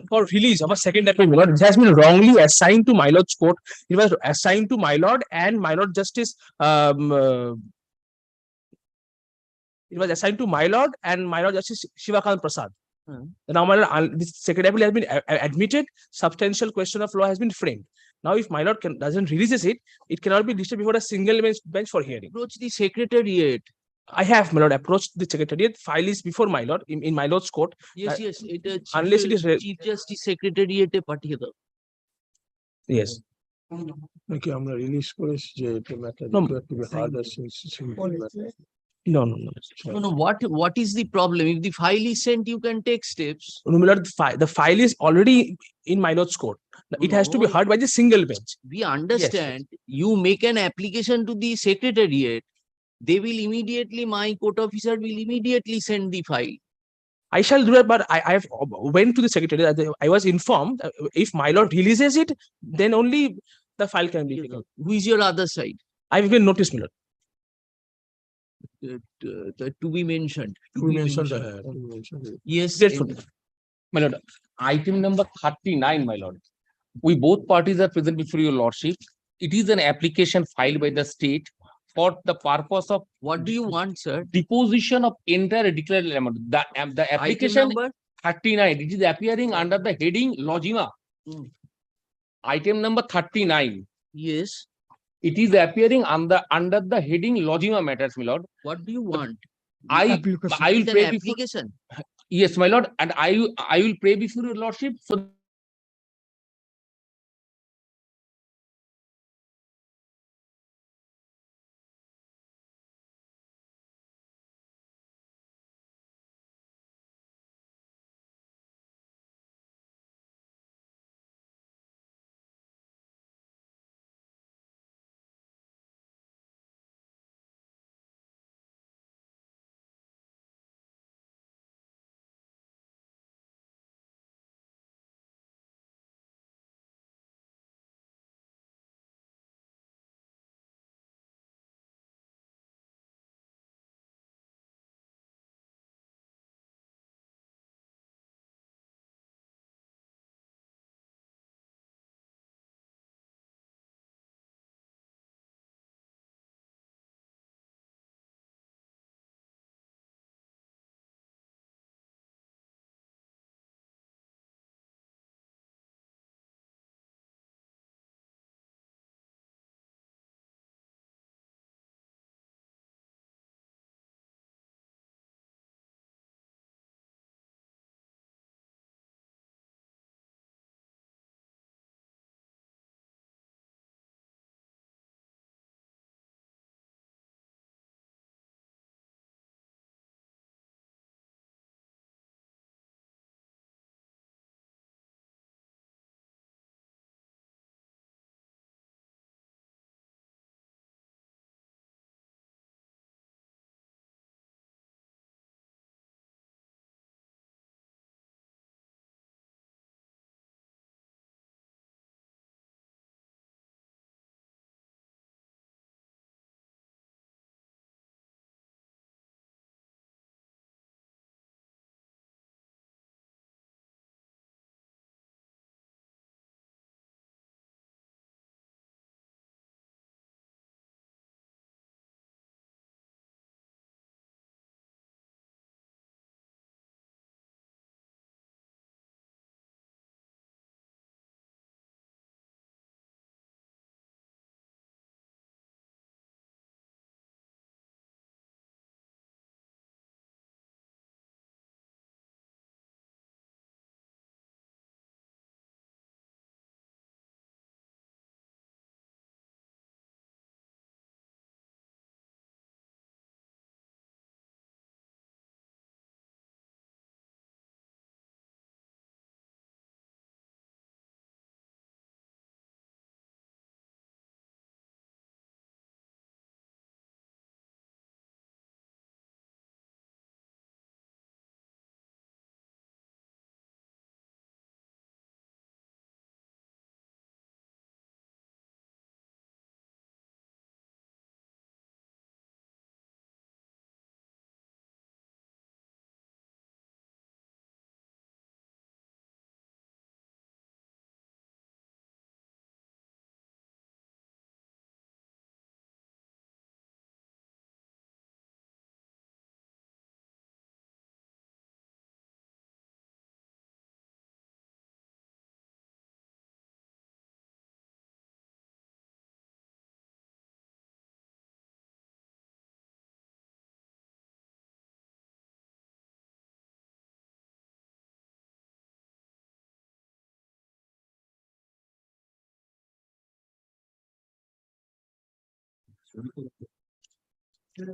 for release of a second appeal, my lord, it has been wrongly assigned to my lord's court. It was assigned to my lord and my lord Justice. It was assigned to my lord and my lord Justice Shivakant Prasad. Now, my lord, this second appeal has been admitted. Substantial question of law has been framed. Now, if my lord doesn't releases it, it cannot be listed before a single bench for hearing. Approach the secretariat. I have, my lord, approached the secretariat. File is before my lord in my lord's court. Yes, yes. Unless it is Chief Justice Secretariat পাঠিয়ে দাও। Yes. নাকি আমরা release করেছি যে এটা matter No. To be heard as sensitive No. No, what is the problem? If the file is sent, you can take steps. No, my lord, the file is already in my lord's court. It has to be heard by the single bench. We understand. You make an application to the secretariat. They will immediately, my court officer will immediately send the file. I shall do it, but I have went to the secretary. I was informed if my lord releases it, then only the file can be taken. Who is your other side? I've been noticed, my lord. To be mentioned. Yes. My lord, item number 39, my lord. We both parties are present before your lordship. It is an application filed by the state for the purpose of What do you want, sir? deposition of entire declared amount. The application Item number? 39, it is appearing under the heading Lojima. Item number 39. Yes. It is appearing under the heading Lojima matters, my lord. What do you want? I will It's pray an before, application. yes, my lord, and I will pray before your lordship so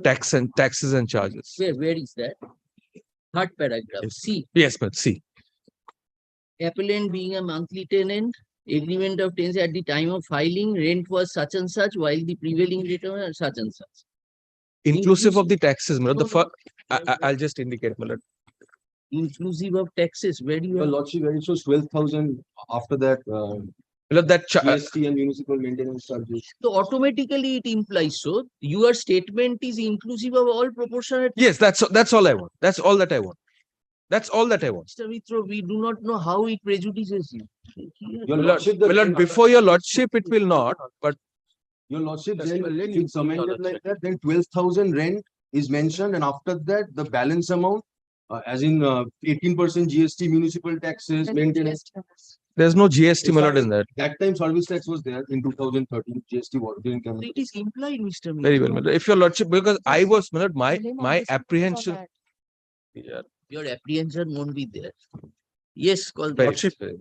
Taxes and charges. Where is that? Third paragraph. Yes. See, Yes, but see. appellant being a monthly tenant, agreement of tenancy at the time of filing, rent was such and such, while the prevailing rate was such and such. Inclusive of the taxes, my lord. No, The first, I'll just indicate, my lord. Inclusive of taxes, where do you Your have? lordship, where it shows 12,000 after that, My lord, that GST and municipal maintenance charges. So automatically it implies so. Your statement is inclusive of all proportionate. yes, that's all I want. That's all that I want. That's all that I want. Mr. Mitra, we do not know how it prejudices you. Your My lord, lordship, the my lord, rent- before your lordship, it will not. But Your lordship, That's then well, if it's amended like that, then 12,000 rent is mentioned, and after that, the balance amount, as in 18% GST, municipal taxes, maintenance. there's no GST, my lord, in that. That time service tax was there in 2013, GST was didn't come. It is implied, Mr. Mitra. Very well, my lord. If your lordship, because I was, my lord, my apprehension. Yeah, Your apprehension won't be there. Yes, call very- that.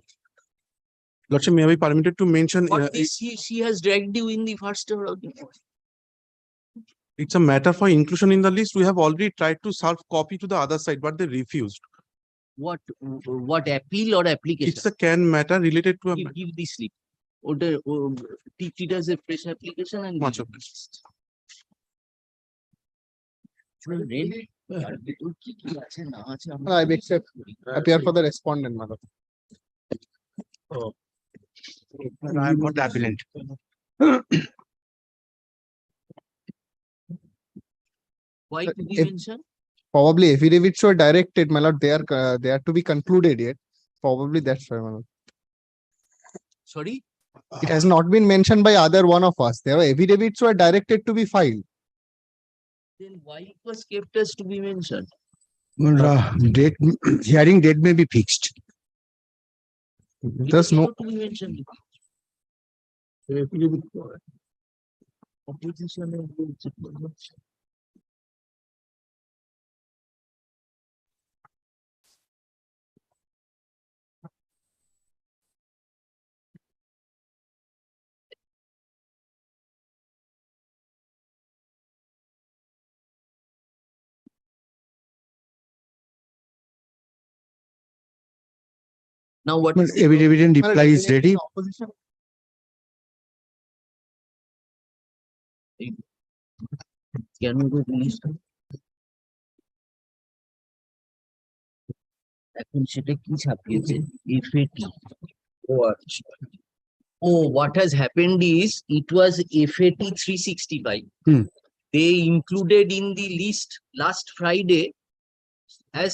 Lordship, may I be permitted to mention, But this, she has dragged you in the first hour of the court. it's a matter for inclusion in the list. We have already tried to serve copy to the other side, but they refused. What appeal or application? It's a can matter related to a Give the slip. Order, teach it as a fresh application and. much give of this. it. Rent, তার ভিতর কি কি আছে না আছে আমরা I accept, appear for the respondent, madam. I am not the appellant. Why to be if- mentioned? Probably affidavits were directed, my lord, they are to be concluded yet. Probably that's why, my lord. Sorry, It has not been mentioned by other one of us. There were affidavits were directed to be filed. then why it was kept as to be mentioned? Well, date, hearing date may be fixed. There's no, To be mentioned. Opposition and rules. Now what is the Evident my lord, reply is definitely ready. opposition. can we go please? এখন সেটা কি ছাপিয়েছে FAT ও আচ্ছা Oh, what has happened is it was FAT 365. Hmm. They included in the list last Friday as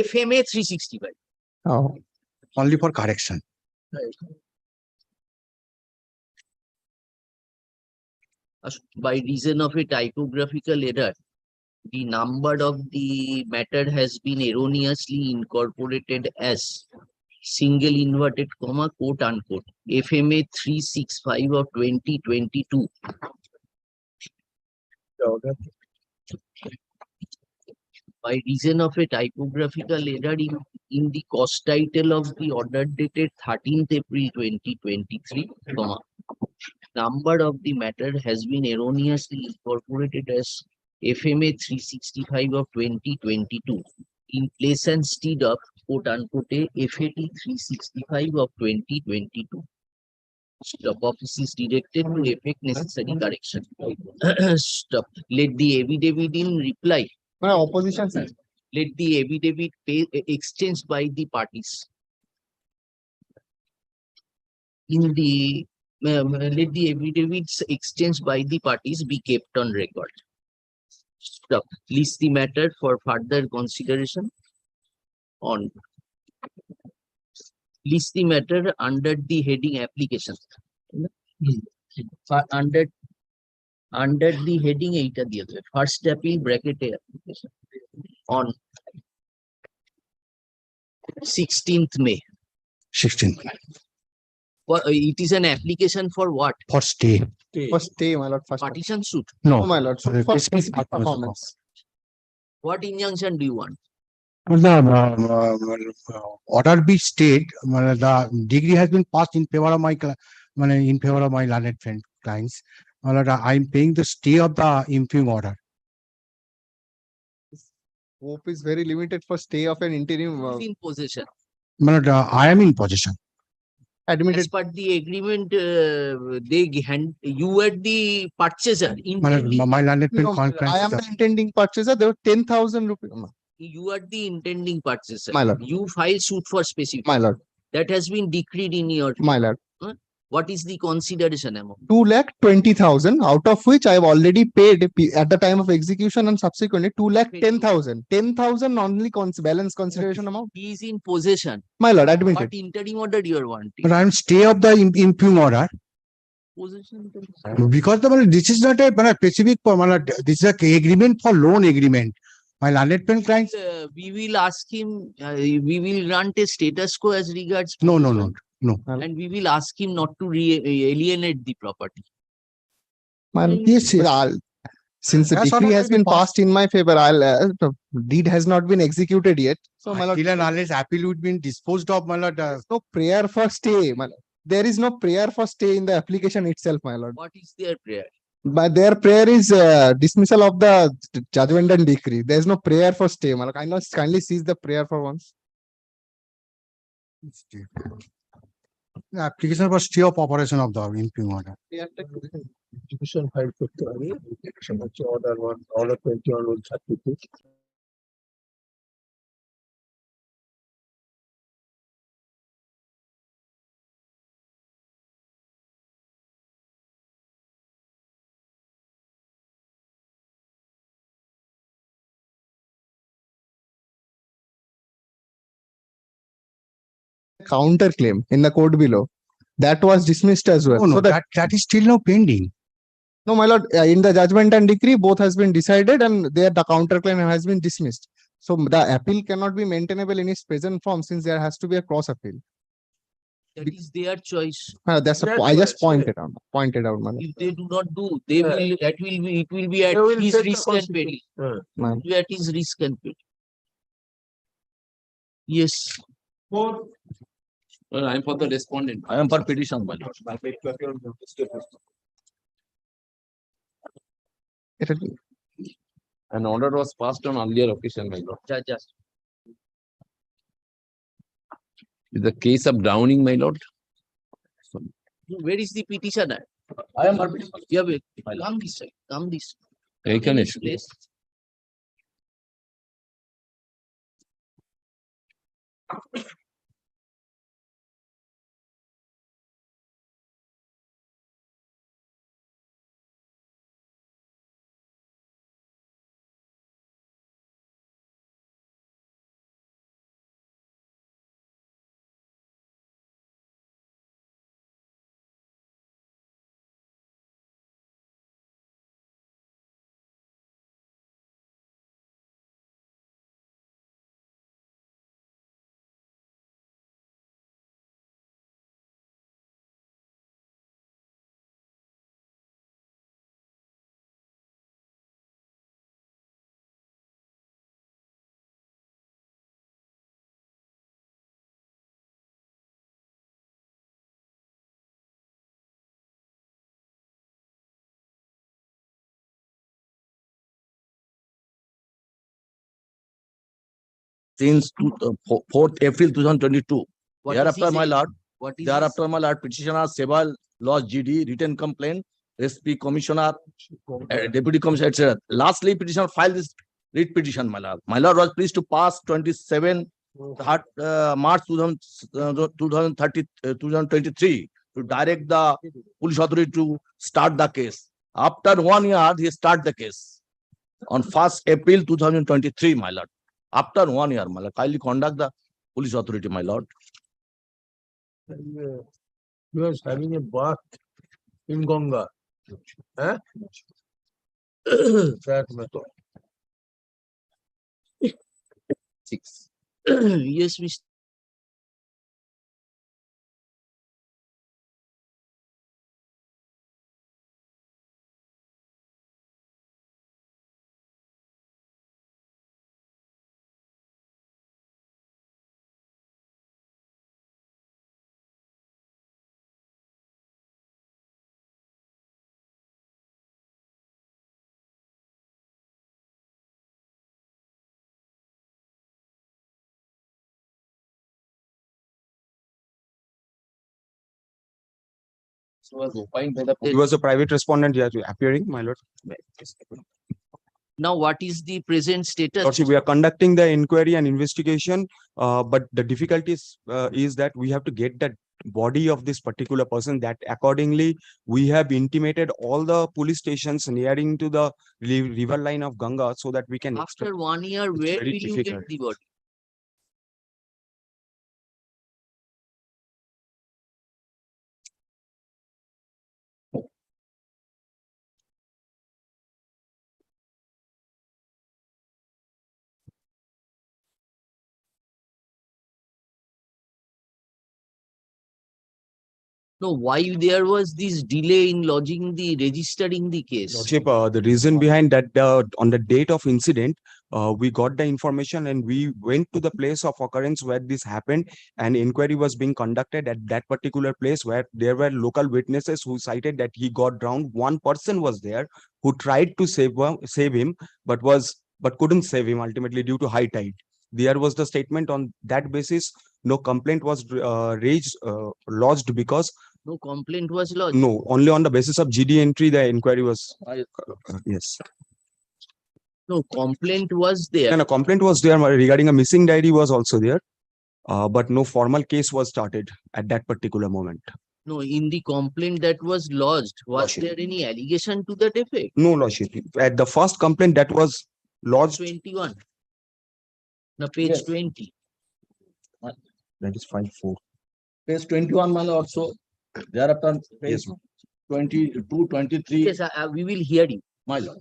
FMA 365. Oh, Only for correction. By reason of a typographical error, the number of the matter has been erroneously incorporated as single inverted comma quote unquote FMA 365 of 2022. By reason of a typographical error in the cost title of the order dated 13th April 2023, comma, number of the matter has been erroneously incorporated as FMA 365 of 2022 in place and stead of quote unquote FAT 365 of 2022. Stop. Office is directed to effect necessary correction. Stop. Let the affidavit in reply. my opposition side. Let the affidavit exchanged by the parties. In the let the affidavits exchanged by the parties be kept on record. Stop. List the matter for further consideration. On. List the matter under the heading application. Under the heading 8 at the other. First appeal bracket A application. On 16th May. 16 It is an application for what? for stay. For stay, my lord, first. Partition suit. Oh, No. my lord, for the for fiscal performance. What injunction do you want? The order be stayed, the degree has been passed in favor of my, in favor of my learned friend clients. my lord, I'm paying the stay of the impugn order. Hope is very limited for stay of an interim Who is in possession. My lord, I am in possession. admitted. As per the agreement, you were the purchaser. My lord, Intending, my landed No, pen I am the intending purchaser. There were 10,000 rupees. you are the intending purchaser. My lord. You file suit for specific. My lord, That has been decreed in your. my lord. What is the consideration amount? 2,20,000, out of which I have already paid at the time of execution and subsequently 2,10,000. 10,000 only balance consideration amount. He is in possession. My lord, What admitted. interim order you are wanting? But I'm stay of the impugn order Possession. because this is not a specific, my lord, this is a agreement for loan agreement. My landed pen clients, We will ask him, we will grant a status quo as regards. no, possession, no. And we will ask him not to alienate the property. My lord. Yes, But yes. since the That's decree what has I will been pass. passed in my favor, the deed has not been executed yet. So my lord, Until and unless appeal would be disposed of, my lord, no prayer for stay. My lord. There is no prayer for stay in the application itself, my lord. What is their prayer? But their prayer is dismissal of the judgment and decree. There is no prayer for stay. My lord. Kindly cease the prayer for once. the application for stay of operation of the impugn order. Execution file করতে পারি সেটা হচ্ছে order 1, order 21, rule 32. Counterclaim in the court below. That was dismissed as well. No, no, So that is still now pending. no, my lord, in the judgment and decree, both has been decided and there the counterclaim has been dismissed. So the appeal cannot be maintainable in its present form since there has to be a cross appeal. That is their choice. That's That's I just what I said. pointed out, my lord. If they do not do, they Yeah. will, that will be, it will be at They will his take the risk and peril. constitution. My- It will be at his risk and peril. Yes. Well, I am for the respondent. I am for petition, my lord. An order was passed on earlier occasion, my lord. Just. Is the case of drowning, my lord? Where is the petitioner? I am for petition. Yeah, wait. Come this side. Come this. Eখানে Place. Since 4th April 2022. What is Thereafter, his my age? lord, What is thereafter, my lord, petitioner, several laws GD, written complaint, SP Commissioner, Deputy Commissioner, etc. Lastly, petitioner filed this writ petition, my lord. My lord was pleased to pass 27 March 2023 to direct the police authority to start the case. After 1 year, he start the case on 1st April 2023, my lord. After 1 year, my lord, kindly conduct the police authority, my lord. And, he was having a bath in Ganga. Huh? That matter. Six. Yes, Mr. was opined by the. He was a private respondent, yeah, appearing, my lord. Now, what is the present status? Lordship, we are conducting the inquiry and investigation, but the difficulties is that we have to get that body of this particular person. That accordingly, we have intimated all the police stations nearing to the river line of Ganga so that we can extract. After 1 year, It's where will very you difficult. get the body? No, why there was this delay in lodging the registering the case? Lordship, the reason behind that, on the date of incident, we got the information and we went to the place of occurrence where this happened, and inquiry was being conducted at that particular place where there were local witnesses who cited that he got drowned. One person was there who tried to save him, but couldn't save him ultimately due to high tide. There was the statement. On that basis, no complaint was lodged because No complaint was lodged. no, only on the basis of GD entry, the inquiry was, yes. No complaint was there. And a complaint was there regarding a missing diary was also there. But no formal case was started at that particular moment. No, in the complaint that was lodged, was Lordship. there any allegation to that effect? No, Lordship. At the first complaint that was lodged, 21. Now, page Yes. 20. that is 5-4. Page 21, my lord, so thereafter, page Yes, ma'am. 22, 23, Yes, we will hear you. my lord.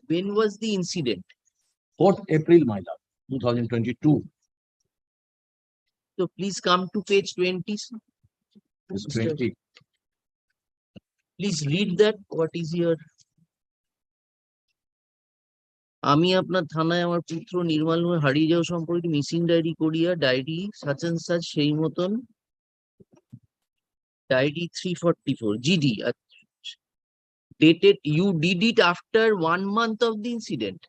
When was the incident? 4th April, my lord, 2022. So please come to page 20. Sir. Is 20. Please read that. What is your? আমি আপনার থানায় আমার পুত্র নির্মল হারিয়ে যাওয়া সম্পর্কে missing diary করিয়া diary such and such সেই মতন diary 344 GD dated. You did it after 1 month of the incident.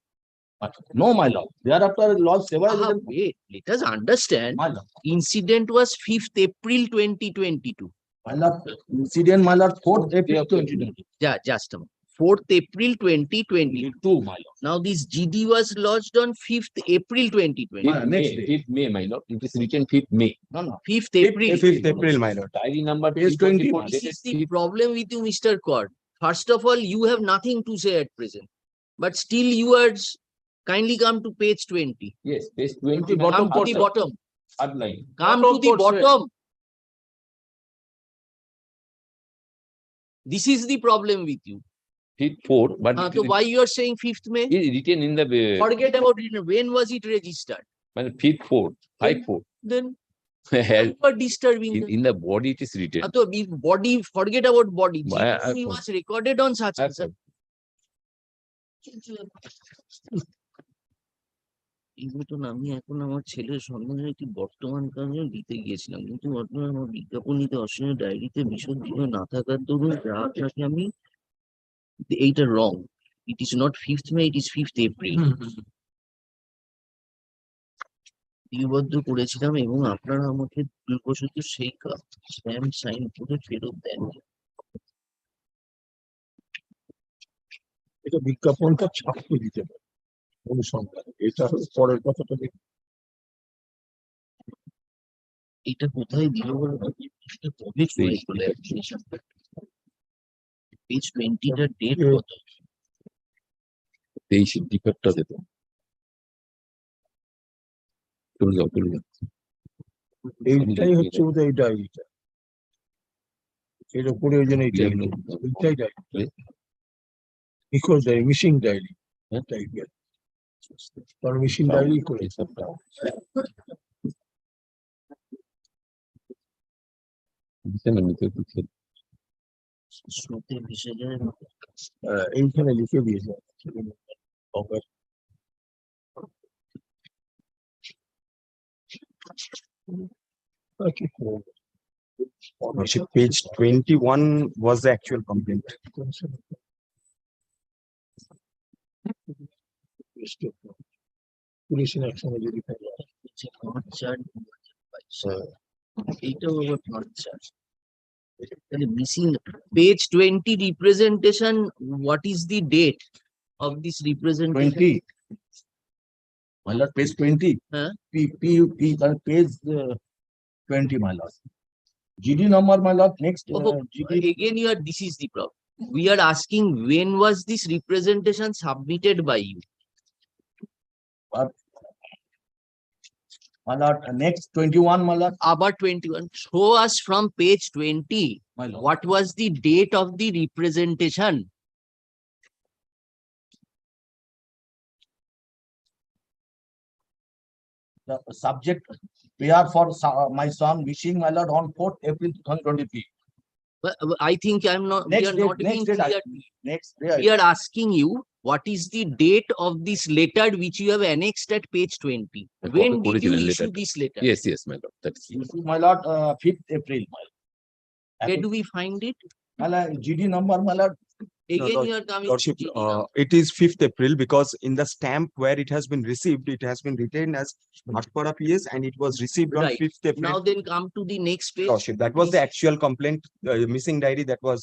No, my lord, thereafter lodged several. Wait, let us understand. My lord, Incident was 5th April 2022. my lord, incident, my lord, 4th April 2022. Yeah, just a moment. 4th April 2020. 2, my lord. Now this GD was lodged on 5th April 2020. Next day. 5th May, my lord. It is written 5th May. No, no. 5th April. 5th April, my lord. Diary number Page 20. 324, This dated is the problem with you, Mr. Cord. First of all, you have nothing to say at present, but still you are kindly come to page 20. Yes, page 20. Bottom Come to the bottom. Third line. Come to the bottom. This is the problem with you. 5th 4, but it So why you are saying 5th May? is written in the Forget about it. When was it registered? 5th 4, 5-4. Then you are disturbing them. In the body it is written. So if body, forget about body. Why I- GDP was recorded on such and such. এই মতন আমি এখন আমার ছেলের সন্ধানে একটি বর্তমান কারণে দিতে গিয়েছিলাম, কিন্তু বর্তমানে আমার বিজ্ঞাপন নিতে অসীম ডায়েরিতে বিশদ বিবরণ না থাকার দরুন গ্রাহকটাকে আমি এইটা wrong. It is not 5th May, it is 5th April. লিপিবদ্ধ করেছিলাম এবং আপনারা আমাকে ভুলবশত সেই স্ট্যাম্প সাইন করে ফেরত দেন। এটা বিজ্ঞাপনটা ছাপতে দিতে পারে অনুসন্ধানে। এটা হলো পরের কথাটা দেখি। এটা কোথায় দিল বলতো? এটা কবে করেছিল অ্যাপ্লিকেশন? পেজ 20 টার ডেট কত? 23 ডিফেক্টটা দিত। চলে যাও। এইটাই হচ্ছে বোধহয় এই ডায়েরিটা। এর উপরে ওই জন্য এইটাই ডায়েরি। নিখোঁজ ডায়েরি, মিসিং ডায়েরি। টাইপের। কারণ মিসিং ডায়েরি করে। December 23. স্রোতের বিসর্জনের মতো। এইখানে লিখে দিয়েছে কাউকে। আর কি করবো? Lordship, page 21 was the actual complaint. Police অ্যাকশনে যদি থাকে হচ্ছে not charged, এইটাও আবার not charged। তাহলে missing page 20 representation, what is the date of this representation? 20. My lord, page 20. Huh? Page 20, my lord. GD number, my lord, next. Oh, GD. again, this is the problem. We are asking when was this representation submitted by you? My lord, next 21, my lord. About 21. Show us from page 20. My lord. What was the date of the representation? The subject, we are for my son wishing, my lord, on 4th April 2023. I think I'm not, we Next are date, not being next date, clear. next day. We are asking you, what is the date of this letter which you have annexed at page 20? When did you issue this letter? Yes, my lord, that's. My lord, 5th April, my lord. Where do we find it? My lord, GD number, my lord. Again, Lord- you are coming. to Lordship, GD now. it is 5th April because in the stamp where it has been received, it has been written as Bhatpara PS and it was received on Right. 5th April. Now then come to the next page. Lordship, that was the actual complaint, missing diary that was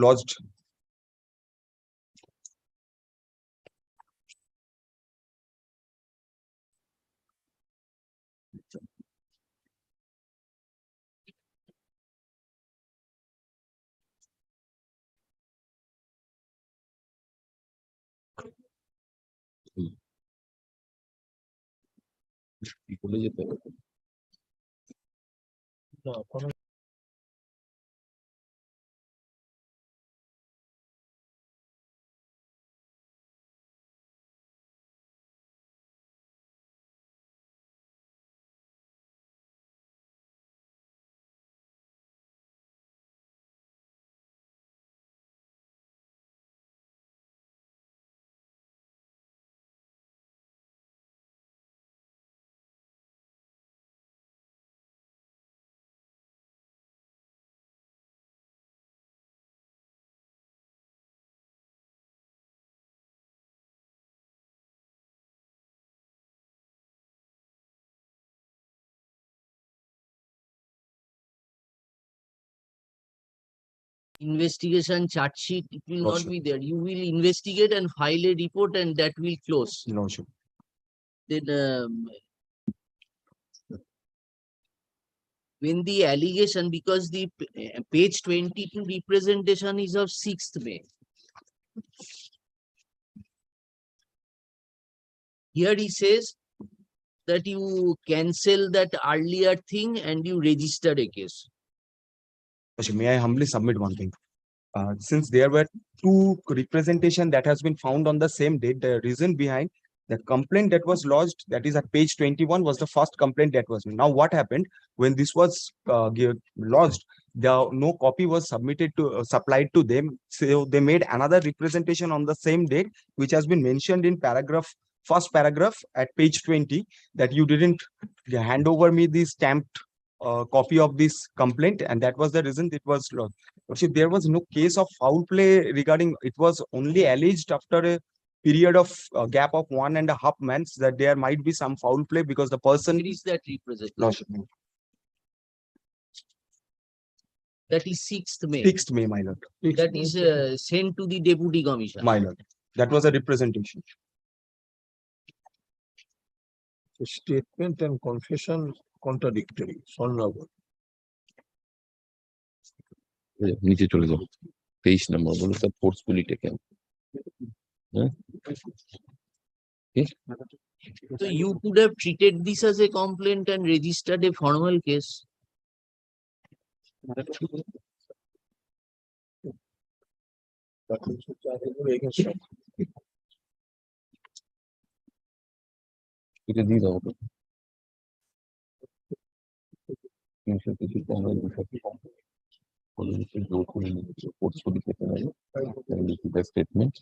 lodged. ভুলে যেতে হবে। না, কোনো Investigation charge sheet, it will not Lordship. be there. You will investigate and file a report and that will close. Lordship. Then when the allegation, because the page 22 representation is of 6th May. Here he says that you cancel that earlier thing and you register a case. Lordship, may I humbly submit one thing? Since there were two representation that has been found on the same date, the reason behind the complaint that was lodged, that is at page 21, was the first complaint that was made. Now, what happened when this was lodged? No copy was submitted to supplied to them, so they made another representation on the same date, which has been mentioned in first paragraph at page 20, that you didn't hand over me the stamped copy of this complaint, and that was the reason it was lodged. Lordship, there was no case of foul play regarding, it was only alleged after a period of gap of 1.5 months that there might be some foul play because the person. Where is that representation? Lordship, That is 6th May. 6th May, my lord. That is sent to the deputy commissioner. My lord. That was a representation. statement and confession contradictory. Hon'ble. নিচে চলে যাও 23 নম্বর বলো sir forcefully taken So you could have treated this as a complaint and registered a formal case. এটা দিয়ে দাও ওকে। 300 কিছু কম হয়, 200 কম হয়। Forcefully taken away. And this is the statement.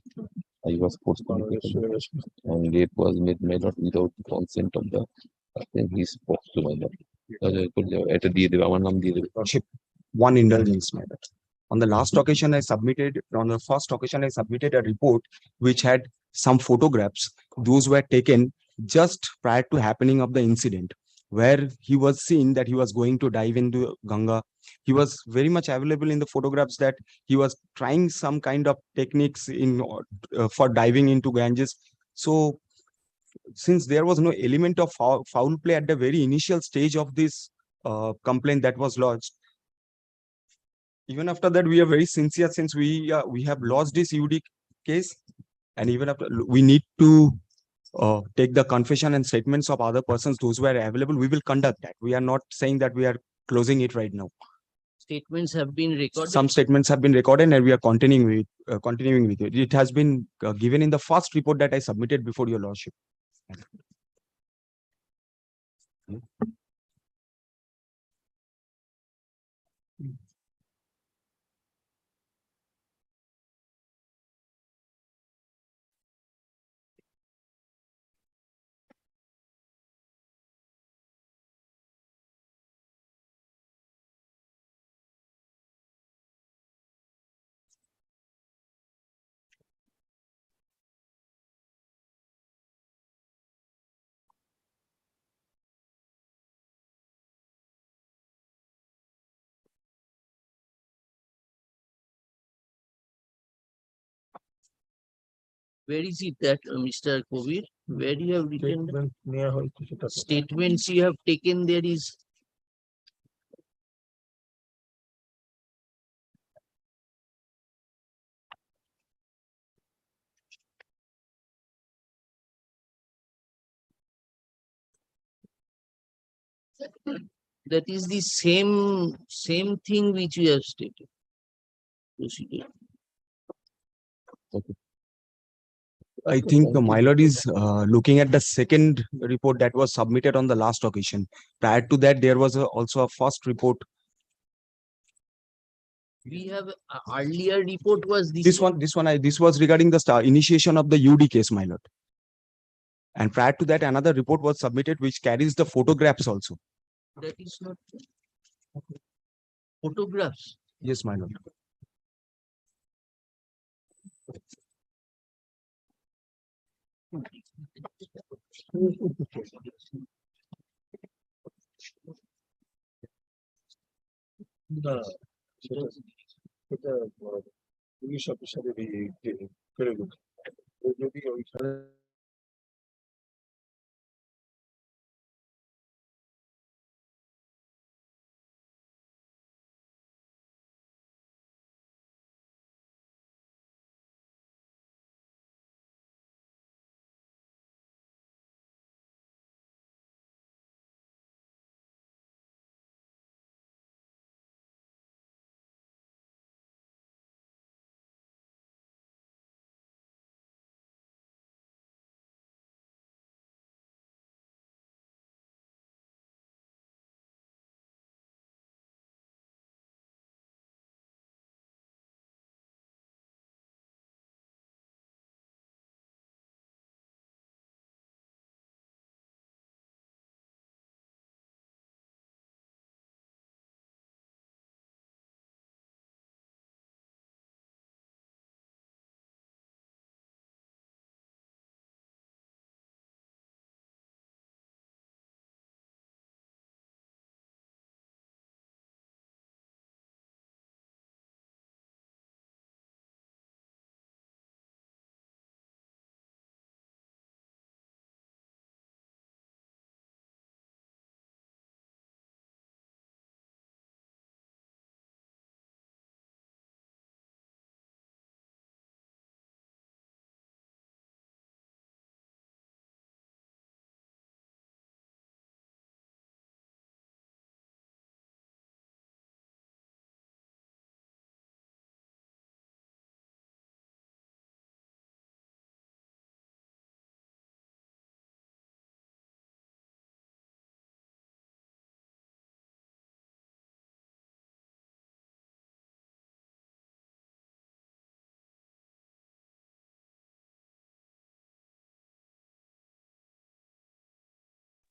I was forcefully taken away. And rape was made minor without the consent of the then he spoke to my lord. এটা দিয়ে দেবে আমার নাম দিয়ে দেবে Lordship, one indulgence, my lord. On the last occasion, on the first occasion, I submitted a report which had some photographs. Those were taken just prior to happening of the incident, where he was seen that he was going to dive into Ganga. He was very much available in the photographs that he was trying some kind of techniques for diving into Ganges. So since there was no element of foul play at the very initial stage of this complaint that was lodged, even after that, we are very sincere since we have lost this UD case, and even after we need to take the confession and statements of other persons, those who are available. We will conduct that. We are not saying that we are closing it right now. Statements have been recorded. Some statements have been recorded, and we are continuing with it. It has been given in the first report that I submitted before your lordship. Where is it that, Mr. Kovir? Where you have written the Statement নেওয়া হয়েছে সেটা তো। statements you have taken? There is that is the same thing which you have stated. Procedure. I think my lord is looking at the second report that was submitted on the last occasion. Prior to that, there was also a first report. We have earlier report was This was regarding the initiation of the UD case, my lord. And prior to that, another report was submitted which carries the photographs also. That is not photographs. Yes, my lord. না সেটা সেটা police অফিসারের করে যদি ওইখানে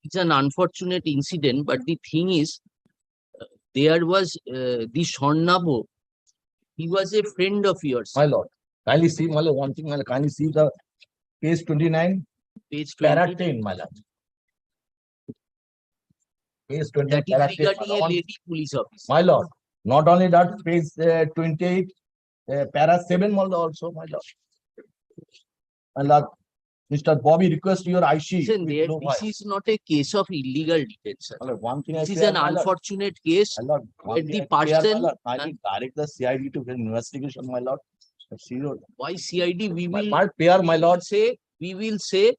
It's an unfortunate incident, but the thing is, there was the Hon'ble. He was a friend of yours. My lord, kindly see, my lord, one thing, my lord, kindly see the page 29, Page para 20. 10, my lord. Page 20, That is para 10, my regarding a lord. lady police officer. My lord, not only that, page 28, para 7, my lord, also, my lord. My lord, Mr. Bobby request your IC. Listen, with there, no this voice. is not a case of illegal detention. My lord, one thing I This is clear, an my lord. unfortunate case My lord, one where thing the I clear, my person. lord, kindly direct the CID to get investigation, my lord. Zero. Why CID? We will My pair, my lord. we will say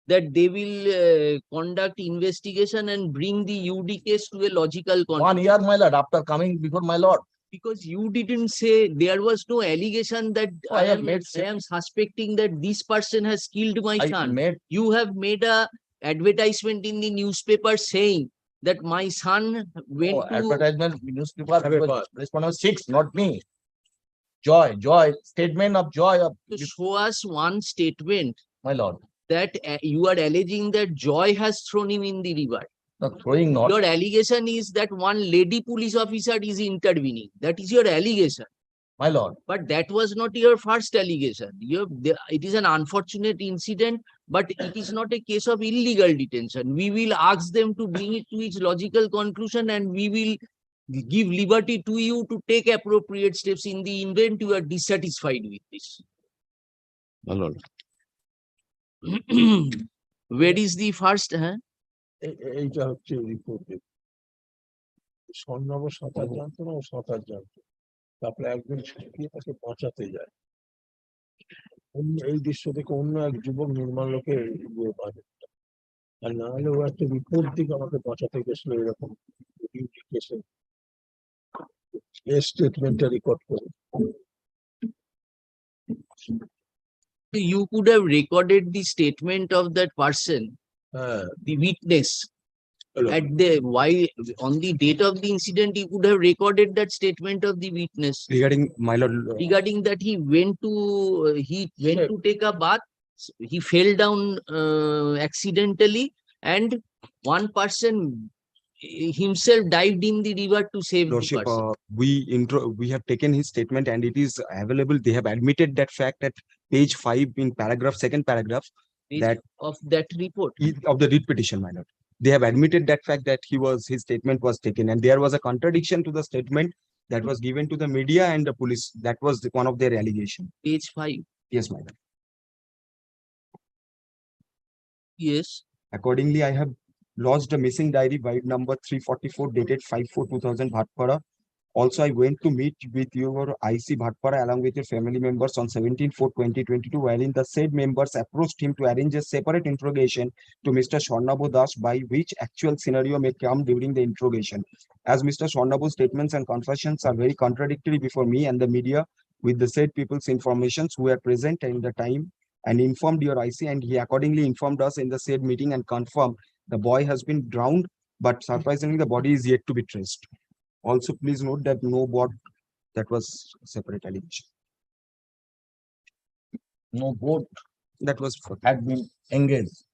that they will conduct investigation and bring the UD case to a logical conclusion. 1 year, my lord, after coming before my lord. Because you didn't say, there was no allegation that Oh, I I have am, made I am suspecting that this person has killed my I son. made, You have made a advertisement in the newspaper saying that my son went to. advertisement, newspaper, respond was 6, not me. Joy, statement of joy of To show us one statement my lord. that you are alleging that Joy has thrown him in the river. Not throwing, not. Your allegation is that one lady police officer is intervening. That is your allegation. My lord. But that was not your first allegation. It is an unfortunate incident, but it is not a case of illegal detention. We will ask them to bring it to its logical conclusion, and we will give liberty to you to take appropriate steps in the event you are dissatisfied with this. My lord. Where is the first? এইটা হচ্ছে রিপোর্টে স্বর্ণাব সাঁতার জানতো না, ও সাঁতার জানতো, তারপরে একজন শিখিয়ে তাকে বাঁচাতে যায়। এই দৃশ্য দেখে অন্য এক যুবক নির্মাণ লোকে বাঁধে, আর না হলে ও একটা রিপোর্ট দিকে আমাকে বাঁচাতে গেছিল এরকম কেসে স্টেটমেন্টটা রেকর্ড করে। You could have recorded the statement of that person, হ্যাঁ, the witness. At the on the date of the incident, you could have recorded that statement of the witness Regarding my lord, regarding that he went to take a bath. He fell down accidentally, and one person himself dived in the river to save the lordship, person. we have taken his statement and it is available. They have admitted that fact at page 5 in paragraph, second paragraph, that Of that report. of the writ petition, my lord. They have admitted that fact that his statement was taken, and there was a contradiction to the statement that was given to the media and the police. That was one of their allegation. Page 5. Yes, my lord. Yes. Accordingly, I have lodged a missing diary by number 344 dated 5/4/2000 Bhatpara. Also, I went to meet with your IC Bhatpara along with your family members on 17/4/2022, wherein the said members approached him to arrange a separate interrogation to Mr. Swarnabhu Das, by which actual scenario may come during the interrogation. As Mr. Swarnabhu's statements and confessions are very contradictory before me and the media, with the said people's informations who were present in the time, and informed your IC, and he accordingly informed us in the said meeting and confirmed the boy has been drowned, but surprisingly the body is yet to be traced. Also, please note that no boat, that was separate allegation. No boat That was had been engaged.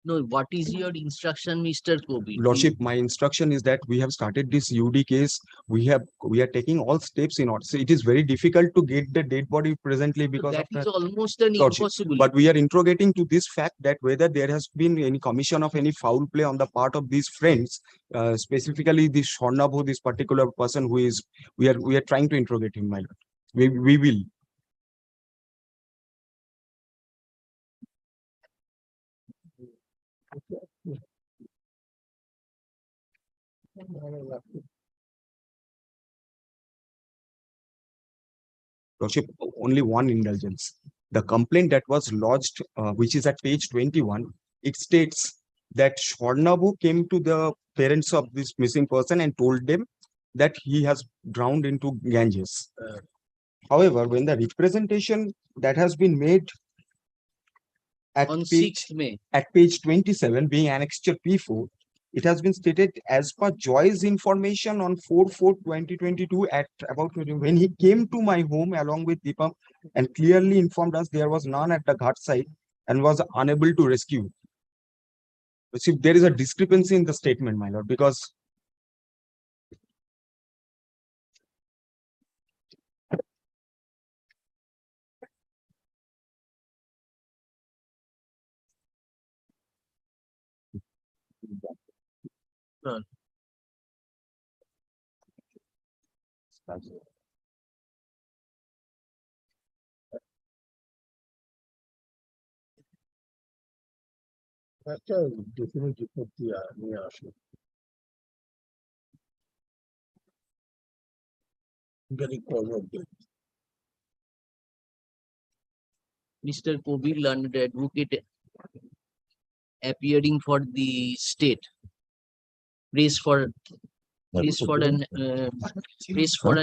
No, what is your instruction, Mr. Kobi? lordship. My instruction is that we have started this UD case. We are taking all steps in order. So it is very difficult to get the dead body presently because That of is the almost an lordship. impossibility. But we are interrogating to this fact that whether there has been any commission of any foul play on the part of these friends, specifically this Hon'ble, this particular person who is, we are trying to interrogate him, my lord. We will. Lordship, only one indulgence. The complaint that was lodged, which is at page 21, it states that Hon'ble came to the parents of this missing person and told them that he has drowned into Ganges. However, when the representation that has been made at On page 6th May. at page 27, being annexure P4, It has been stated as per Joy's information on 4/4/2022 at about when he came to my home along with Deepam and clearly informed us there was none at the ghat site and was unable to rescue. See, there is a discrepancy in the statement, my lord, because একটা definite report নিয়ে আসো। Getting forward. Mr. Kobil, learned advocate, appearing for the state, prays for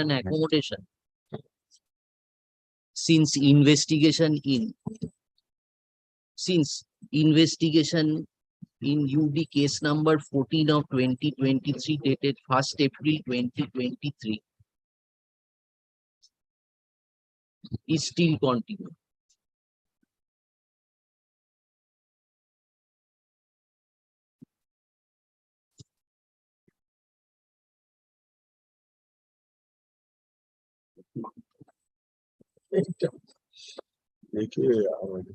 an accommodation. Since investigation in UD case number 14 of 2023 dated 1st April 2023 is still continuing. দেখে আমাদের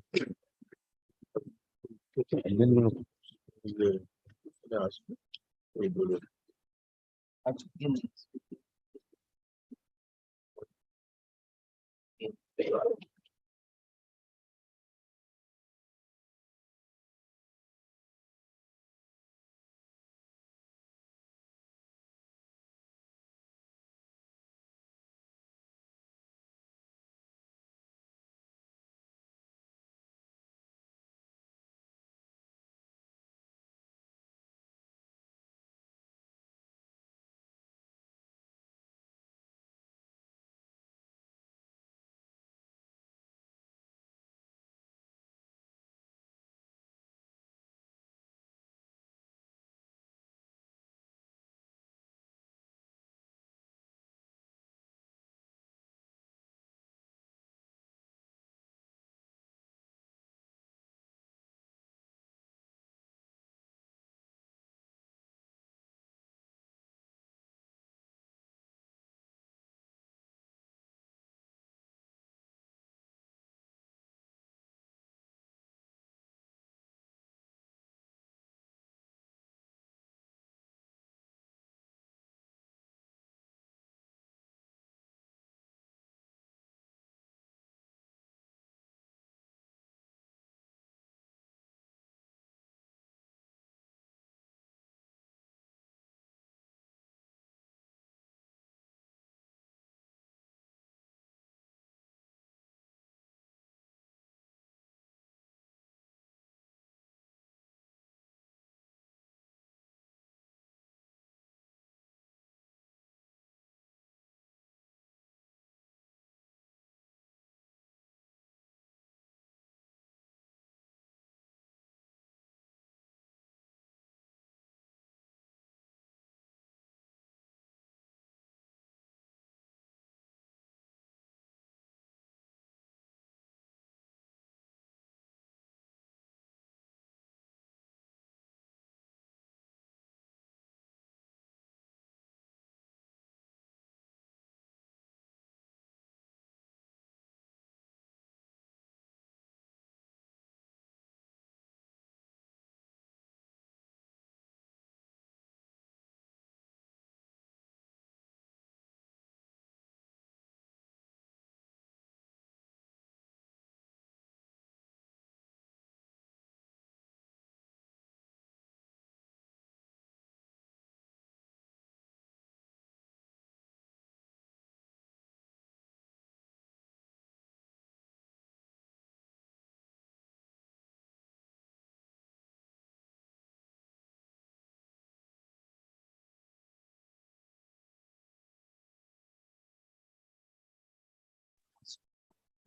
আসবে এইগুলো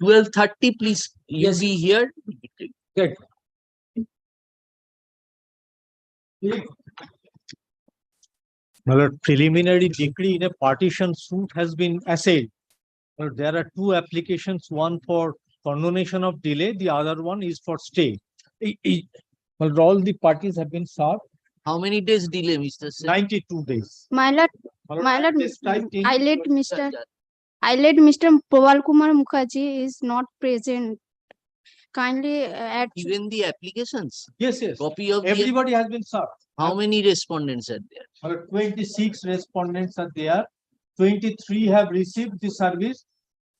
(12:30), please, you be here. Good. My lord, preliminary decree in a partition suit has been essayed. But there are two applications, one for condonation of delay, the other one is for stay. Well, all the parties have been served How many days delay, Mr. Sen? 92 days. My lord, My lord, lord, this type in- I let Mr. Pawal Kumar Mukherjee is not present. Kindly add. Even the applications, Yes, yes. copy of the, Everybody has been served. how many respondents are there? My lord, 26 respondents are there. 23 have received the service.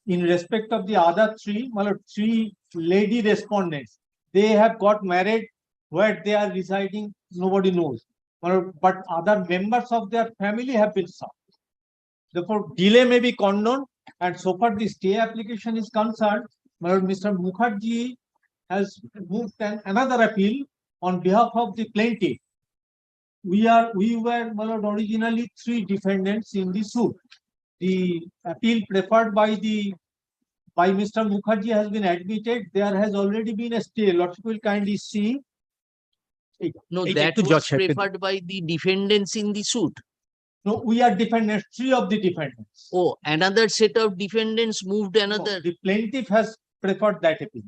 In respect of the other three, my lord, 3 lady respondents, they have got married. Where they are residing, nobody knows. My lord, but other members of their family have been served. Therefore, delay may be condoned, and so far the stay application is concerned, my lord, Mr. Mukherjee has moved another appeal on behalf of the plaintiff. We were, my lord, originally 3 defendants in the suit. The appeal preferred by Mr. Mukherjee has been admitted. There has already been a stay. Lordship will kindly see. No, It- that to was judge happened. preferred by the defendants in the suit. No, we are defendants, 3 of the defendants. Oh, another set of defendants moved No, another. the plaintiff has preferred that appeal.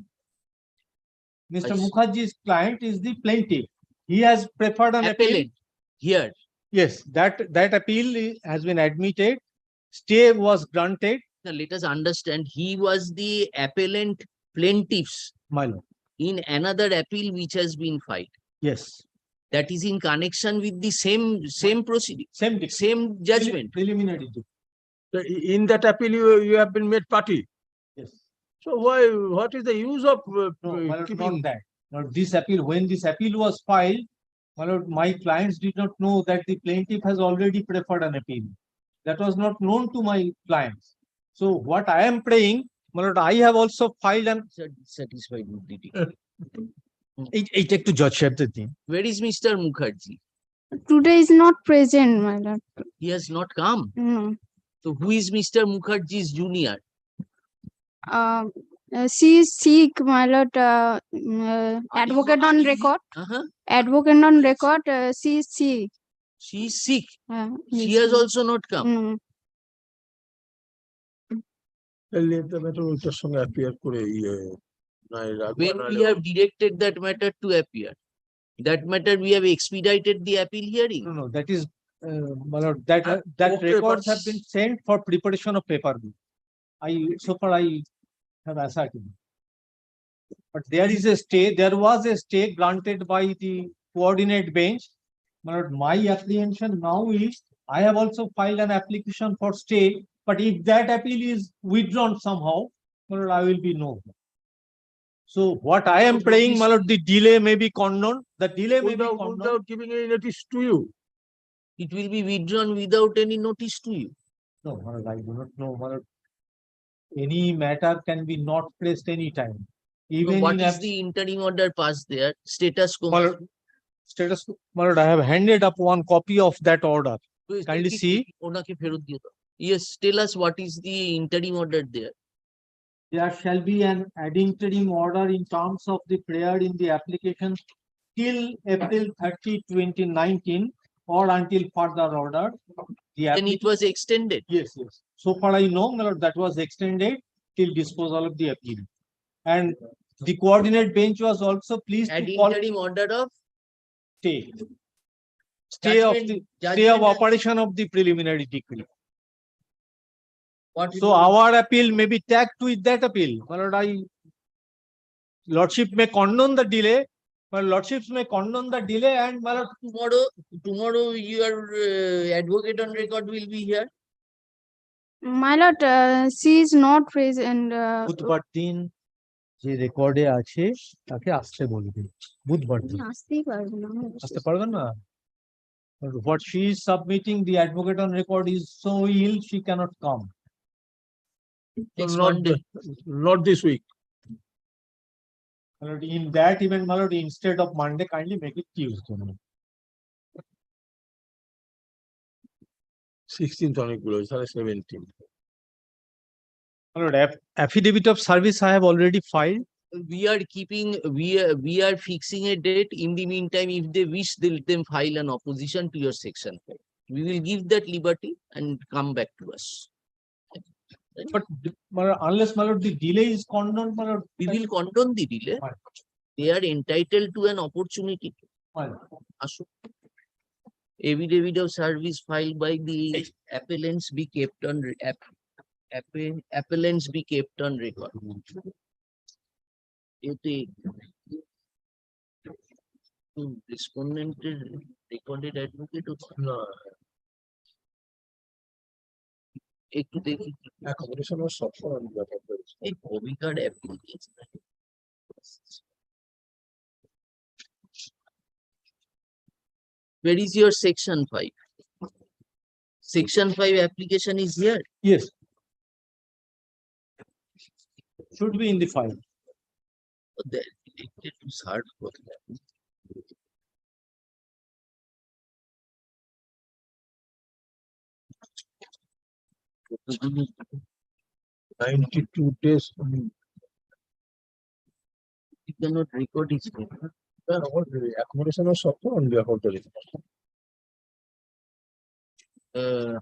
Mr. I see. Mukherjee's client is the plaintiff. He has preferred an appeal. Appellate here. Yes, that appeal has been admitted. Stay was granted, Now, let us understand, he was the appellant plaintiffs my lord. in another appeal which has been filed. Yes, That is in connection with the same proceeding, same decree. same judgment. Preliminary decree. In that appeal, you have been made party. Yes. So what is the use of No, my lord, not keeping? that. Now, this appeal, when this appeal was filed, my lord, my clients did not know that the plaintiff has already preferred an appeal. That was not known to my clients. So what I am praying, my lord, I have also filed an. Satisfied with the decree. এইটা একটু judge সাহেব দিন। Where is Mr. Mukherjee? Today is not present, my lord. He has not come. No. So who is Mr. Mukherjee's junior? She is sick, my lord. Advocate on record. Uh-huh. Advocate on record. She is sick. She is sick. She yes, has ma'am. also not come. No. ওইটার সঙ্গে appear করে When we have directed that matter to appear, that matter we have expedited the appeal hearing. No, that is, my lord, that Okay, records but- have been sent for preparation of paper. So far I have ascertained. But there is a stay, there was a stay granted by the coordinate bench. My lord, my apprehension now is, I have also filed an application for stay, but if that appeal is withdrawn somehow, my lord, I will be no. So what I am praying, my lord, the delay may be condoned, the delay may be condoned. without giving any notice to you. It will be withdrawn without any notice to you. No, my lord, I do not know, my lord. Any matter can be not placed anytime. So Even what in is the interim order passed there? Status quo. my lord, status, my lord, I have handed up one copy of that order. Please, kindly take it, see. ওনাকে ফেরত দিও তো। Yes, tell us what is the interim order there. There shall be an ad interim order in terms of the prayer in the application till April 30, 2019, or until further order. The Then it was extended. Yes, yes. So far I know, my lord, that was extended till disposal of the appeal. And the coordinate bench was also pleased Ad to call interim order of stay. Stay of judgment. operation of the preliminary decree. What So our appeal may be tagged with that appeal. My lord, lordship may condone the delay. My lordships may condone the delay, and my lord, tomorrow your advocate on record will be here. My lord, she is not present. বুধবার দিন যে রেকর্ডে আছে তাকে আসতে বলবে বুধবার দিন আসতেই পারবে না। আসতে পারবেন না what she is submitting, the advocate on record is so ill she cannot come. Next Not Monday. Not this week. My lord, in that event, my lord, instead of Monday, kindly make it Tuesday. 16th অনেকগুলো, তাহলে 17th. My lord, affidavit of service I have already filed. We are keeping, we are fixing a date. In the meantime, if they wish, they'll them file an opposition to your section. We will give that liberty and come back to us. But unless my lord, the delay is condoned, my lord. We will condone the delay. Fine. They are entitled to an opportunity. Fine. Ashok. Affidavit of service filed by the appellants be kept on appellants be kept on record. এতে respondent recorded advocate একটু দেখি accommodation was suffer on behalf of the এই কবি card application Where is your section 5? Section 5 application is here. Yes. Should be in the file. There, it is hard for that. Mm. 92 days. You cannot record his name. Accommodation was suffer on behalf of the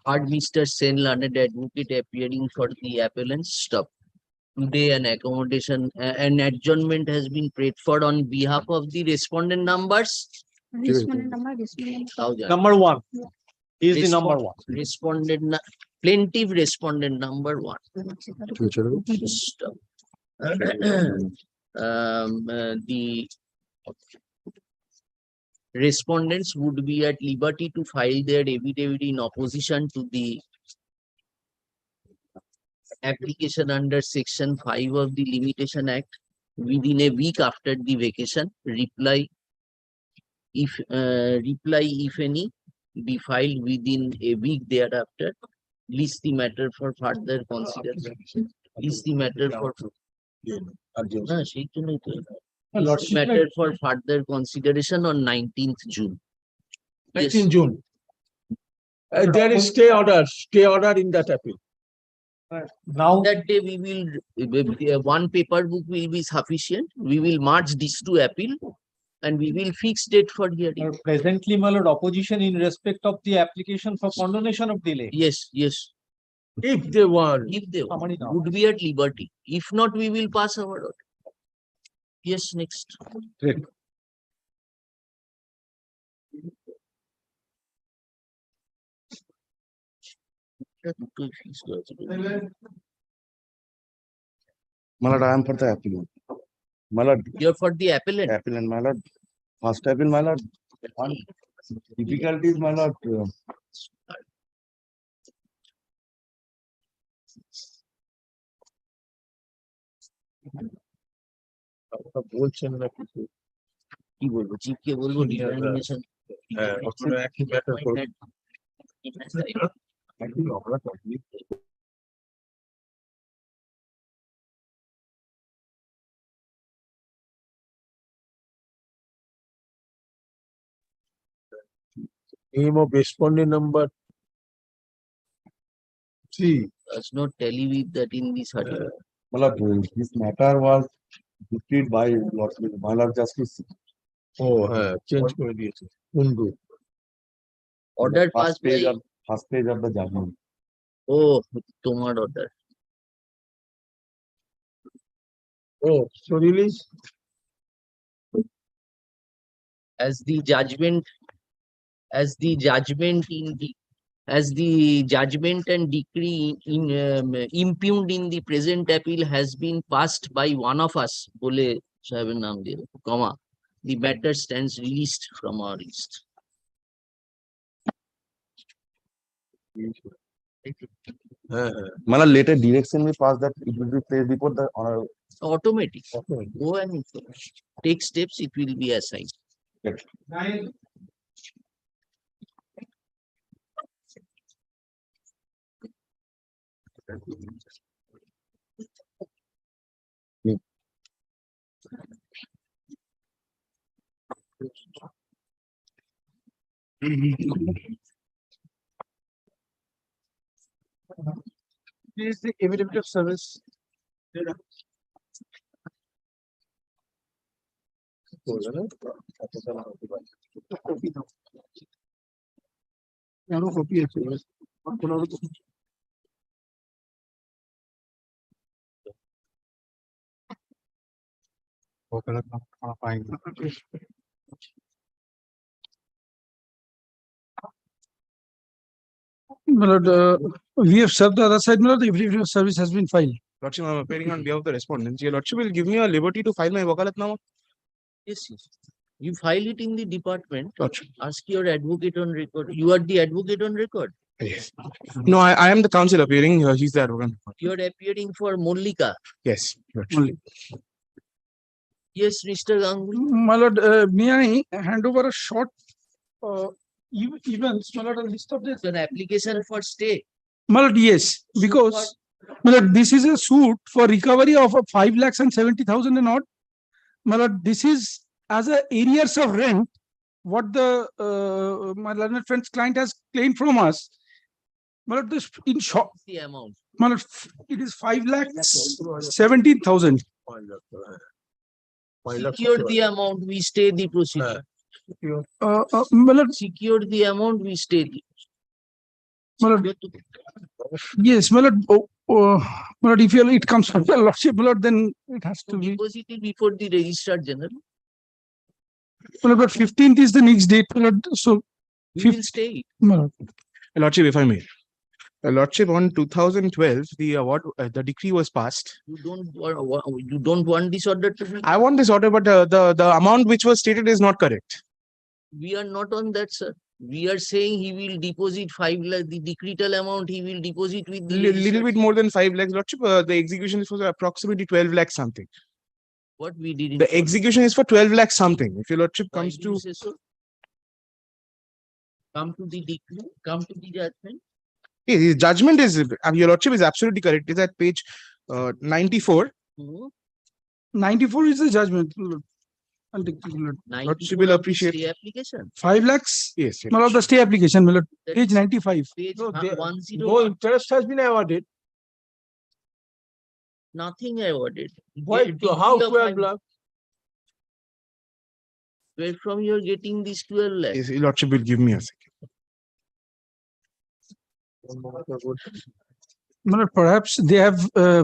Heard Mr. Sen learned advocate appearing for the appellant. Stop. Today an accommodation, an adjournment has been prayed for on behalf of the respondent numbers. Respondent number, respondent. Number 1. He is the number 1. Respondent, plaintiff respondent number 1. Stop. The respondents would be at liberty to file their affidavit in opposition to the application under section 5 of the Limitation Act within a week after the vacation. Reply if any be filed within a week thereafter. List the matter for further consideration. List the matter for matter for further consideration on 19th June. 19 June. There is stay order in that appeal. Now That day we will, one paper book will be sufficient. We will merge these two appeal and we will fix date for hearing. presently, my lord, opposition in respect of the application for condonation of delay. Yes, yes. If they want. If they How many now? would be at liberty. If not, we will pass our order. Yes, next. Great. My lord, I am for the appeal. My lord, You're for the appellant. appellant, my lord. First appeal, my lord. One difficulties, my lord. বলছেন না কিছু কি বলবো চিফকে বলবো determination. হ্যাঁ ওখানে একই matter করবে একই আমরা complete name of respondent number 3. Does not tally with that in the certificate. My lord, this matter was defeated by my lord justice. ও হ্যাঁ চেঞ্জ করে দিয়েছে কোন group Order First passed page by, of first page of the judgment. oh, তোমার order. Oh so release As the judgment and decree impugned in the present appeal has been passed by one of us, bole সাহেবের নাম দিয়ে, comma, the matter stands released from our list. হ্যাঁ হ্যাঁ My lord, later direction we pass that it will be placed before the honor. Automatic. Go and take steps, it will be assigned. This is the affidavit of service. আরো copy আছে my lord, we have served the other side, my lord, the affidavit of service has been filed. Lordship, I'm appearing on behalf of the respondents. Your Lordship will give me a liberty to file my wakalatnama. Yes, yes. You file it in the department, Lordship. ask your advocate on record. You are the advocate on record. Yes. No, I am the counsel appearing. He's the advocate. You are appearing for Mollika. Yes. Lordship. Only. Yes, Mr. Ganguly. My lord, may I hand over a short events, my lord, a list of this. It's an application for stay. My lord, yes, because my lord, this is a suit for recovery of 5,70,000 and odd. My lord, this is as a arrears of rent, what the my learned friend's client has claimed from us. My lord, this in short, The amount. my lord, it is 5,17,000. Secure the amount, we stay the procedure. My lord, Secure the amount, we stay the. my lord, yes, my lord, my lord, if it comes from your lordship, my lord, then it has to be. Deposit it before the registrar general. My lord, but 15th is the next date, my lord, so. We will stay it. My lord. Lordship, if I may. Lordship, on 2012, the award, the decree was passed. You don't want this order to be. I want this order, but the amount which was stated is not correct. We are not on that, sir. We are saying he will deposit 5 lakh, the decretal amount he will deposit with the. Little bit more than 5 lakhs, Lordship. The execution is for approximately 12 lakhs something. What we did. The execution is for 12 lakhs something. If your Lordship Why comes do you to. say so? Come to the decree, come to the judgment. Yeah, the judgment is, your Lordship is absolutely correct. It's at page 94. 94 is the judgment. My lord. I'll take it, my lord. 94 will of the appreciate- stay application. 5 lakhs. Yes. My lord, the stay application, my lord, That page is 95. Page No, they- 10. No interest has been awarded. Nothing awarded. Why? Decree How of 12 5 lakhs? Where from you are getting this 12 lakh? Yes, your Lordship will give me a second. My lord, perhaps they have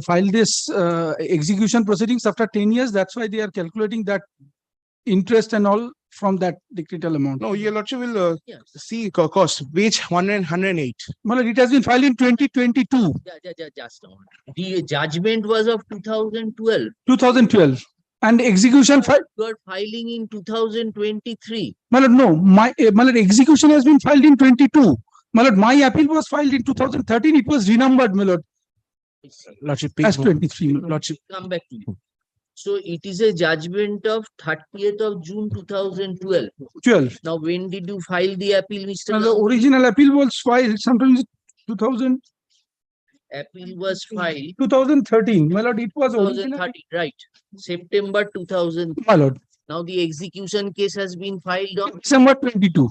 filed this execution proceedings after 10 years. That's why they are calculating that interest and all from that decretal amount. No, your Lordship will Yes. see cost, page 108. My lord, it has been filed in 2022, Just a moment. The judgment was of 2012. 2012. And execution file. You are filing in 2023. My lord, no, my lord, execution has been filed in 22. My lord, my appeal was filed in 2013. It was renumbered, my lord, Lordship, as page 23. my lord. Lordship. Come back to you. So it is a judgment of 30th of June 2012. 12. Now, when did you file the appeal, Mr. And the Ganguly? original appeal was filed sometime in Appeal was filed 2013. My lord, it was originally. 2013, right? September 2000. My lord, Now, the execution case has been filed on December 22.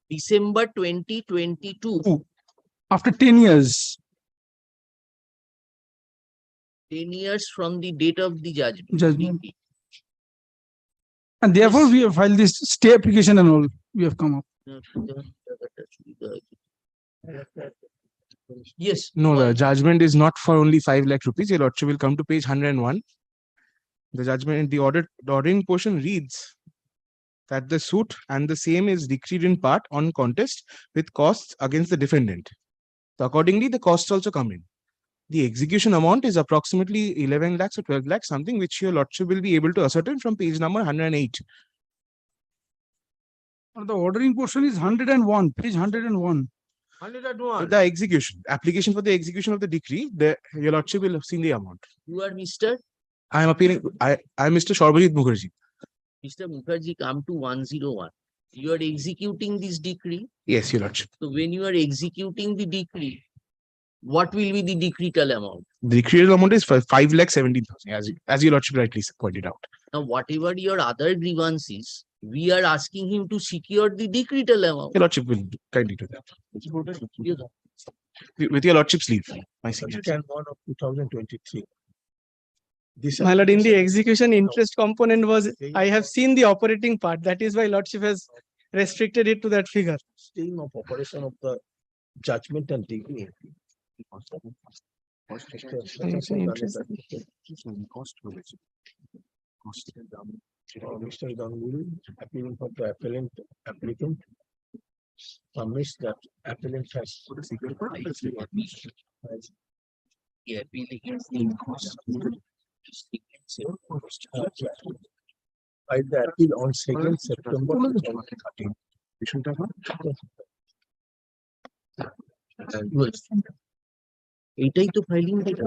December 2022. After 10 years. 10 years from the date of the judgment. Judgment. And therefore, we have filed this stay application and all. We have come up. Yes. No, the judgment is not for only 5 lakh rupees. Your Lordship will come to page 101. The judgment, the ordering portion reads that the suit and the same is decreed in part on contest with costs against the defendant. So accordingly, the costs also come in. The execution amount is approximately 11 lakhs or 12 lakhs, something which your Lordship will be able to ascertain from page number 108. The ordering portion is 101, page 101. 101. The execution, application for the execution of the decree, your Lordship will have seen the amount. You are Mr. I am appearing, I am Mr. Sharbajit Mukherjee. Mr. Mukherjee, come to 101. You are executing this decree. Yes, your Lordship. So when you are executing the decree, what will be the decretal amount? The decreed amount is for 5,17,000, as your Lordship rightly pointed out. Now, whatever your other grievances, we are asking him to secure the decretal amount. Your Lordship will kindly do that. With your Lordship's leave, my signature. Can one of 2023. This My lord, in the application- execution interest component was, I have seen the operating part. That is why Lordship has restricted it to that figure. Staying of operation of the judgment and degree. Mr. Ganguly, appealing for the applicant, submits that appellant has The appeal against the filed the appeal on 2nd September 2013. And এটাই তো filing date.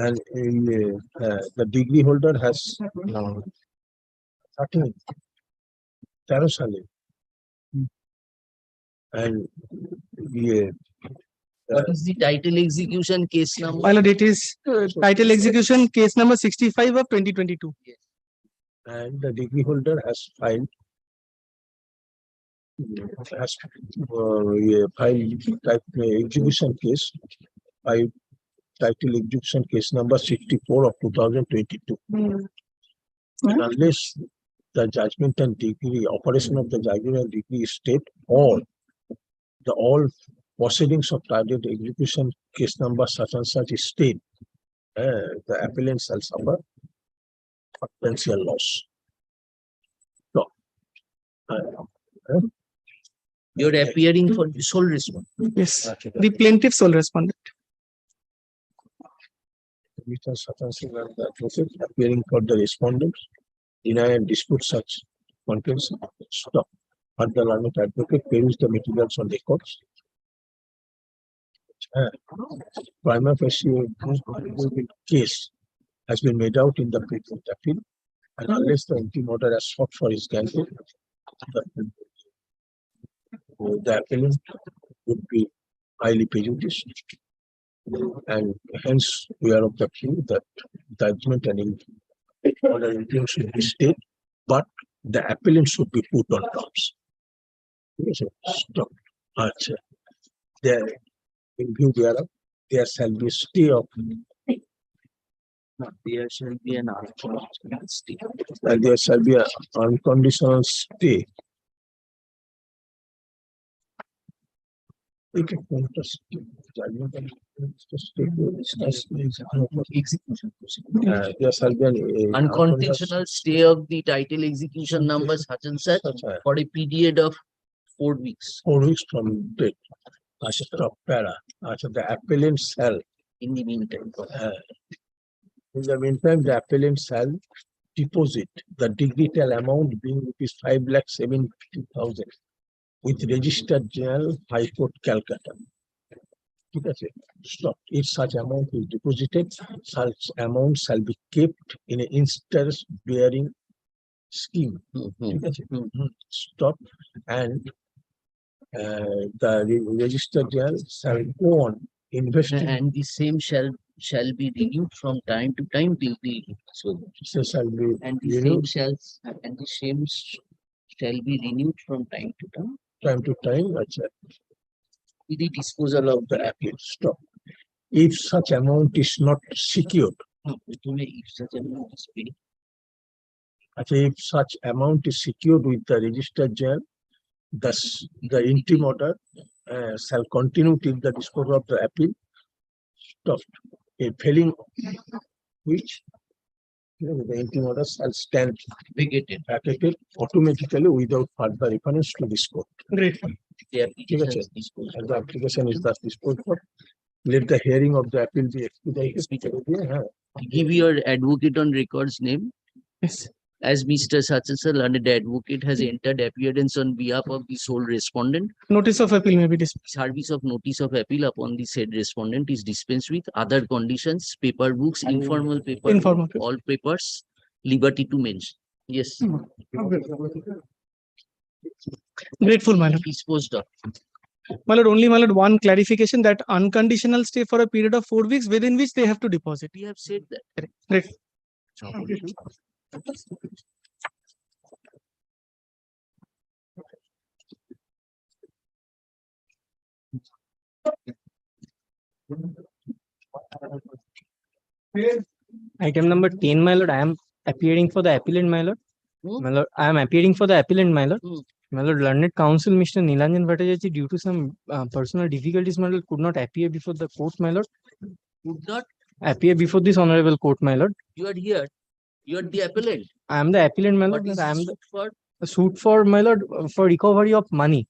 and in the degree holder has 13 সালে and What is the title execution case number? My lord, it is title execution case number 65 of 2022. and the degree holder has filed type execution case by title execution case number 64 of 2022. And unless the judgment and degree operation of the judgment and degree state or the all proceedings of title execution case number such and such is state, the appellant shall suffer substantial loss. So, You're appearing for the sole respondent. Yes, the plaintiff sole respondent. Mr. Satan Singh and the advocate appearing for the respondents, deny and dispute such contents. Stop. But the learned advocate peruse the materials on records. Prima facie case has been made out in the present appeal, and unless the interim order has sought for his granted, the appellant would be highly prejudiced. And hence we are of the view that judgment and order interim should be stayed, but the appellant should be put on terms. Stop. There, in view thereof, there shall be stay of There shall be an unconditional stay. and there shall be an unconditional stay. Execution There shall be an unconditional stay of the title execution number such and such for a period of 4 weeks. 4 weeks from date. Stop. Para. The appellant shall. In the meantime, In the meantime, the appellant shall deposit the dignital amount being ₹5,70,000 with registered general High Court, Calcutta. Stop. If such amount is deposited, such amount shall be kept in an interest-bearing scheme. Stop. And the registered general shall go on investing. and the same shall be renewed from time to time till the So shall be and the renewed same shall be renewed from time to time with the disposal of the appeal. Stop. If such amount is not secured, if such amount is paid. if such amount is secured with the registered general, thus the interim order shall continue till the disposal of the appeal. Stop. A failing which the interim order shall stand Vacated. automatically without further reference to this court. Great. The application is disposed And the application is thus disposed of. Let the hearing of the appeal be expedited. Give your advocate on record's name. Yes. As Mr. Such and such learned advocate has entered appearance on behalf of the sole respondent, Notice of appeal may be dismissed. service of notice of appeal upon the said respondent is dispensed with. Other conditions, paper books, informal paper, Informal paper. all papers, liberty to mention. Yes, Grateful, my lord. disposed of. My lord, only my lord, one clarification that unconditional stay for a period of 4 weeks within which they have to deposit. We have said that. Great. Item number 10, my lord, I am appearing for the appellant, my lord. Hmm? My lord, I am appearing for the appellant, my lord. Hmm. My lord, learned counsel, Mr. Nilanjan Bhattacharya, due to some personal difficulties, my lord, could not appear before the court, my lord. Could not, Appear before this honorable court, my lord. you are here, you are the appellant. I am the appellant, my What lord. is I am the the suit for? suit for, my lord, for recovery of money.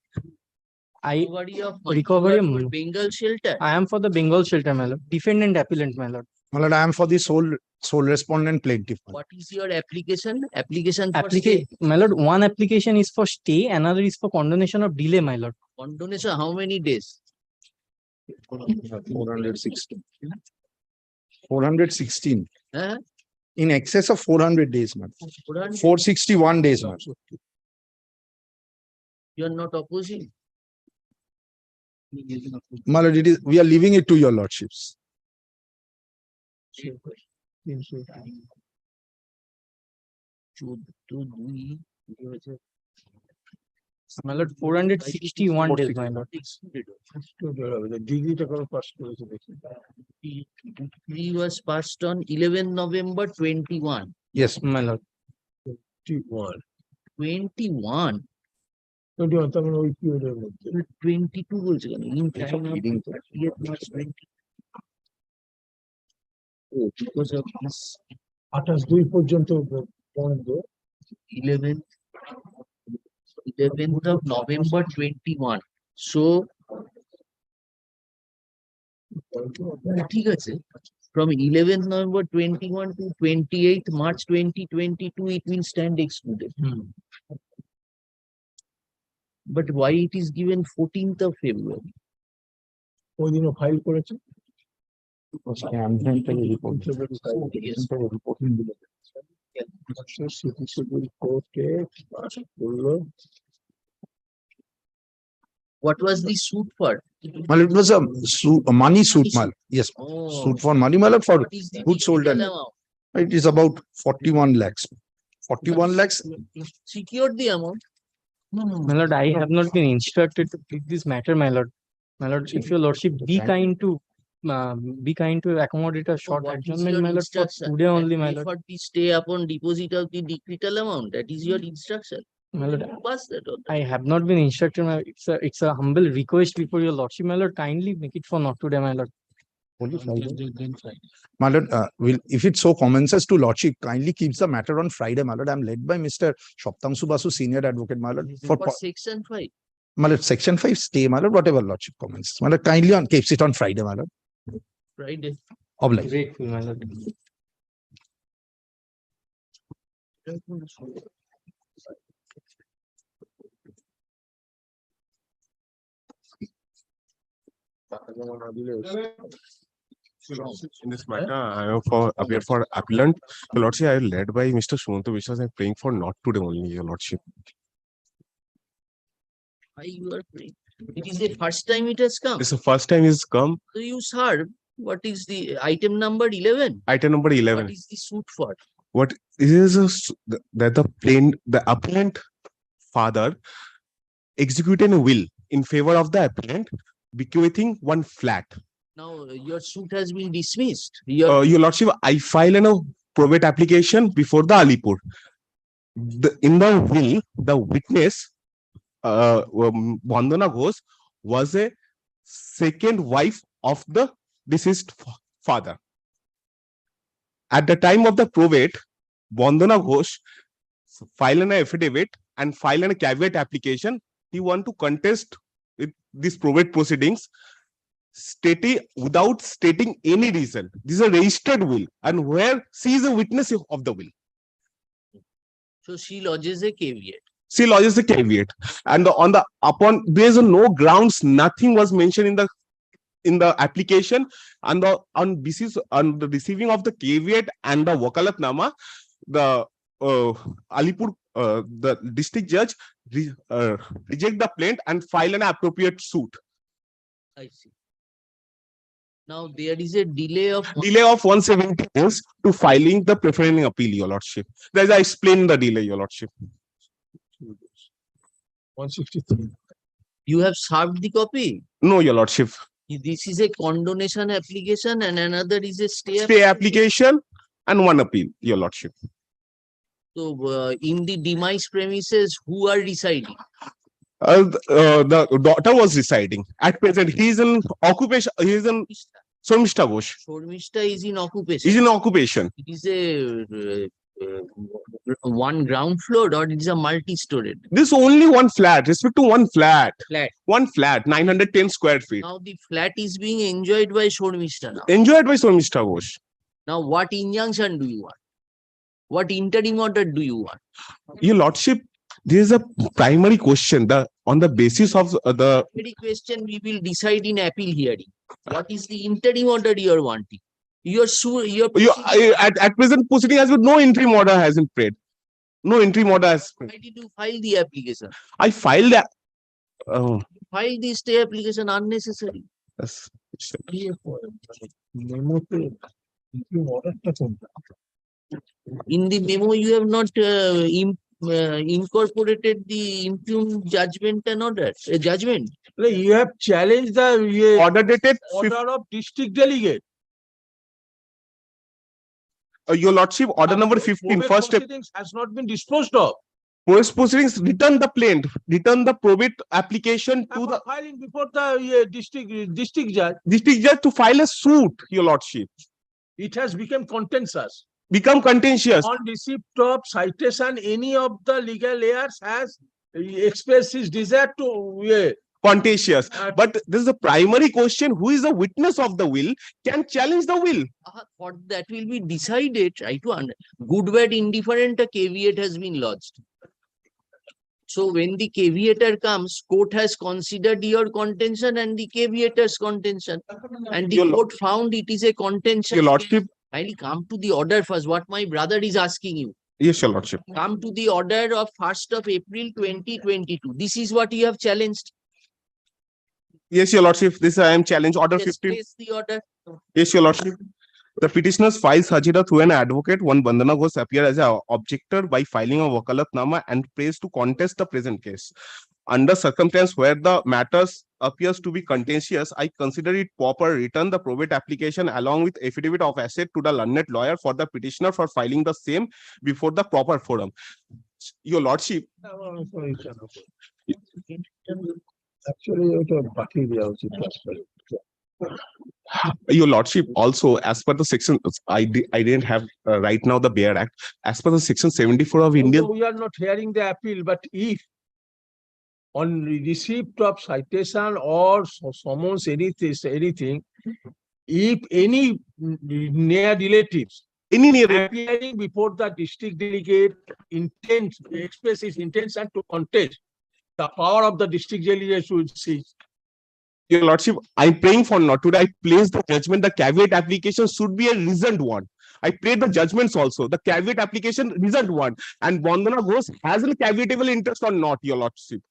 Recovery of money. Recovery You of are for money. Bengal shelter. I am for the Bengal shelter, my lord. Defendant appellant, my lord. My lord, I am for the sole respondent plaintiff. my lord. What is your application? Application for stay. My lord, one application is for stay, another is for condonation of delay, my lord. Condonation, how many days? 416. 416. Huh? In excess of 400 days, man. 400? 461 days, man. You are not opposing. My lord, we are leaving it to your lordships. My lord, 461 days, my lord. The degree pass করেছে দেখি। He was passed on 11 November 21. Yes, My lord. 21 21? 21 তার মানে ওই পিরিয়ডের মধ্যে 22 বলছে কেন? In time of 30th March 20. Oh, because of this 28/2 পর্যন্ত বন্ধ 11th of November 21. So, ঠিক আছে. From 11th November 21 to 28th March 2022, it will stand excluded. But why it is given 14th of February? ওই দিনও file করেছে What was the suit for? Well, it was a money suit, mal. Yes, Oh, suit for money, mal, for what is the goods sold. typical And amount? it is about 41 lakhs. 41 lakhs. Secured the amount? My lord, I have not been instructed to plead this matter, my lord. My lord, if your lordship be kind to accommodate a short What is adjournment, your my lord, for instruction? today only, my Pay lord. for the stay upon deposit of the decretal amount. That is your instruction. My lord, Pass that on. I have not been instructed. It's a humble request before your lordship, my lord. Kindly make it for not today, my lord. Only Friday. My lord, if it's so common sense to lordship, kindly keeps the matter on Friday, my lord. I'm led by Mr. Shoptangsu Basu, senior advocate, my lord. For section 5. My lord, section 5 stay, my lord, whatever lordship comments. My lord, kindly keeps it on Friday, my lord. Friday. Oblige. Grateful, my lord. In this matter, I am for appear for appellant. Your lordship, I am led by Mr. Sumanto Vishwas. I am praying for not today only, your lordship. Why you are praying? It is the first time it has come. This is the first time he's come. So you serve. What is the item number 11? Item number 11. What is the suit for? What is that the appellant father executed a will in favor of the appellant, bequeathing one flat. Now your suit has been dismissed. Your lordship, I file a probate application before the Alipur. In the will, the witness, Vandana Ghosh, was a second wife of the deceased father. At the time of the probate, Vandana Ghosh filed an affidavit and filed a caveat application. He want to contest these probate proceedings, without stating any reason. This is a registered will, and where she is a witness of the will. So she lodges a caveat. She lodges a caveat, and upon there is no grounds. Nothing was mentioned in the application, and on the receiving of the caveat and the wakalatnama, the Alipur, the district judge reject the plaint and file an appropriate suit. I see. Now there is a delay of 170 days to filing the preferring appeal, your lordship. As I explained the delay, your lordship. 163. You have served the copy? No, your lordship. This is a condonation application and another is a stay Application and one appeal, your lordship. So in the demise premises, who are residing? The daughter was residing. At present, he is in occupation. He is in Somishta Ghosh. Shormishta is in occupation. Is in occupation. It is a one ground floor or it is a multi-storied This only one flat. Respect to one flat. flat. One flat, 910 square feet. Now the flat is being enjoyed by Shormishta now. Enjoyed by Somishta Ghosh. Now what injunction do you want? What interim order do you want? Your lordship, there is a primary question. On the basis of the Very question we will decide in appeal hearing. What is the interim order you are wanting? You're at present proceeding has been no interim order has been paid. No interim order has. Why did you file the application? I filed that. File the stay application unnecessary. Yes. In the memo, you have not incorporated the impugned judgment and order. Judgment. You have challenged the Order dated order of district delegate. Your lordship, order number 15, first step. Proceedings has not been disposed of. Proceedings, return the plaint, return the probate application to the Filing before the district judge to file a suit, your lordship. It has become contentious. Become contentious. On receipt of citation, any of the legal heirs has expressed his desire to Contentious. But this is the primary question. Who is the witness of the will can challenge the will. For that will be decided, try to understand. Good, bad, indifferent, a caveat has been lodged. So when the caveator comes, court has considered your contention and the caveator's contention. And the court found it is a contention. Your lordship. I'll come to the order first, what my brother is asking you. Yes, your lordship. Come to the order of 1st of April 2022. This is what you have challenged. Yes, your lordship. This I am challenge order 15. Place the order. Yes, your lordship. The petitioners files Hajira through an advocate. One Bandana Ghosh appear as an objector by filing a wakalatnama and prays to contest the present case. Under circumstance where the matters appears to be contentious, I consider it proper return the probate application along with affidavit of asset to the learned lawyer for the petitioner for filing the same before the proper forum. Your lordship. Your lordship, also as per the section, I didn't have right now the Bear Act. As per the section 74 of Indian. We are not hearing the appeal, but if on receipt of citation or summons anything, if any near relatives appearing before the district delegate express his intention to contest, the power of the district delegate should cease. Your lordship, I'm praying for not today. I place the judgment. The caveat application should be a reasoned one. I pray the judgments also. The caveat application reasoned one. And Bandana Ghosh has a caveatable interest or not, your lordship.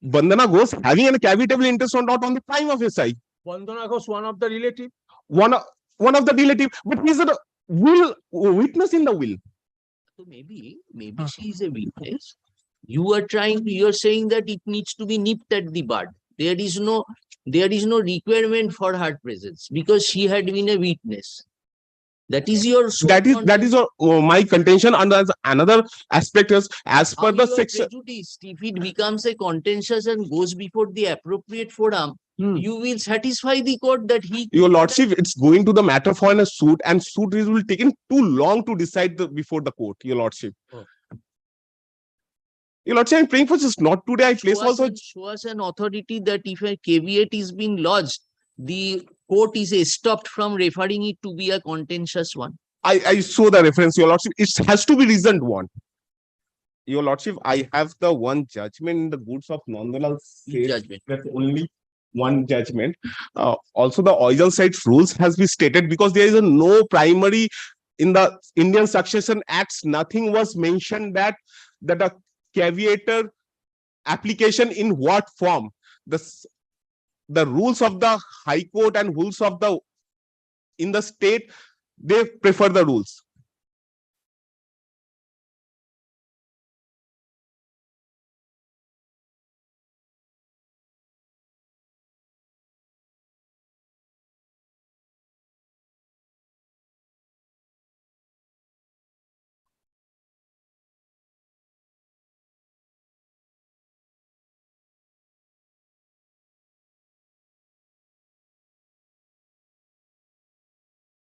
Bandana Ghosh having a caveatable interest or not on the time of his side. Bandana Ghosh, one of the relative. One of the relative, but he's a witness in the will. So maybe she is a witness. You are saying that it needs to be nipped at the bud. There is no requirement for her presence because she had been a witness. That is your my contention. And another aspect is as per the section. If it becomes a contentious and goes before the appropriate forum, you will satisfy the court that he. Your lordship, it's going to the matter for a suit, and suit will take too long to decide before the court. Your lordship. Your lordship, I'm praying for just not today. I place also. Show us an authority that if a caveat is being lodged, the court is stopped from referring it to be a contentious one. I saw the reference, your lordship. It has to be reasoned one. Your lordship, I have the one judgment in the goods of Nandalal judgment. That's only one judgment. Also, the original side rules has been stated because there is no primary in the Indian Succession Acts. Nothing was mentioned that a caveator application in what form. The rules of the High Court and rules of the in the state, they prefer the rules.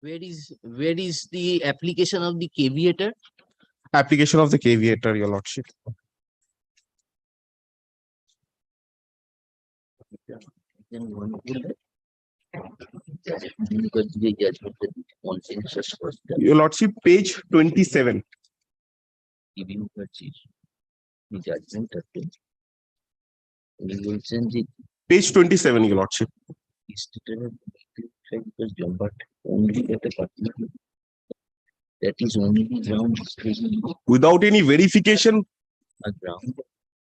where is the application of the caveator? Application of the caveator, your lordship. Then one will because the judgment that consensus was done. Your lordship, page 27. Giving the judgment of the Wilson the Page 27, your lordship. stated because but only at a particular that is only the ground Without any verification, a ground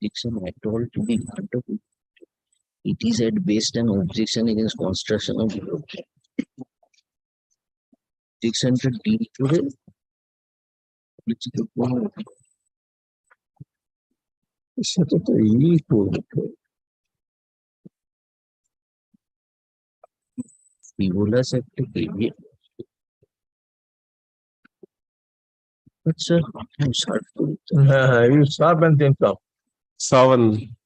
objection at all to be part of it. It is at best an objection against construction of the road. Objection to deed to the political সেটা তো এই করবে frivolous at the caveat. But sir, I'm sorry for it. হ্যাঁ you serve and then come. 7.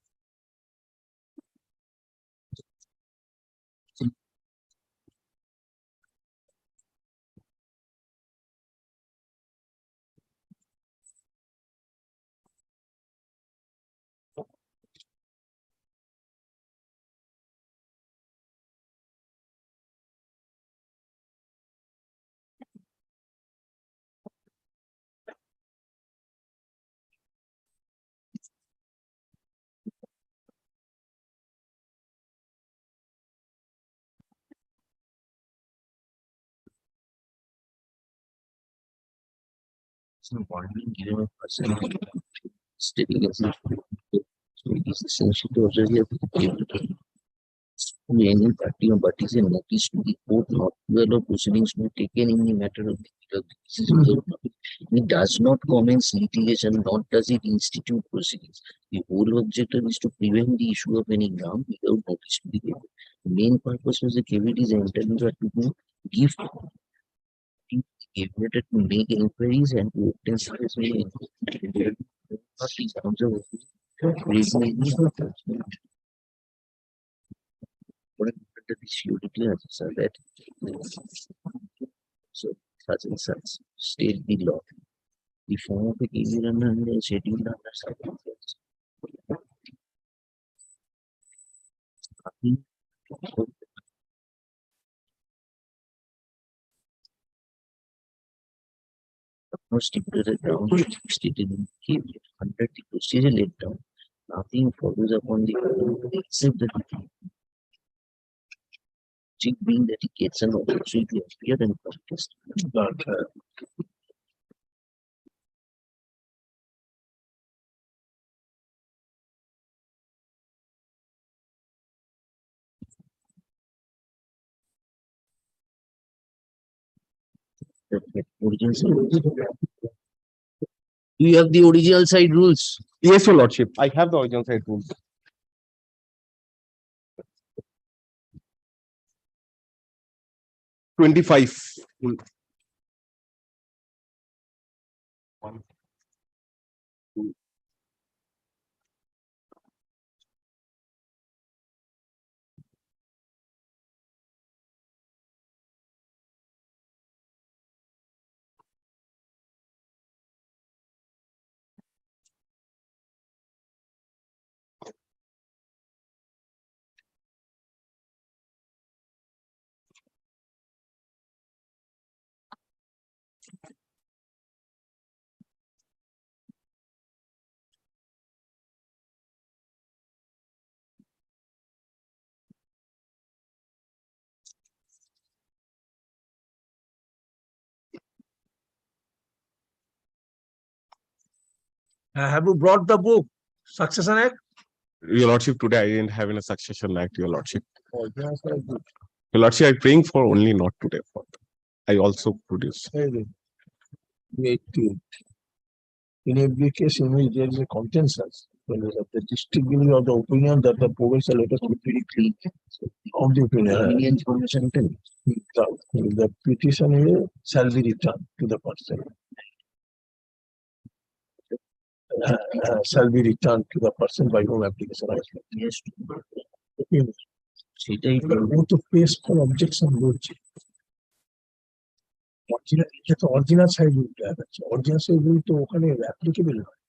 So warning given a person stating as if so it is essential to already have to any party or parties a notice to the court not to allow proceedings to be taken in the matter of the it does not commence litigation, nor does it institute proceedings. The whole objective is to prevent the issue of any ground without notice to the given. The main purpose was the caveat is entered into to give caveat to make inquiries and to obtain satisfactory grounds of raising any the surety so that so such and such state the law. The form of the caveat under scheduled under circumstances. No stipulated ground stated in the caveat under the procedure laid down. Nothing follows upon the except that being that it gets an opportunity to appear and practice. Do you have the original side rules? Yes, your lordship. I have the original side rules. 25. Have you brought the book, Succession Act? Your lordship, today I didn't have any succession act, your lordship. Oh, that's very good. Your lordship, I'm praying for only not today. I also produce. Very good. Wait till. In every case in which there is a consensus, the district giving of the opinion that the provincial letters will be very clear of the opinion. The petition shall be returned to the person. Shall be returned to the person by whom application was made. Yes. Go to face for objection. Original এটা তো original side রুলটা আছে, original side rule তো ওখানে applicable নয়।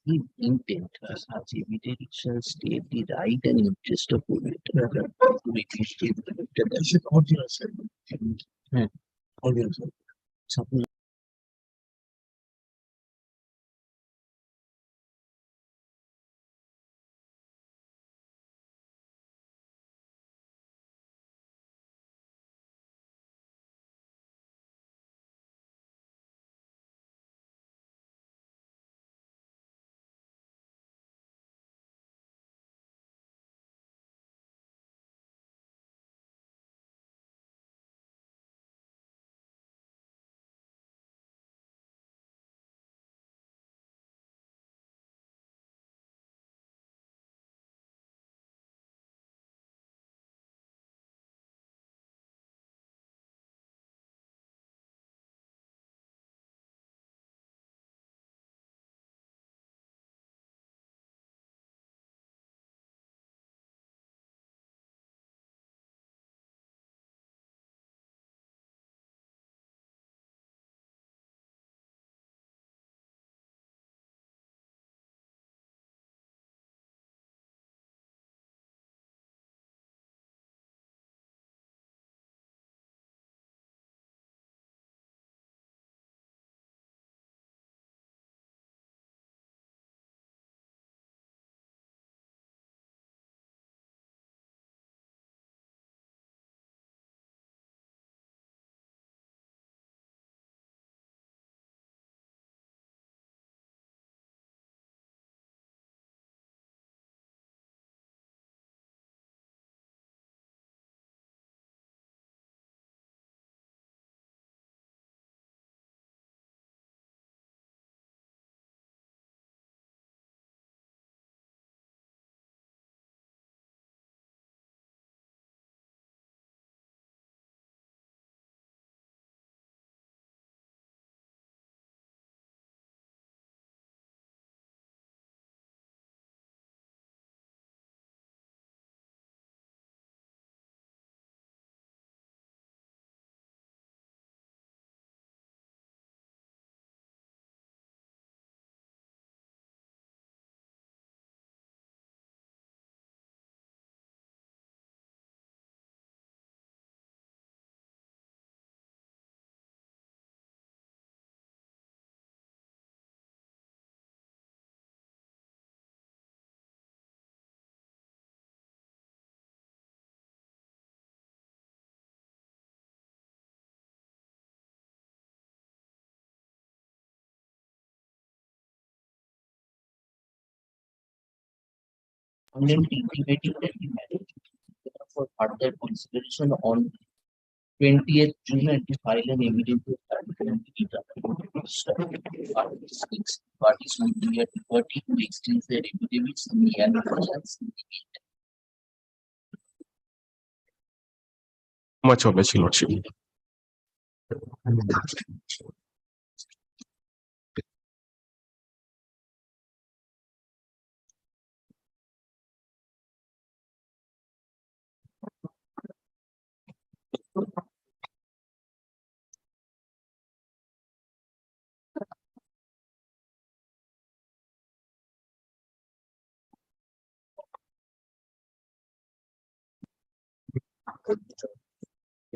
The intent as such evidence shall state the right and interest of polluter. This is original side, হ্যাঁ original side. And then intimating that the marriage for further consideration on 20th June and to file an evidence of parties would be at liberty to exchange their affidavits in the adversaries. Much obliged, Your Lordship.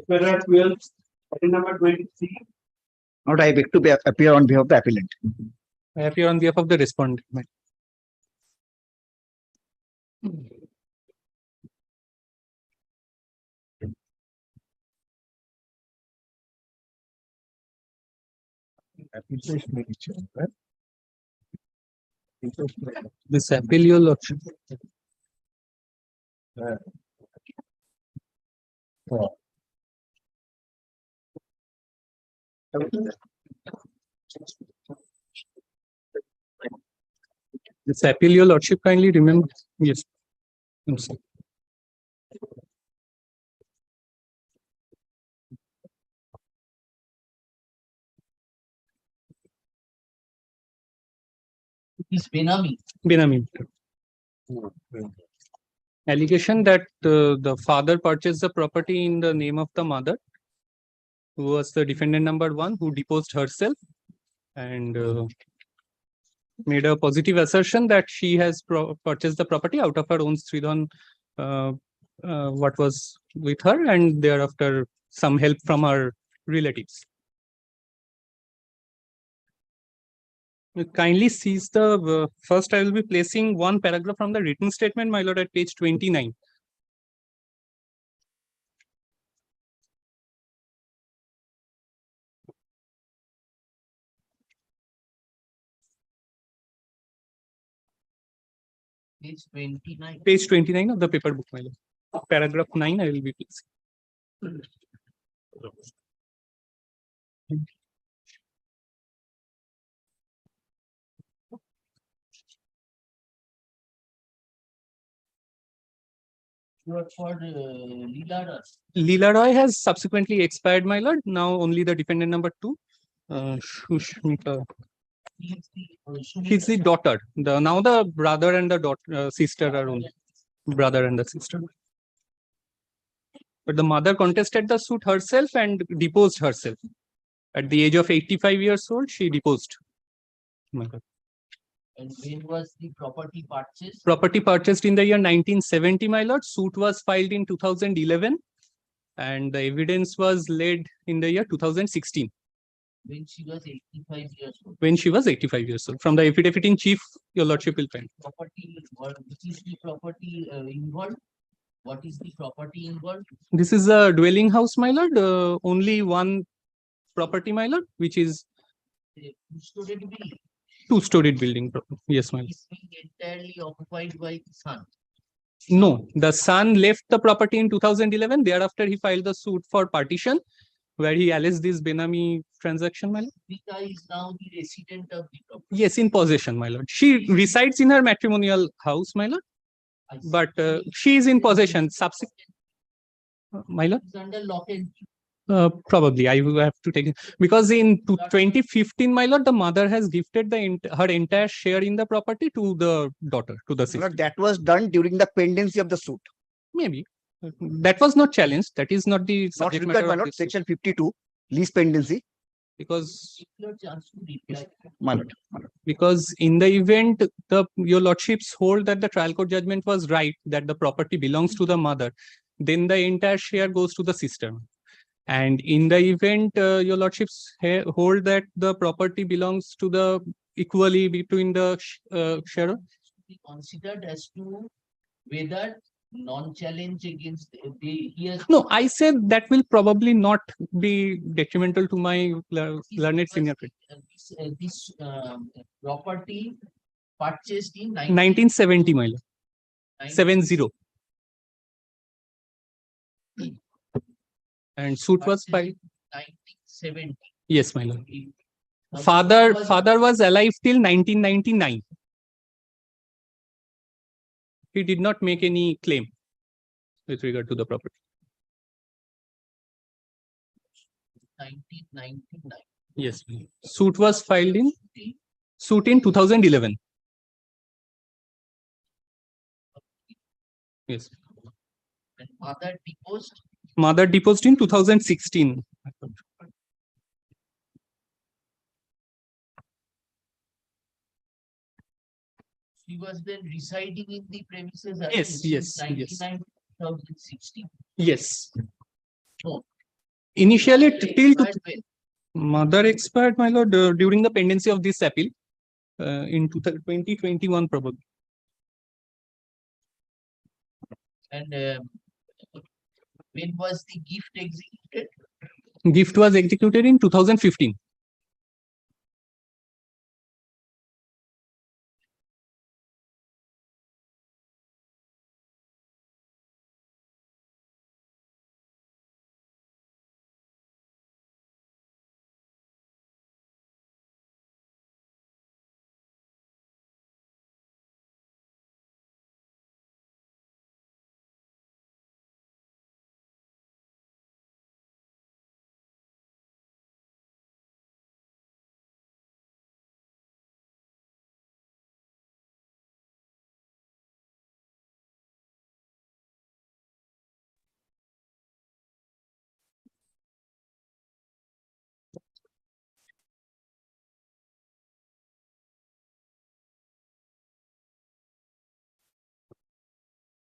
Paragraph 12, item number 23. Not I beg to appear on behalf of the appellant. I appear on behalf of the respondent. This appeal, Your Lordship. This appeal, Your Lordship, kindly remember. Yes. I'm sorry. Is Benami. Benami. Allegation that the father purchased the property in the name of the mother, was the defendant number 1 who deposed herself and made a positive assertion that she has purchased the property out of her own Sridhan, what was with her, and thereafter some help from her relatives. Kindly sees the first. I will be placing one paragraph from the written statement, my lord, at page 29. Page 29. Page 29 of the paper book, my lord. Paragraph 9, I will be placing. For Leela Roy. Leela Roy has subsequently expired, my lord. Now only the defendant number 2, Shushmita. She's the daughter. Now the brother and the daughter, sister are only brother and the sister. But the mother contested the suit herself and deposed herself. At the age of 85 years old, she deposed. My lord. And when was the property purchased? Property purchased in the year 1970, my lord. Suit was filed in 2011 and the evidence was laid in the year 2016. When she was 85 years old. When she was 85 years old. From the affidavit in chief, your lordship will find. Property, which is the property involved? What is the property involved? This is a dwelling house, my lord. Only one property, my lord, which is Two-story building. Two-storied building. Yes, my lord. It's being entirely occupied by the son. No, the son left the property in 2011. Thereafter, he filed the suit for partition, where he alleged this Benami transaction, my lord. Vita is now the resident of the property. Yes, in possession, my lord. She resides in her matrimonial house, my lord. But she is in possession. Subsequent, my lord. It's under lock and key. Probably I will have to take it because in 2015, my lord, the mother has gifted her entire share in the property to the daughter, to the sister. That was done during the pendency of the suit. Maybe that was not challenged. That is not the Not subject required, matter my of lord. this suit. Section 52, lease pendency. Because Your chance to reply. My lord. because in the event your lordships hold that the trial court judgment was right, that the property belongs to the mother, then the entire share goes to the sister. And in the event your lordships hold that the property belongs to the equally between the sharer. Be considered as to whether non-challenge against he has. No, I said that will probably not be detrimental to my learned senior friend. This property purchased in 1970, my lord. 70. And suit was filed. 1970. Yes, my lord. Father was alive till 1999. He did not make any claim with regard to the property. 1999. Yes, my lord. Suit was filed in 2011. Yes. And mother deposed. Mother deposed in 2016. She was then residing in the premises. Yes, yes, yes. 2016. Yes. Oh. Initially, till Expired when? mother expired, my lord, during the pendency of this appeal in 2021, probably. And when was the gift executed? Gift was executed in 2015.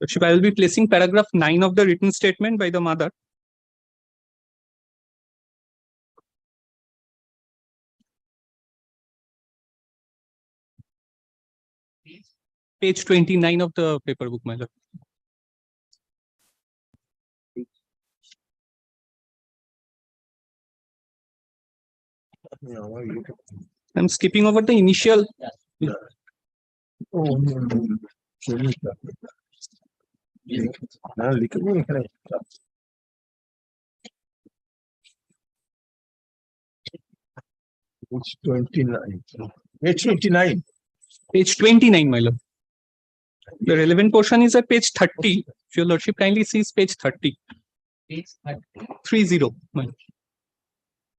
Lordship, I will be placing paragraph 9 of the written statement by the mother. Page 29 of the paper book, my lord. I'm skipping over the initial. Oh, no, no, no. Now, look at me. It's 29. It's 29. Page 29, my lord. The relevant portion is at page 30. If your lordship kindly sees page 30. Page 30. 30. My lord.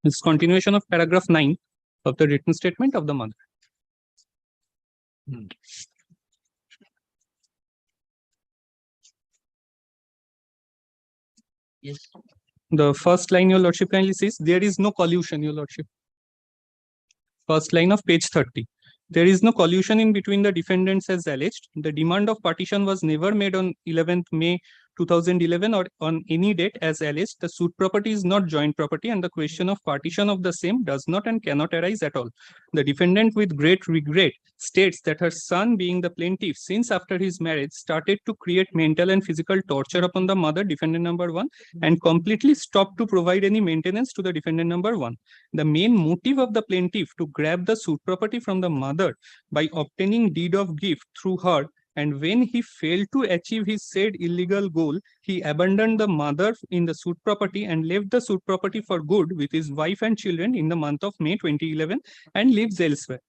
It's continuation of paragraph 9 of the written statement of the mother. Yes. The first line, your lordship kindly says, there is no collusion, your lordship. First line of page 30. There is no collusion in between the defendants as alleged. The demand of partition was never made on 11th May 2011 or on any date as alleged. The suit property is not joint property and the question of partition of the same does not and cannot arise at all. The defendant with great regret states that her son, being the plaintiff, since after his marriage started to create mental and physical torture upon the mother, defendant number 1, and completely stopped to provide any maintenance to the defendant number 1. The main motive of the plaintiff to grab the suit property from the mother by obtaining deed of gift through her, and when he failed to achieve his said illegal goal, he abandoned the mother in the suit property and left the suit property for good with his wife and children in the month of May 2011 and lives elsewhere.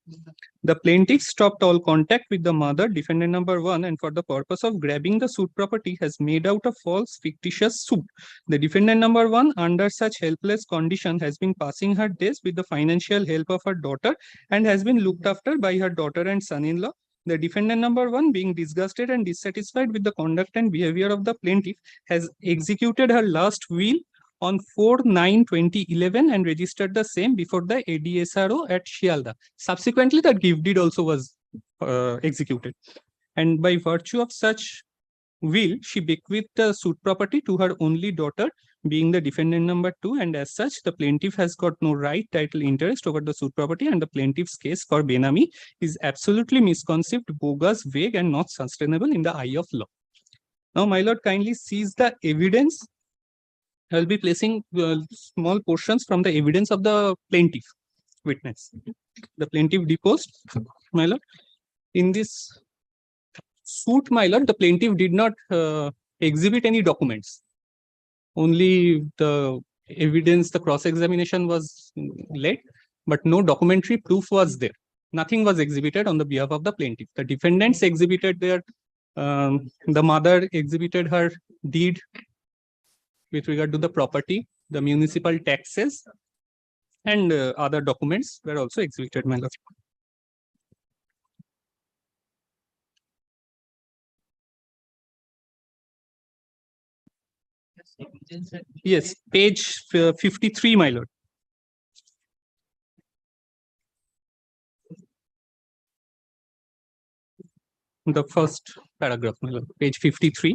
The plaintiff stopped all contact with the mother, defendant number 1, and for the purpose of grabbing the suit property has made out a false fictitious suit. The defendant number 1, under such helpless condition, has been passing her days with the financial help of her daughter and has been looked after by her daughter and son-in-law. The defendant number 1, being disgusted and dissatisfied with the conduct and behavior of the plaintiff, has executed her last will on 4/9/2011 and registered the same before the ADSRO at Shialda. Subsequently, the gift deed also was executed. And by virtue of such will, she bequeathed the suit property to her only daughter, being the defendant number 2, and as such, the plaintiff has got no right, title, interest over the suit property, and the plaintiff's case for Benami is absolutely misconceived, bogus, vague, and not sustainable in the eye of law. Now, my lord kindly sees the evidence. I will be placing small portions from the evidence of the plaintiff witness. The plaintiff deposed, my lord. In this suit, my lord, the plaintiff did not exhibit any documents. Only the evidence, the cross-examination was led, but no documentary proof was there. Nothing was exhibited on the behalf of the plaintiff. The defendants exhibited their, the mother exhibited her deed with regard to the property, the municipal taxes, and other documents were also exhibited, my lord. Yes, page 53, my lord. The first paragraph, my lord, page 53.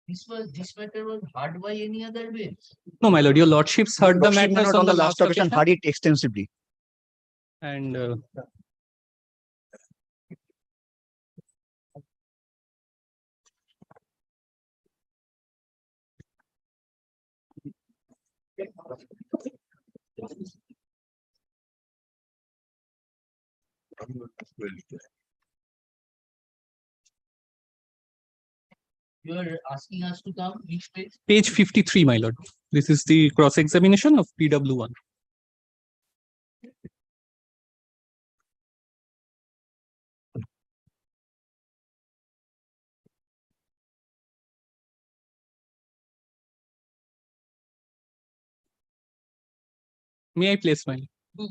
This matter was heard by any other bench? No, my lord, your lordships heard the Lordship, my matters lord, on the last occasion heard it extensively. And You are asking us to come which page? page 53, my lord. This is the cross-examination of PW1. May I place my lord?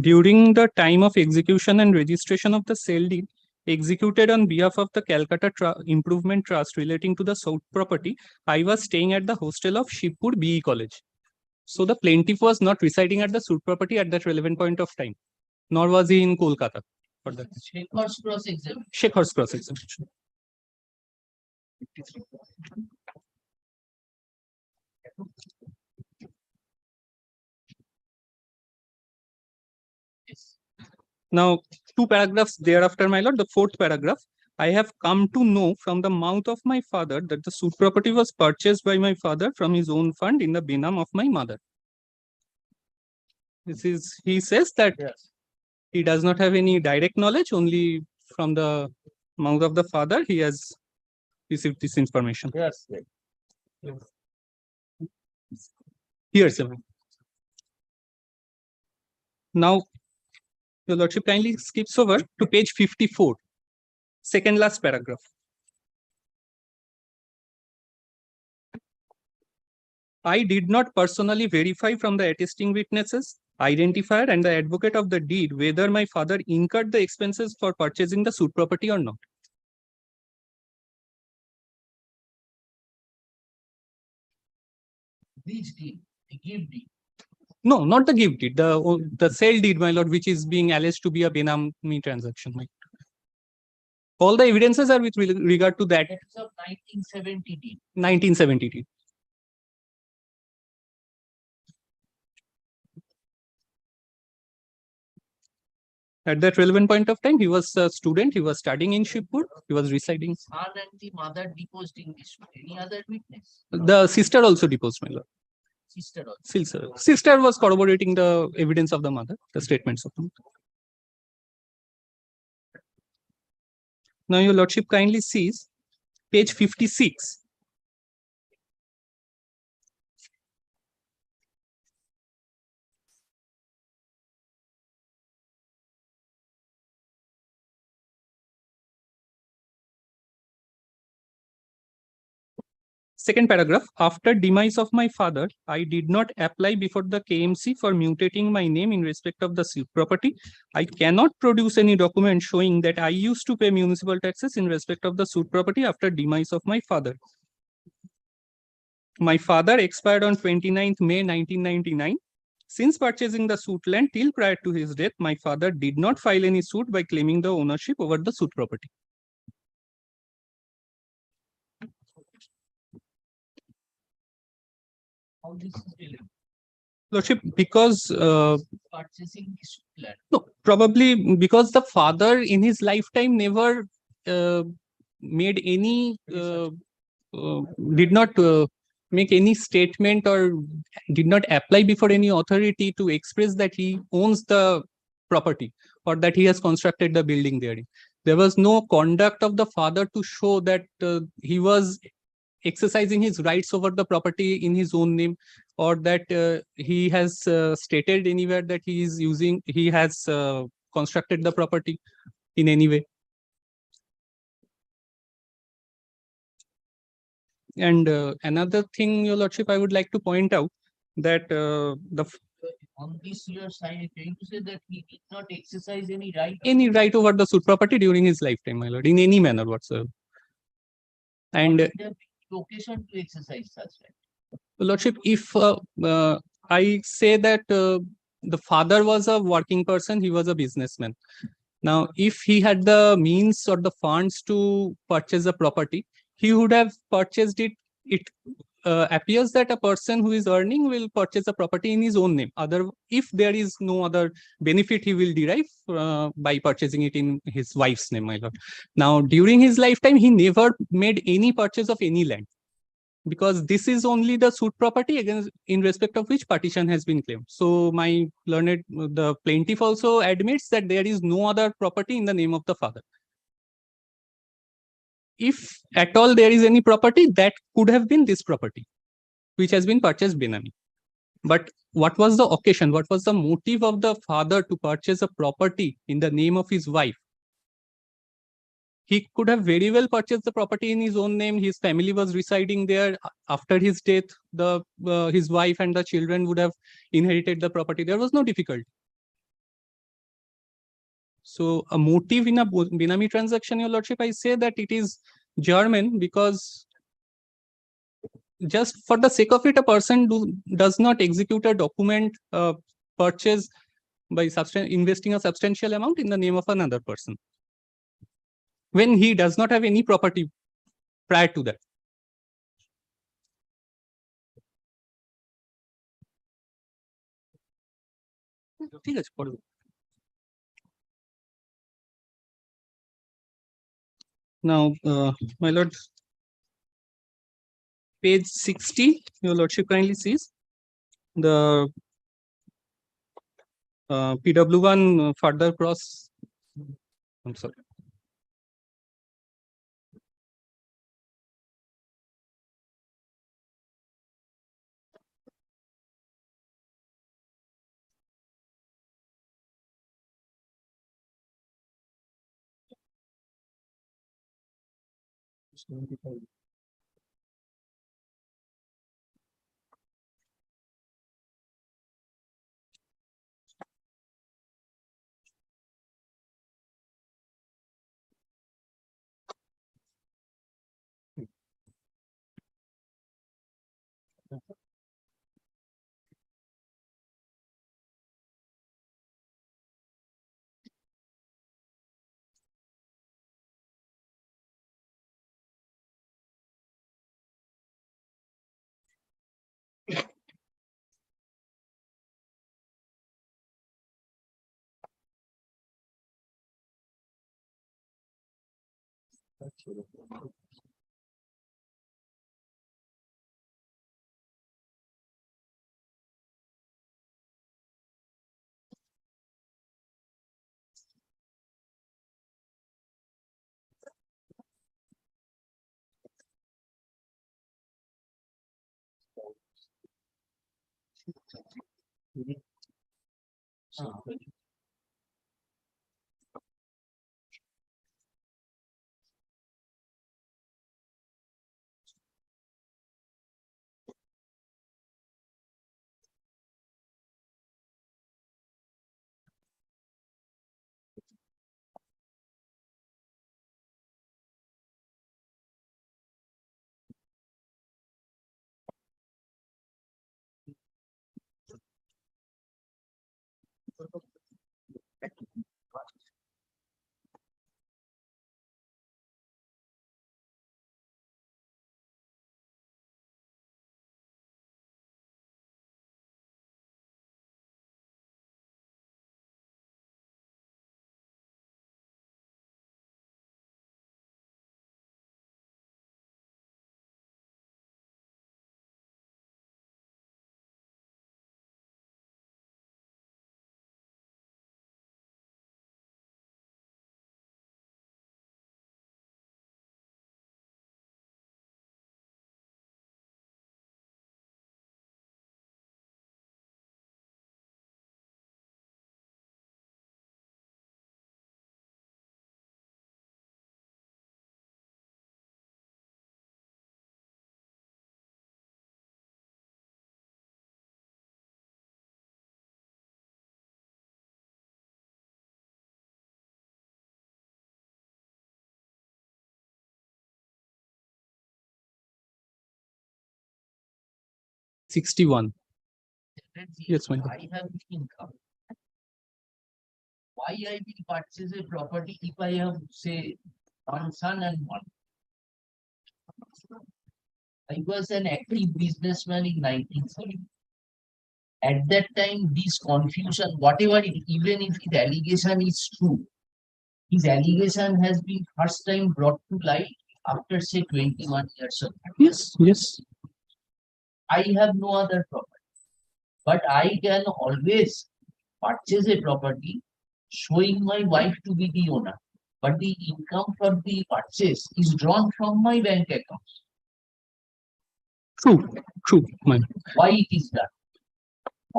During the time of execution and registration of the sale deed executed on behalf of the Calcutta Improvement Trust relating to the South property, I was staying at the hostel of Shibpur BE College. So the plaintiff was not residing at the suit property at that relevant point of time, nor was he in Kolkata. for that. Shekhar's cross-examination. Shekhar's cross-examination. Now, two paragraphs thereafter, my lord, the fourth paragraph. I have come to know from the mouth of my father that the suit property was purchased by my father from his own fund in the benam of my mother. This is, he says that he does not have any direct knowledge, only from the mouth of the father he has received this information. Yes. Here, sir. Now, your lordship kindly skips over to page 54, second last paragraph. I did not personally verify from the attesting witnesses, identifier, and the advocate of the deed whether my father incurred the expenses for purchasing the suit property or not. Which deed? The gift deed. No, not the gift deed, the sale deed, my lord, which is being alleged to be a benami transaction. My lord. All the evidences are with regard to that. That's of 1970 deed. 1970 deed. At that relevant point of time, he was a student, he was studying in Shibpur, he was residing. Son and the mother deposed in this. Any other witness? The sister also deposed, my lord. Sister also. Sister was corroborating the evidence of the mother, the statements of the mother. Now, your lordship kindly sees page 56. Second paragraph, after demise of my father, I did not apply before the KMC for mutating my name in respect of the suit property. I cannot produce any document showing that I used to pay municipal taxes in respect of the suit property after demise of my father. My father expired on 29th May 1999. Since purchasing the suit land till prior to his death, my father did not file any suit by claiming the ownership over the suit property. How this is related? Lordship, because Purchasing this land. no, probably because the father in his lifetime never made any did not make any statement or did not apply before any authority to express that he owns the property or that he has constructed the building there. There was no conduct of the father to show that he was exercising his rights over the property in his own name, or that he has stated anywhere that he has constructed the property in any way. And another thing, your lordship, I would like to point out that On this your side, you're trying to say that he did not exercise any right. Any right over the suit property during his lifetime, my lord, in any manner whatsoever. And Occasion to exercise such right. lordship, if I say that the father was a working person, he was a businessman. Now, if he had the means or the funds to purchase a property, he would have purchased it. It appears that a person who is earning will purchase a property in his own name. If there is no other benefit he will derive by purchasing it in his wife's name, my lord. Now, during his lifetime, he never made any purchase of any land, because this is only the suit property against in respect of which partition has been claimed. So my learned, the plaintiff also admits that there is no other property in the name of the father. If at all there is any property, that could have been this property, which has been purchased benami. But what was the occasion? What was the motive of the father to purchase a property in the name of his wife? He could have very well purchased the property in his own name. His family was residing there. After his death, his wife and the children would have inherited the property. There was no difficulty. So a motive in a benami transaction, your lordship, I say that it is German, because just for the sake of it, a person does not execute a document purchase by investing a substantial amount in the name of another person, when he does not have any property prior to that. ঠিক আছে, পরে now, my lord, page 60, your lordship kindly sees the PW1 further cross. I'm sorry. '61. Yes, my lord. I have income. Why I will purchase a property if I have, say, one son and one? I was an active businessman in 1970. At that time, this confusion, whatever, even if his allegation is true, his allegation has been first time brought to light after, say, 21 years of. Yes, yes. I have no other property, but I can always purchase a property showing my wife to be the owner, but the income for the purchase is drawn from my bank account. True, my lord. Why it is done?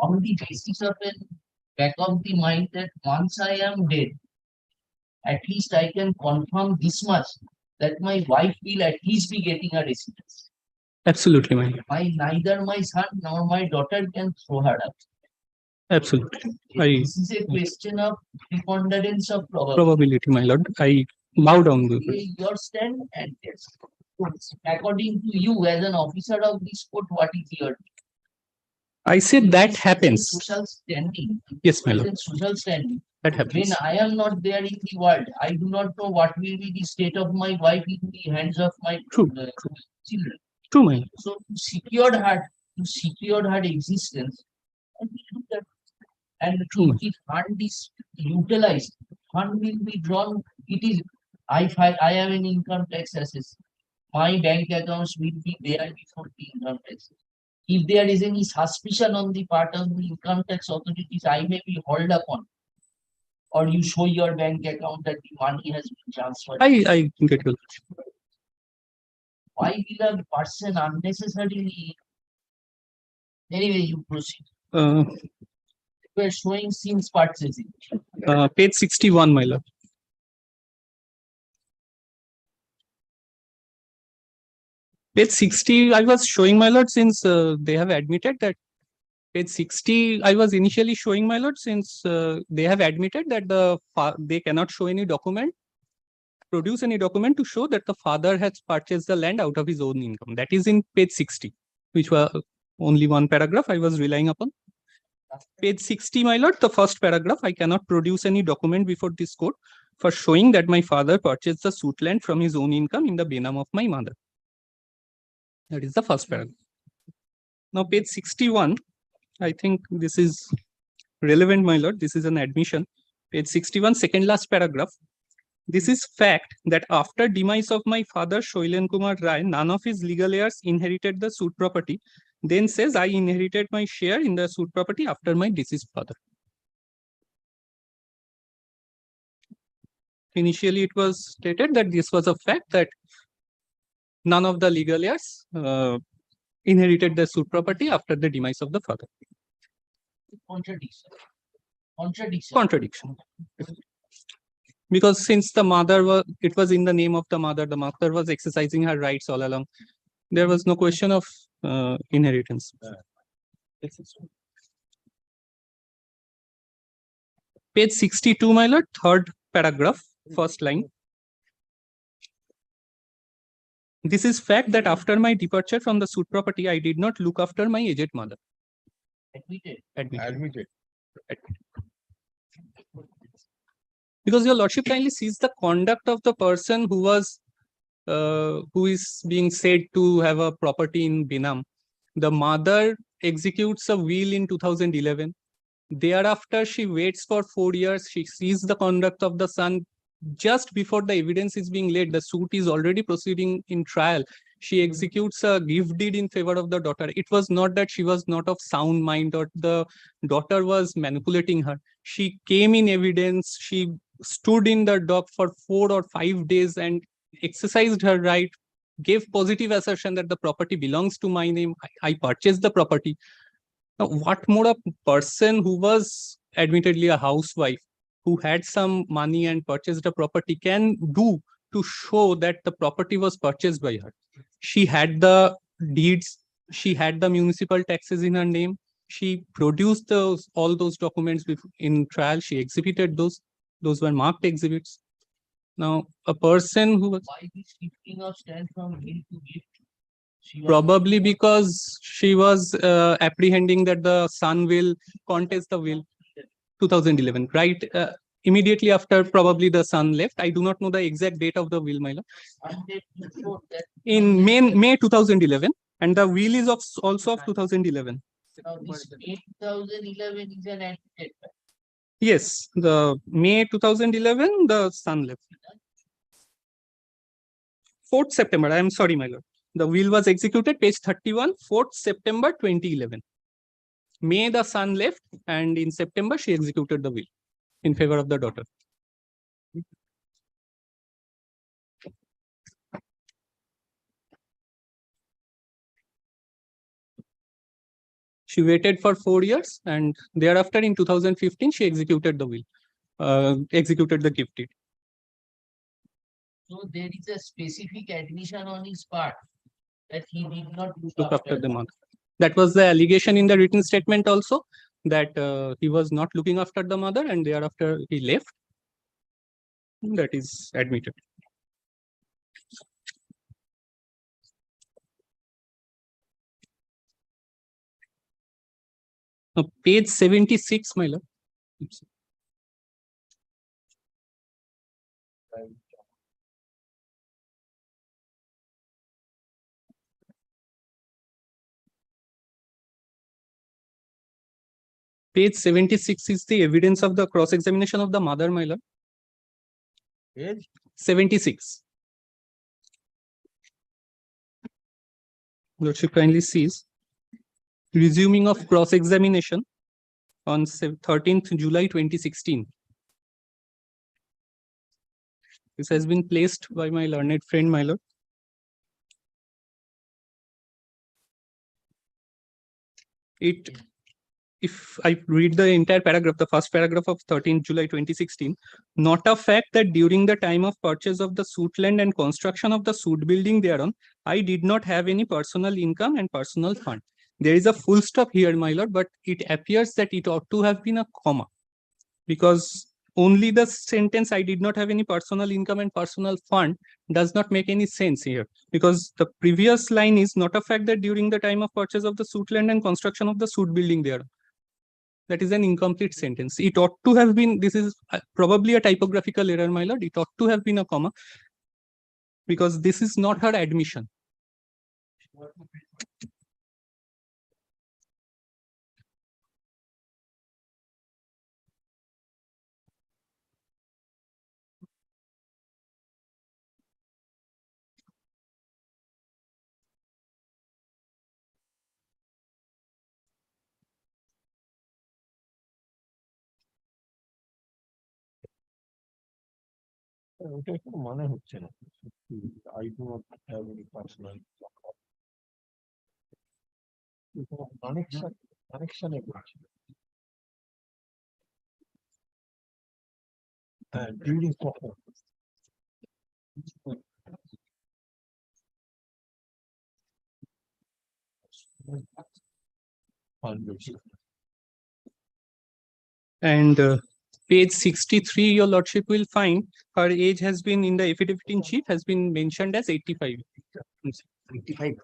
On the basis of a back of the mind that once I am dead, at least I can confirm this much, that my wife will at least be getting a residence. Absolutely, my lord. Neither my son nor my daughter can throw her out. Absolutely. This is a question of preponderance of probability. Probability, my lord. I bow down before. Your stand and yes. According to you, as an officer of this court, what is your? I said that happens. Social standing. Yes, my lord. Present social standing. That happens. When I am not there in the world, I do not know what will be the state of my wife in the hands of my True. children. True, my lord. So to secure her existence, and we do that. And if fund is utilized, fund will be drawn. It is I am an income tax assessor. My bank accounts will be there before the income tax. If there is any suspicion on the part of the income tax authorities, I may be hauled upon. Or you show your bank account that the money has been transferred. I get you. Why will a person unnecessarily? Anyway, you proceed. We're showing since purchasing. Page 61, my lord. Page 60, I was showing, my lord, since they have admitted that. Page 60, I was initially showing, my lord, since they have admitted that they cannot show any document, produce any document to show that the father has purchased the land out of his own income. That is in page 60, which was only one paragraph I was relying upon. Page 60, my lord, the first paragraph, I cannot produce any document before this court for showing that my father purchased the suit land from his own income in the benam of my mother. That is the first paragraph. Now, page 61, I think this is relevant, my lord. This is an admission. Page 61, second last paragraph. This is fact that after demise of my father, Shailen Kumar Rai, none of his legal heirs inherited the suit property. Then says, I inherited my share in the suit property after my deceased father. Initially, it was stated that this was a fact that none of the legal heirs inherited the suit property after the demise of the father. Contradiction. Contradiction. Contradiction. Because since the mother was, it was in the name of the mother was exercising her rights all along. There was no question of inheritance. Page 62, my lord, third paragraph, first line. This is fact that after my departure from the suit property, I did not look after my aged mother. Admitted. Admitted. Because your lordship kindly sees the conduct of the person who was, who is being said to have a property in Benam. The mother executes a will in 2011. Thereafter, she waits for 4 years. She sees the conduct of the son. Just before the evidence is being laid, the suit is already proceeding in trial. She executes a gift deed in favor of the daughter. It was not that she was not of sound mind or the daughter was manipulating her. She came in evidence. She stood in the dock for 4 or 5 days and exercised her right, gave positive assertion that the property belongs to my name. I purchased the property. Now, what more a person who was admittedly a housewife, who had some money and purchased a property can do to show that the property was purchased by her? She had the deeds, she had the municipal taxes in her name, she produced all those documents in trial, she exhibited those were marked exhibits. Now, a person who was... Why this shifting of stand from will to gift? Probably because she was apprehending that the son will contest the will. 2011, right? Immediately after probably the son left. I do not know the exact date of the will, my lord. In May 2011, and the will is also of 2011. Now this May 2011 is an admitted fact. Yes, the May 2011, the son left. 4th September, I am sorry, my lord. The will was executed, page 31, 4th September 2011. May the son left, and in September she executed the will in favor of the daughter. She waited for 4 years, and thereafter in 2015 she executed the will, executed the gift deed. So there is a specific admission on his part that he did not look after the mother. That was the allegation in the written statement also, that he was not looking after the mother and thereafter he left. That is admitted. No, page 76, my lord. Page 76 is the evidence of the cross-examination of the mother, my lord. Page 76. Lordship kindly sees. Resuming of cross-examination on 13th July 2016. This has been placed by my learned friend, my lord. If I read the entire paragraph, the first paragraph of 13th July 2016, not a fact that during the time of purchase of the suit land and construction of the suit building thereon, I did not have any personal income and personal fund. There is a full stop here, my lord, but it appears that it ought to have been a comma, because only the sentence I did not have any personal income and personal fund does not make any sense here, because the previous line is not a fact that during the time of purchase of the suit land and construction of the suit building there. That is an incomplete sentence. It ought to have been, this is probably a typographical error, my lord. It ought to have been a comma, because this is not her admission. ওটা কোনো মানে হচ্ছে না। I do not have any personal connection এ করছি। হ্যাঁ, during কখন? And page 63, your lordship will find her age has been in the affidavit in chief has been mentioned as 85. 85.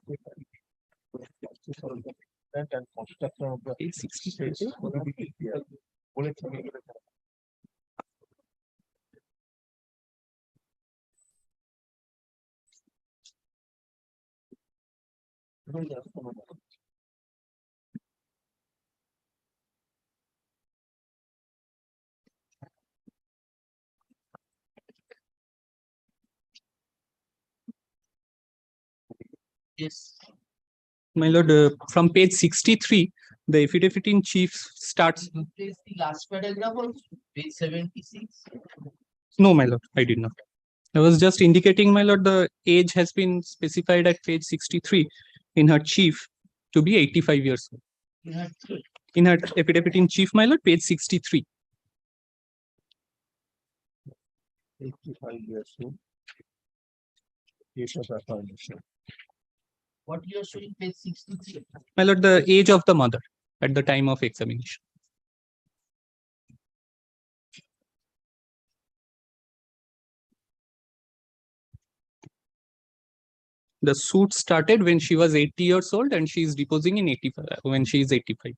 And construction of the Page 63. Yes. My lord, from page 63, the affidavit in chief starts. Replace the last paragraph also, page 76. No, my lord, I did not. I was just indicating, my lord, the age has been specified at page 63 in her chief to be 85 years old. In her affidavit in chief, my lord, page 63. 85 years old. Yes, of affirmation. What you are showing, page 63? My lord, the age of the mother at the time of examination. The suit started when she was 80 years old and she is deposing in 85 when she is 85.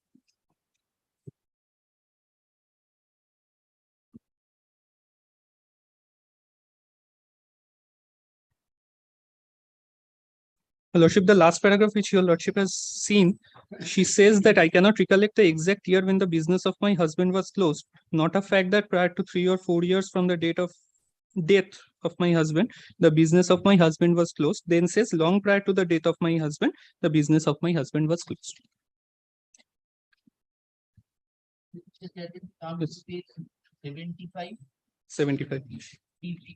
Lordship, the last paragraph which your lordship has seen, she says that I cannot recollect the exact year when the business of my husband was closed. Not a fact that prior to 3 or 4 years from the date of death of my husband, the business of my husband was closed. Then says long prior to the death of my husband, the business of my husband was closed. 75. 75.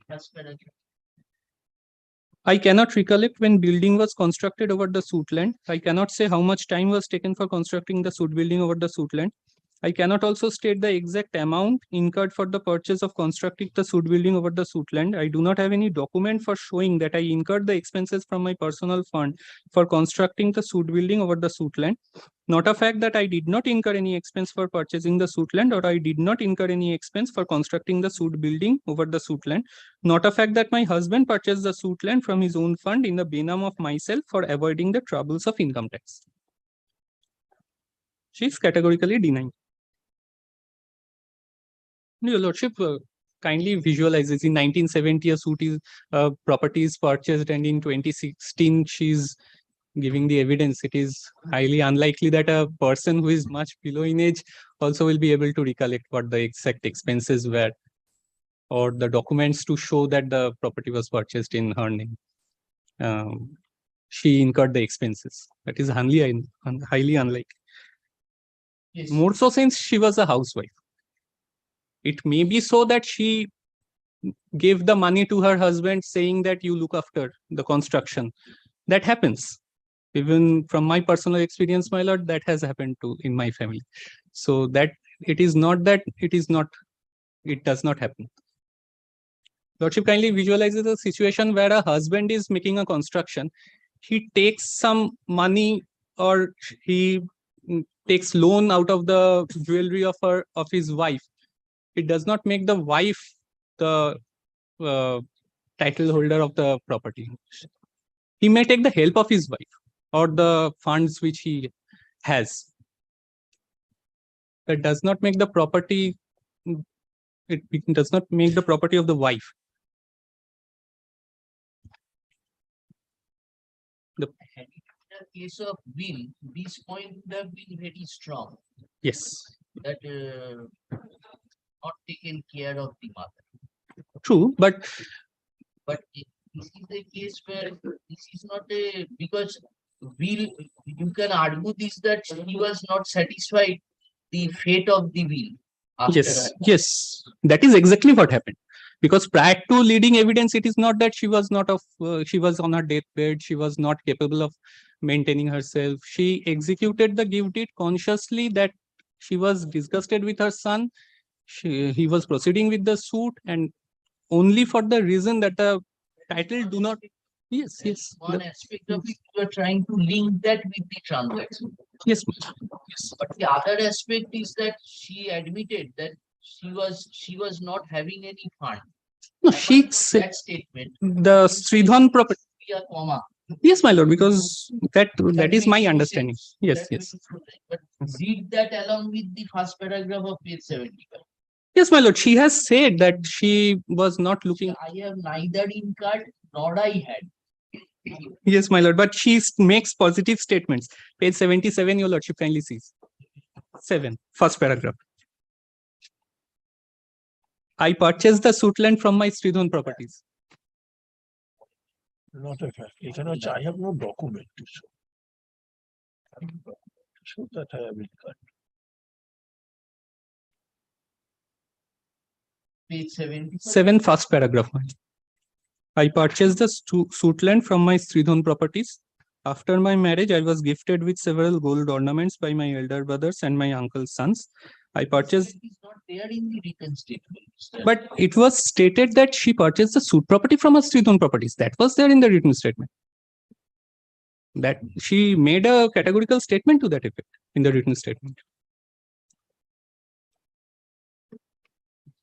First paragraph. I cannot recollect when building was constructed over the suit land. I cannot say how much time was taken for constructing the suit building over the suit land. I cannot also state the exact amount incurred for the purchase of constructing the suit building over the suit land. I do not have any document for showing that I incurred the expenses from my personal fund for constructing the suit building over the suit land. Not a fact that I did not incur any expense for purchasing the suit land, or I did not incur any expense for constructing the suit building over the suit land. Not a fact that my husband purchased the suit land from his own fund in the benam of myself for avoiding the troubles of income tax. She's categorically denying. Your Lordship, kindly visualizes in 1970 a suit is property is purchased, and in 2016 she's giving the evidence. It is highly unlikely that a person who is much below in age also will be able to recollect what the exact expenses were, or the documents to show that the property was purchased in her name. She incurred the expenses. That is highly unlikely. Yes. More so since she was a housewife. It may be so that she gave the money to her husband saying that you look after the construction. That happens. Even from my personal experience, my lord, that has happened in my family. So that it is not that it does not happen. Lordship kindly visualizes a situation where a husband is making a construction. He takes some money, or he takes loan out of the jewelry of his wife. It does not make the wife the title holder of the property. He may take the help of his wife or the funds which he has. That does not make the property. It does not make the property of the wife. In the case of will, this point would have been very strong. Yes. That not taken care of the mother. True, but this is a case where this is not a, because will, you can argue this, that he was not satisfied the fate of the will. Yes, that is exactly what happened. Because prior to leading evidence, it is not that she was on her deathbed, she was not capable of maintaining herself. She executed the gift deed consciously, that she was disgusted with her son. He was proceeding with the suit, and only for the reason that the title do not. Yes. One aspect of it, you are trying to link that with the transaction. Yes. But the other aspect is that she admitted that she was not having any fund. No, she said that statement. The Sridhan property. A comma. Yes, my lord, because that is my makes no understanding. sense. Yes. That makes no sense. But read that along with the first paragraph of page 75. Yes, my lord. She has said that she was not looking. I have neither incurred nor I had. Yes, my lord, but she makes positive statements. Page 77, your lordship kindly sees. 7, first paragraph. I purchased the suit land from my Sridhan properties. Not a fact. I have no document to show. Show that I have incurred. Page 77. 7, first paragraph. I purchased the suit land from my Sridhan properties. After my marriage, I was gifted with several gold ornaments by my elder brothers and my uncle's sons. I purchased. It is not there in the written statement. But it was stated that she purchased the suit property from her Sridhan properties. That was there in the written statement. That she made a categorical statement to that effect in the written statement.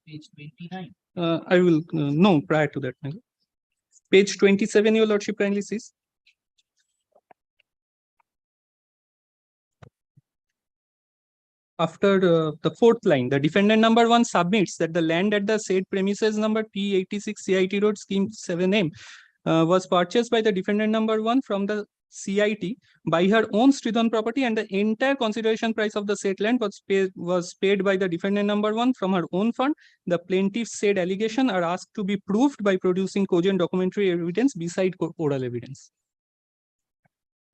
Page 29. I will no prior to that. Page 27, your lordship kindly sees. After the fourth line, the defendant number 1 submits that the land at the said premises number P86 CIT Road Scheme 7M was purchased by the defendant number 1 from the CIT by her own Sridhan property, and the entire consideration price of the said land was paid by the defendant number 1 from her own fund. The plaintiff's said allegation are asked to be proved by producing cogent documentary evidence beside oral evidence.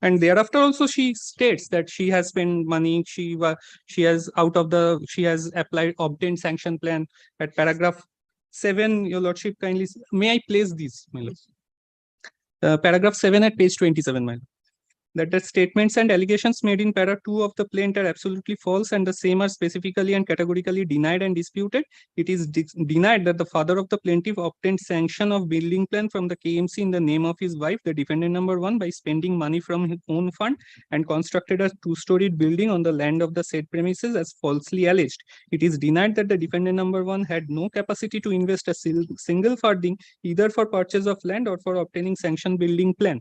And thereafter also she states that she has spent money, she has obtained sanction plan. At paragraph 7, your lordship kindly, may I place these, my lord? Paragraph 7 at page 27, my lord. That the statements and allegations made in para 2 of the plaintiff are absolutely false, and the same are specifically and categorically denied and disputed. It is denied that the father of the plaintiff obtained sanction of building plan from the KMC in the name of his wife, the defendant number 1, by spending money from his own fund, and constructed a 2-storied building on the land of the said premises as falsely alleged. It is denied that the defendant number 1 had no capacity to invest a single farthing either for purchase of land or for obtaining sanction building plan.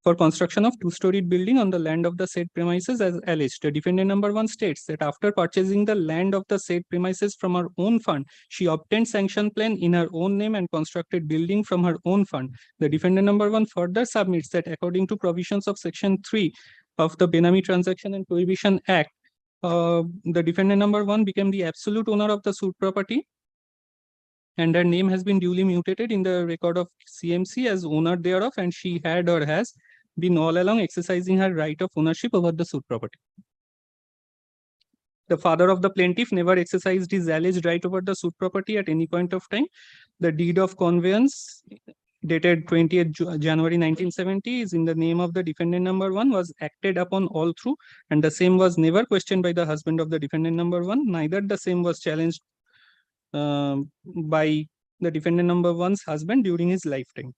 for construction of two-storied building on the land of the said premises as alleged. The defendant number one states that after purchasing the land of the said premises from her own fund, she obtained sanction plan in her own name and constructed building from her own fund. The defendant number one further submits that according to provisions of section 3 of the Benami Transaction and Prohibition Act, the defendant number one became the absolute owner of the suit property, and her name has been duly mutated in the record of CMC as owner thereof, and she had or has been all along exercising her right of ownership over the suit property. The father of the plaintiff never exercised his alleged right over the suit property at any point of time. The deed of conveyance dated 20th January 1970 is in the name of the defendant number one, was acted upon all through, and the same was never questioned by the husband of the defendant number one. Neither the same was challenged by the defendant number one's husband during his lifetime.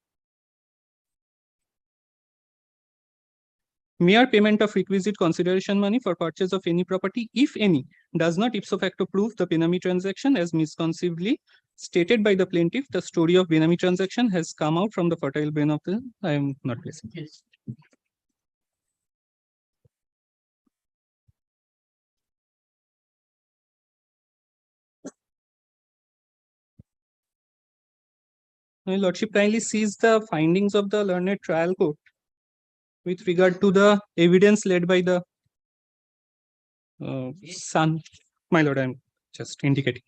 Mere payment of requisite consideration money for purchase of any property, if any, does not ipso facto prove the Benami transaction as misconceivably stated by the plaintiff. The story of Benami transaction has come out from the fertile brain of the— I am not listening. Yes. My lordship kindly sees the findings of the learned trial court with regard to the evidence led by the son. My lord, I am just indicating.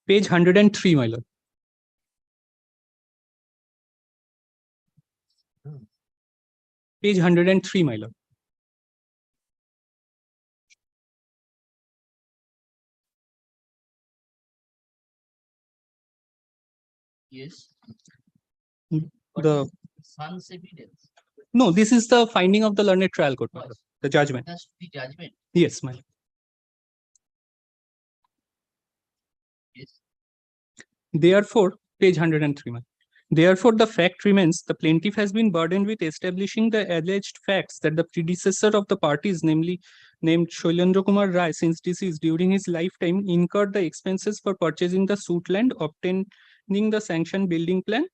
Page 103, my lord. Page 103, my lord. Yes. The Son's evidence. No, this is the finding of the learned trial court, my lord. The judgment. That's the judgment. Yes, my lord. Yes. Therefore, page 103, my lord. Therefore, the fact remains the plaintiff has been burdened with establishing the alleged facts that the predecessor of the parties, namely named Shailendra Kumar Rai, since deceased during his lifetime, incurred the expenses for purchasing the suit land, obtaining the sanctioned building plan,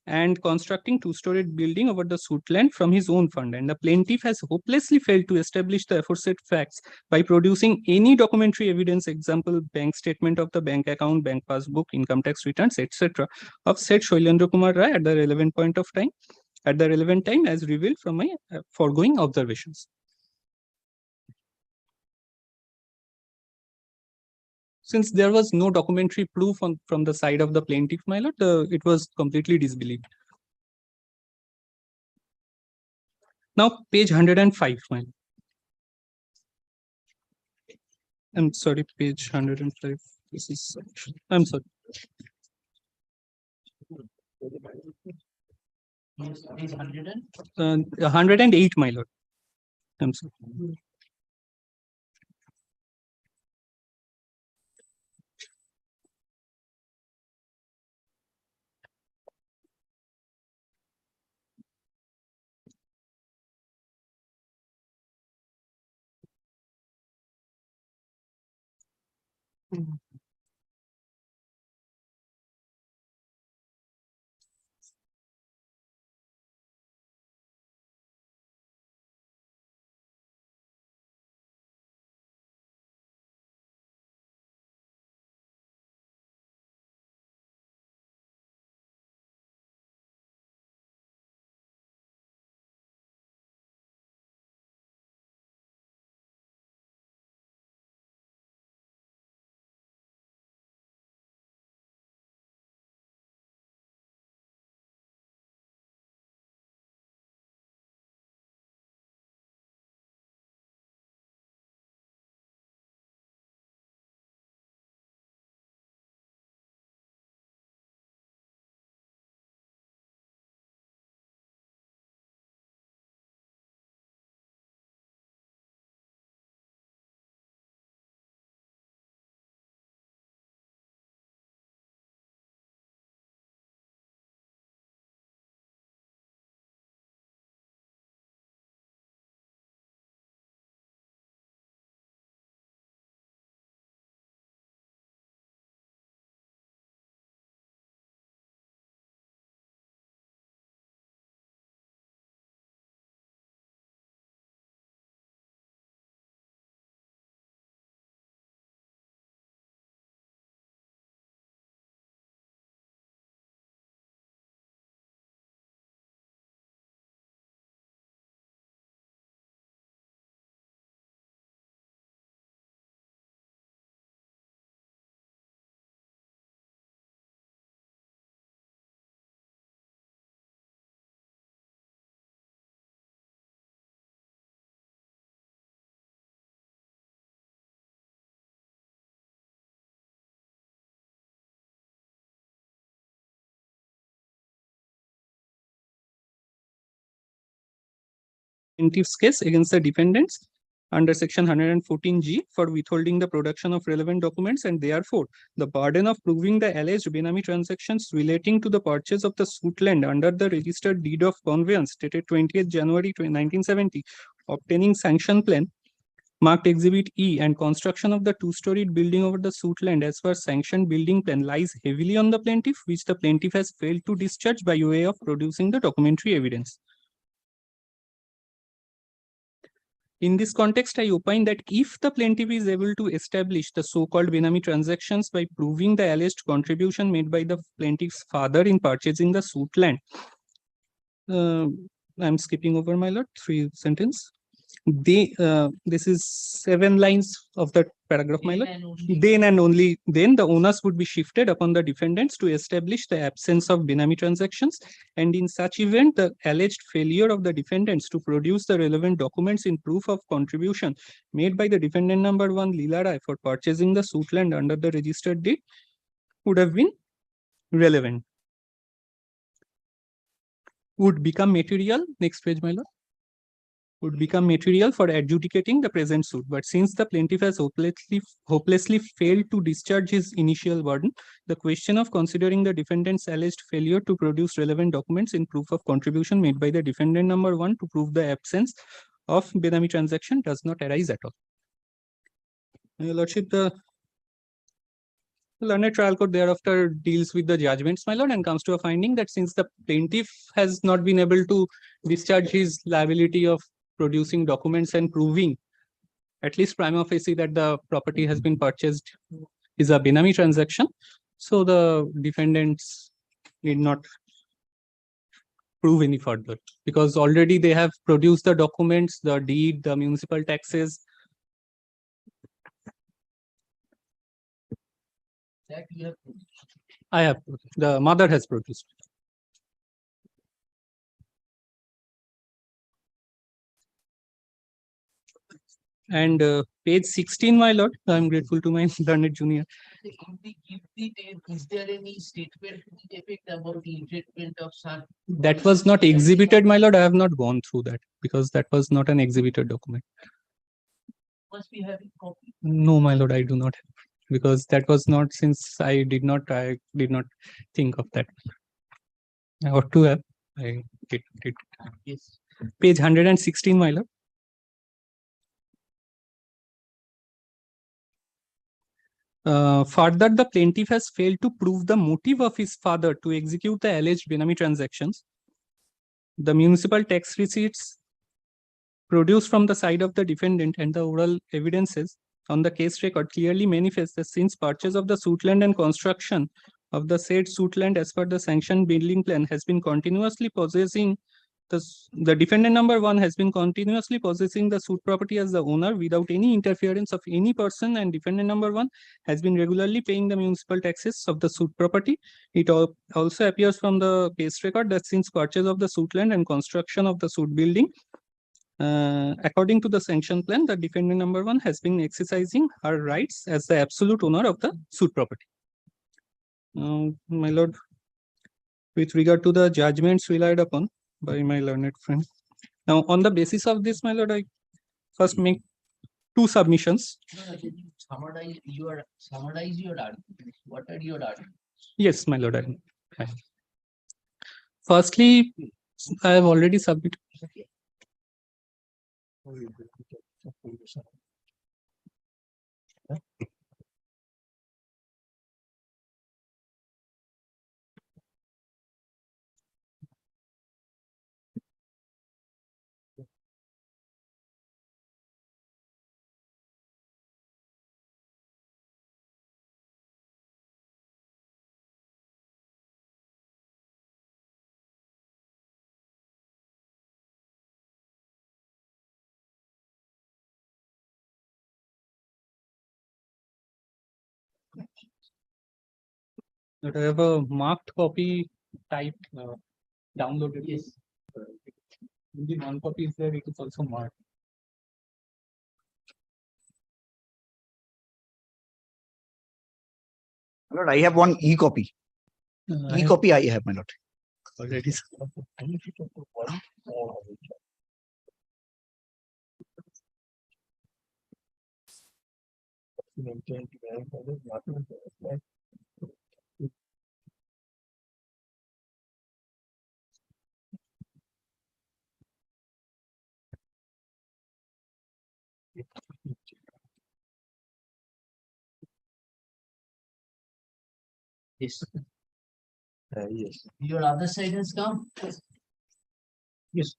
and constructing two-storied building over the suit land from his own fund. And the plaintiff has hopelessly failed to establish the aforesaid facts by producing any documentary evidence, example, bank statement of the bank account, bank passbook, income tax returns, etc., of said Shailendra Kumar Rai at the relevant point of time, as revealed from my foregoing observations. Since there was no documentary proof from the side of the plaintiff, my lord, it was completely disbelieved. Now, page 105, my lord. I'm sorry, page 105. This is, I'm sorry. Page 100 108, my lord. I'm sorry. plaintiff's case against the defendants under section 114G for withholding the production of relevant documents, and therefore the burden of proving the alleged Benami transactions relating to the purchase of the suit land under the registered deed of conveyance dated 20th January 1970, obtaining sanction plan marked Exhibit E, and construction of the two-storied building over the suit land as per sanctioned building plan lies heavily on the plaintiff, which the plaintiff has failed to discharge by way of producing the documentary evidence. In this context, I opine that if the plaintiff is able to establish the so-called Benami transactions by proving the alleged contribution made by the plaintiff's father in purchasing the suit land, I'm skipping over, my lord, 3 sentences. This is 7 lines of that paragraph, my lord. Then and only then the onus would be shifted upon the defendants to establish the absence of Benami transactions, and in such event the alleged failure of the defendants to produce the relevant documents in proof of contribution made by the defendant number 1 Leela Rai for purchasing the suit land under the registered deed would have been relevant, would become material. Next page, my lord. Would become material for adjudicating the present suit. But since the plaintiff has hopelessly failed to discharge his initial burden, the question of considering the defendant's alleged failure to produce relevant documents in proof of contribution made by the defendant number 1 to prove the absence of Benami transaction does not arise at all. Your lordship, the learned trial court thereafter deals with the judgments, my lord, and comes to a finding that since the plaintiff has not been able to discharge his liability of producing documents and proving at least prima facie that the property has been purchased is a Benami transaction, so the defendants need not prove any further, because already they have produced the documents, the deed, the municipal taxes. That you have produced. I have, the mother has produced. And page 16, my lord, I am grateful to my learned junior. In the gift deed, is there any statement to the effect about the treatment of son? That was not exhibited, my lord. I have not gone through that because that was not an exhibited document. Must be having copy. No, my lord, I do not have, because that was not, since I did not think of that. I ought to have. I did. Yes. Page 116, my lord. Further, the plaintiff has failed to prove the motive of his father to execute the alleged Benami transactions. The municipal tax receipts produced from the side of the defendant and the oral evidences on the case record clearly manifest that since purchase of the suit land and construction of the said suit land as per the sanctioned building plan has been continuously possessing the defendant number 1 has been continuously possessing the suit property as the owner without any interference of any person, and defendant number 1 has been regularly paying the municipal taxes of the suit property. It also appears from the case record that since purchase of the suit land and construction of the suit building, according to the sanction plan, the defendant number 1 has been exercising her rights as the absolute owner of the suit property. My lord, with regard to the judgments relied upon by my learned friend. Now, on the basis of this, my lord, I first make 2 submissions. Summarize your argument. What are your arguments? Yes, my lord. I Firstly, I have already submitted. But I have a marked copy typed, downloaded. Yes. Only 1 copy is there, it is also marked. My lord, I have one e-copy. E-copy I have, my lord. Already. Yes. Yes. Your other side has come. Yes.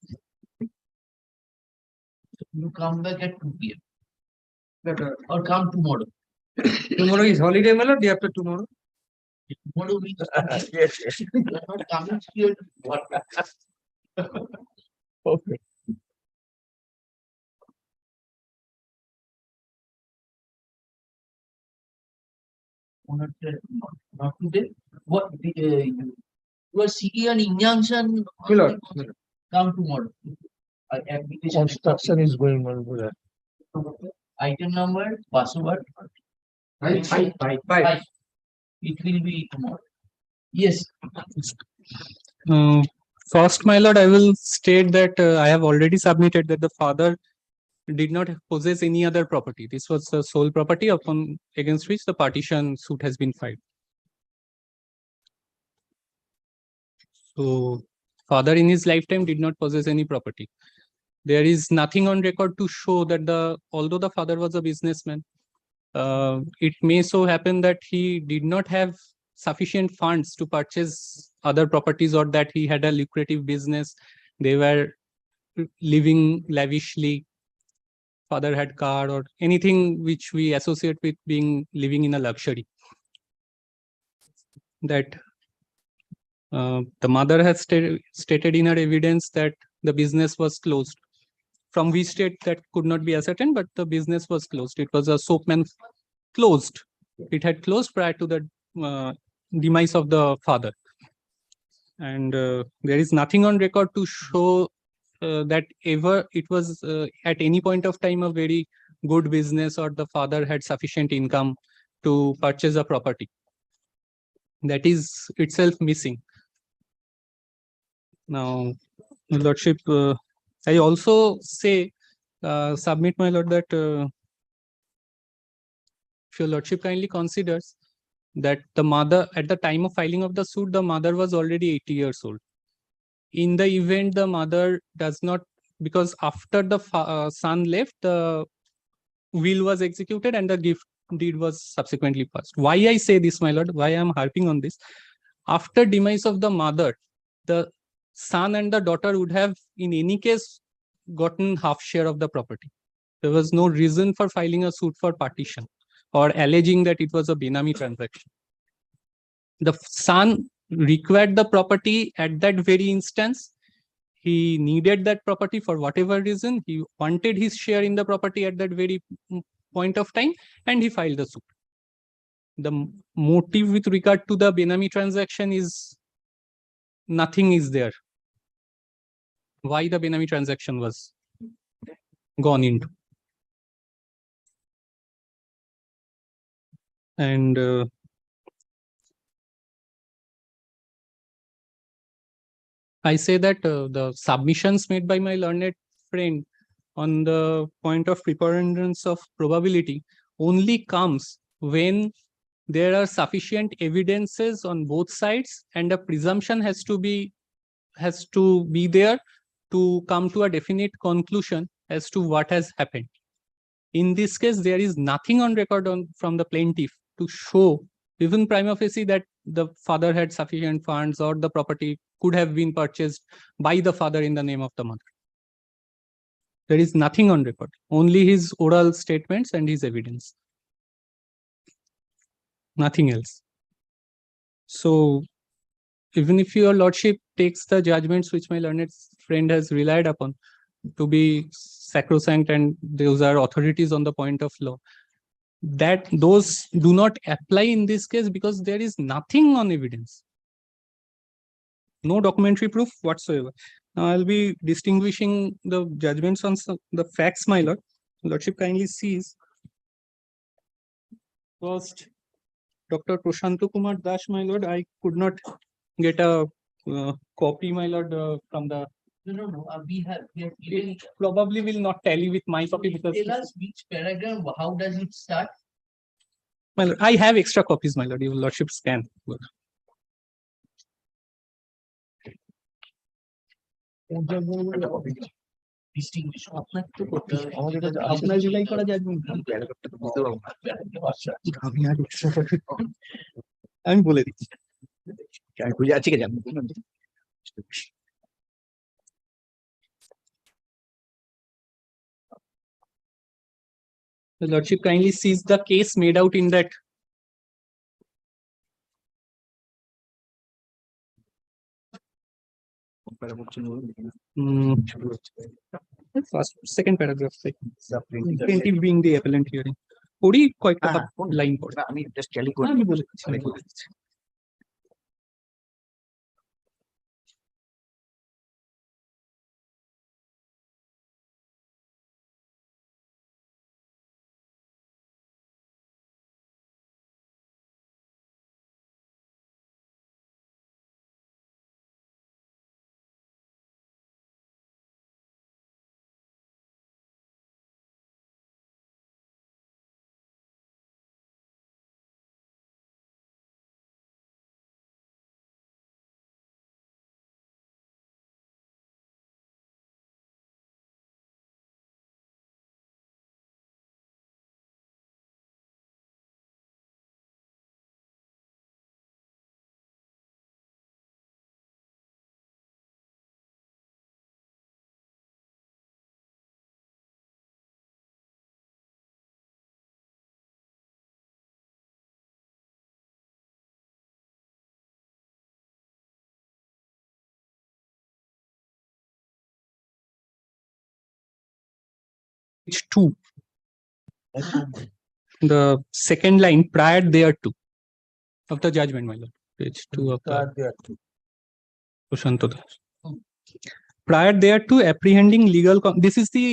You come back at 2 p.m. Or come tomorrow. Tomorrow is holiday, my lord, day after tomorrow. Tomorrow we Yes, yes. you are not coming here. Okay. Not today. What you are seeking an injunction? My lord, Come tomorrow. Application. construction is going on with that. Item number, password. Five. It will be tomorrow. Yes. First, my lord, I will state that I have already submitted that the father did not possess any other property. This was the sole property upon against which the partition suit has been filed. So, father in his lifetime did not possess any property. There is nothing on record to show that although the father was a businessman, it may so happen that he did not have sufficient funds to purchase other properties, or that he had a lucrative business. They were living lavishly. Father had car or anything which we associate with living in a luxury. That the mother has stated in her evidence that the business was closed. From which state that could not be ascertained, but the business was closed. It was a soapman closed. It had closed prior to the demise of the father. And there is nothing on record to show that ever it was at any point of time a very good business, or the father had sufficient income to purchase a property. That is itself missing. Now, Your Lordship, I also submit, my lord, that if Your Lordship kindly considers that the mother, at the time of filing of the suit, the mother was already 80 years old. In the event the mother does not, because after the son left, the will was executed and the gift deed was subsequently passed. Why I say this, my lord, why I am harping on this? After demise of the mother, the son and the daughter would have in any case gotten half share of the property. There was no reason for filing a suit for partition or alleging that it was a Benami transaction. The son required the property at that very instance. He needed that property for whatever reason. He wanted his share in the property at that very point of time, and he filed the suit. The motive with regard to the Benami transaction is nothing is there. Why the Benami transaction was gone into. And I say that the submissions made by my learned friend on the point of preponderance of probability only comes when there are sufficient evidences on both sides, and a presumption has to be there to come to a definite conclusion as to what has happened. In this case, there is nothing on record from the plaintiff to show, even prima facie, that the father had sufficient funds or the property could have been purchased by the father in the name of the mother. There is nothing on record, only his oral statements and his evidence. Nothing else. So, even if your lordship takes the judgments which my learned friend has relied upon to be sacrosanct, and those are authorities on the point of law, that those do not apply in this case because there is nothing on evidence. No documentary proof whatsoever. Now I'll be distinguishing the judgments on the facts, my lord. Lordship kindly sees. First, Dr. Prashantu Kumar Das, my lord. I could not get a copy, my lord, from the. No. We have It probably will not tally with my copy because. Tell us which paragraph, how does it start? My lord, I have extra copies, my lord. Your lordship scan. আপনার জুলাই করা যাবে আমি বলে দিচ্ছি ঠিক আছে The lordship kindly sees the case made out in that first, second paragraph, like, plaintiff being the appellant hearing. Pori কয়েকটা line পড়ে। আমি জাস্ট ট্যালি করে আমি বলে দিচ্ছি, আমি বলে দিচ্ছি। Page 2. The second line prior thereto of the judgment, my lord. Page 2 of the Prashant Das. Prior thereto, apprehending legal. This is the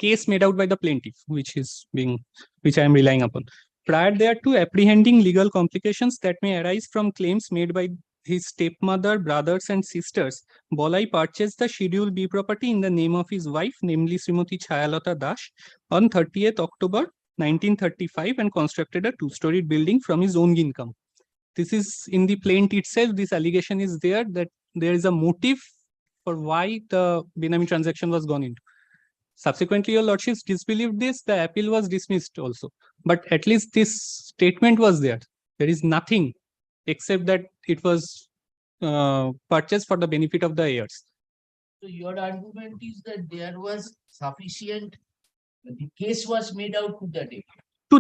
case made out by the plaintiff, which I am relying upon. Prior thereto, apprehending legal complications that may arise from claims made by his stepmother, brothers, and sisters, Bolai purchased the Schedule B property in the name of his wife, namely Srimati Chayalata Das, on 30th October 1935 and constructed a two-storied building from his own income. This is in the plaint itself. This allegation is there that there is a motive for why the Benami transaction was gone into. Subsequently, your lordships disbelieved this. The appeal was dismissed also. But at least this statement was there. There is nothing except that it was purchased for the benefit of the heirs. So your argument is that there was sufficient, the case was made out to that effect. To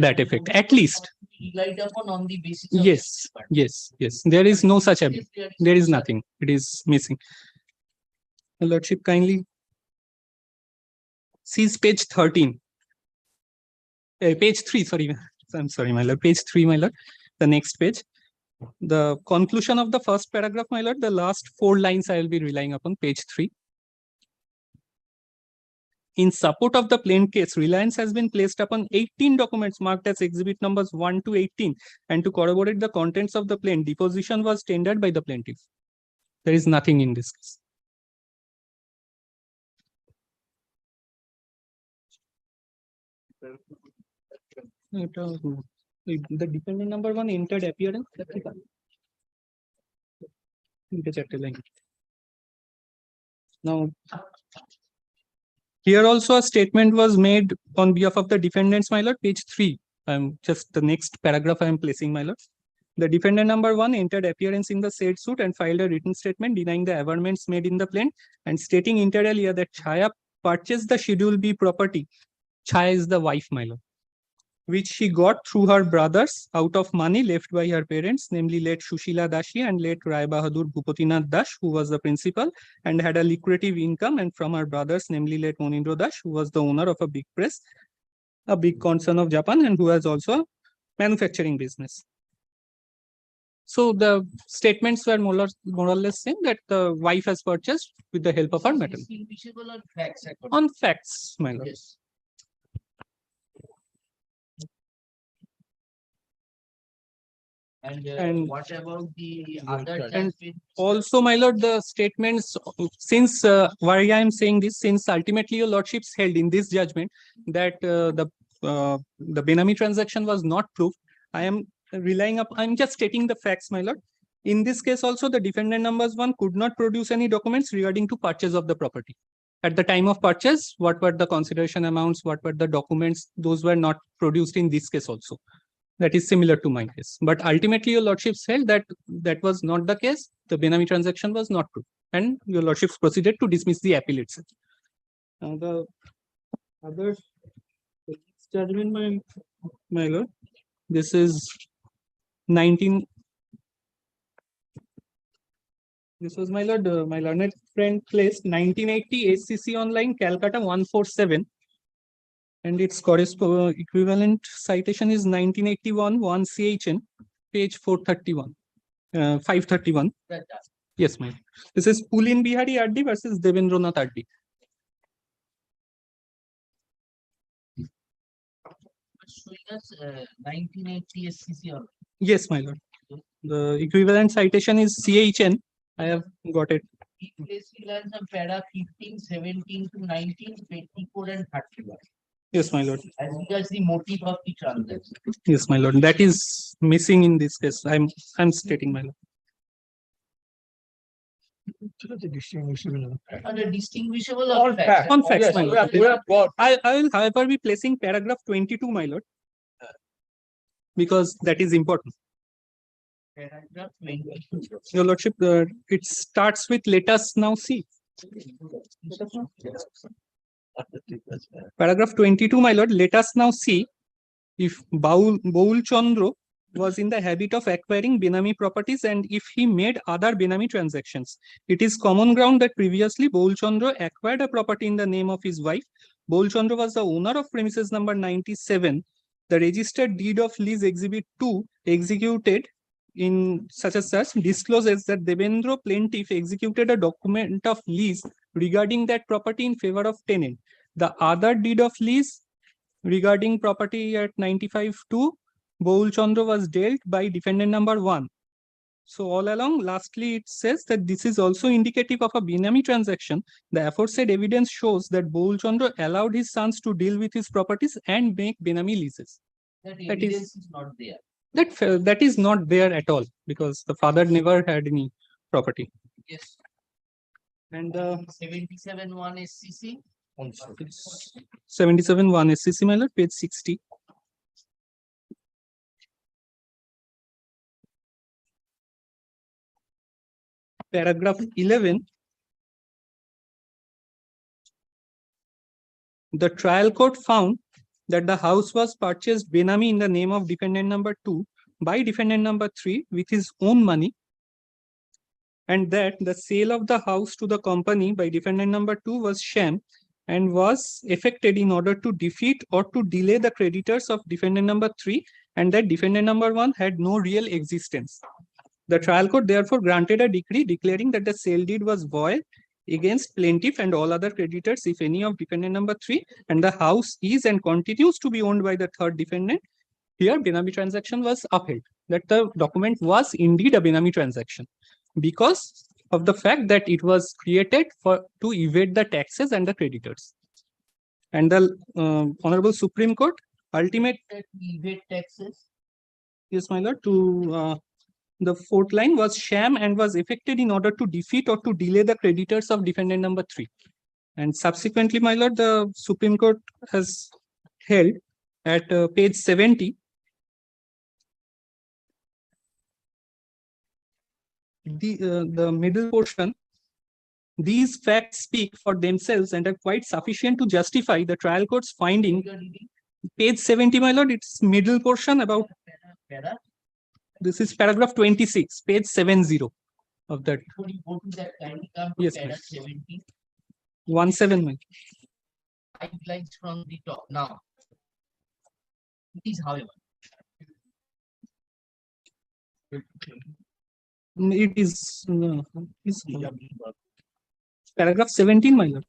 that effect, at least. Relied upon on the basis of Yes, yes, yes. There is no such appeal. There is nothing. It is missing. Your lordship kindly sees page 13. Page 3, sorry. I'm sorry, my lord. Page 3, my lord. The next page. The conclusion of the first paragraph, my lord. The last 4 lines I will be relying upon, page 3. In support of the plaint case, reliance has been placed upon 18 documents marked as exhibit numbers 1 to 18, and to corroborate the contents of the plaint, deposition was tendered by the plaintiff. There is nothing in this case. The defendant number 1 entered appearance. Now, here also a statement was made on behalf of the defendants, my lord, page 3. Just the next paragraph I am placing, my lord. The defendant number 1 entered appearance in the said suit and filed a written statement denying the averments made in the plaint and stating inter alia that Chaya purchased the Schedule B property. Chaya is the wife, my lord, which she got through her brothers out of money left by her parents, namely late Shushila Dashi and late Rai Bahadur Bhupatinath Dash, who was the principal and had a lucrative income, and from her brothers, namely late Monindra Dash, who was the owner of a big press, a big concern of Japan, and who has also a manufacturing business. So the statements were more or less saying that the wife has purchased with the help of her maternal. Distinguishable on facts. On facts, my lord. Yes. And what about the other? And also, my lord, the statements, why I am saying this, since ultimately your lordships held in this judgment that the the Benami transaction was not proved. I am relying up, I'm just stating the facts, my lord. In this case also, the defendant numbers 1 could not produce any documents regarding to purchase of the property. At the time of purchase, what were the consideration amounts, what were the documents, those were not produced in this case also. That is similar to my case. But ultimately, your lordships held that that was not the case. The Benami transaction was not proved. And your lordships proceeded to dismiss the appeal itself. The other judgment, my lord, this is 19. This was my lord, my learned friend placed 1980 SCC online, Calcutta 147. And its equivalent citation is 1981 1 CHN, page 431, 531. Yes, ma'am. This is Pulin Bihari RD versus Devendranath RD. Showing us 1980 SCC or Yes, my lord. The equivalent citation is CHN. I have got it. Place we learn some para 15, 17 to 19, 24 and 31. Yes, my lord. As regards the motive of the transaction. Yes, my lord. That is missing in this case. I'm stating, my lord. And a distinguishable All of facts. on facts, Yes, my lord. I will, however, be placing paragraph 22, my lord, because that is important. Paragraph 20. Your lordship, it starts with let us now see. Paragraph 22, my lord, let us now see if Baul Chandra was in the habit of acquiring Benami properties and if he made other Benami transactions. It is common ground that previously Baul Chandra acquired a property in the name of his wife. Baul Chandra was the owner of premises number 97. The registered deed of lease exhibit 2 executed in such as such discloses that Devendra plaintiff executed a document of lease regarding that property in favor of tenant. The other deed of lease regarding property at 95-2, Baul Chandra was dealt by defendant number 1. So all along, lastly, it says that this is also indicative of a Benami transaction. The aforesaid evidence shows that Baul Chandra allowed his sons to deal with his properties and make Benami leases. That evidence is not there. That is not there at all because the father never had any property. Yes. And 77-1 SCC. 77-1 SCC, my lord, page 60. Paragraph 11. The trial court found that the house was purchased Benami in the name of defendant number 2 by defendant number 3 with his own money, and that the sale of the house to the company by defendant number 2 was sham and was effected in order to defeat or to delay the creditors of defendant number 3, and that defendant number 1 had no real existence. The trial court therefore granted a decree declaring that the sale deed was void against plaintiff and all other creditors, if any, of defendant number 3, and the house is and continues to be owned by the third defendant. Here, Benami transaction was upheld, that the document was indeed a Benami transaction because of the fact that it was created to evade the taxes and the creditors. And the Honorable Supreme Court ultimate evade taxes. Yes, my lord, to the fourth line was sham and was effected in order to defeat or to delay the creditors of defendant number 3. And subsequently, my lord, the Supreme Court has held at page 70. The middle portion, these facts speak for themselves and are quite sufficient to justify the trial court's finding. Page 70, my lord, it's middle portion about. This is paragraph 26, page 70 of that. Before you go to that, kindly come to Yes, para 17. 17. 5 lines from the top. Now, it is however. It is paragraph 17, my lord.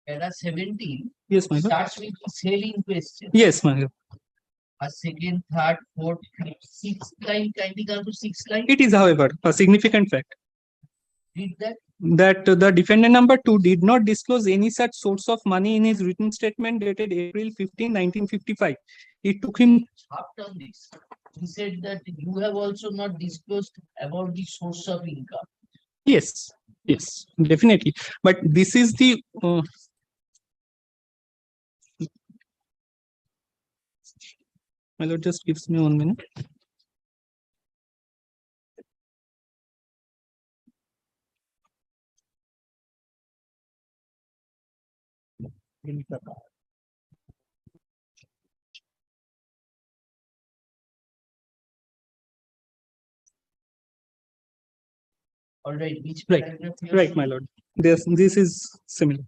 Para 17. Yes, my lord. Starts with the sale in question. Yes, my lord. A second, third, fourth, fifth, sixth line, kindly come to 6th line. It is, however, a significant fact. Read that. that the defendant number 2 did not disclose any such source of money in his written statement dated April 15, 1955. It took him. After this, he said that you have also not disclosed about the source of income. Yes, yes, definitely. But this is the my lord, just gives me 1 minute. All right, which Right, paragraph you are right, my showing? lord. This is similar.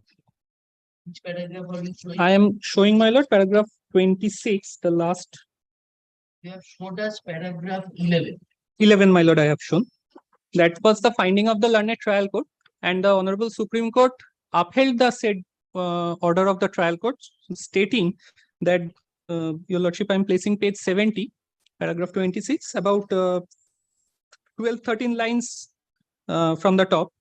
Which paragraph are you showing? I am showing, my lord, paragraph 26, the last You have showed us paragraph 11. 11, my lord, I have shown. That was the finding of the learned trial court, and the Honorable Supreme Court upheld the said order of the trial court, stating that, Your Lordship, I am placing page 70, paragraph 26, about 12-13 lines from the top.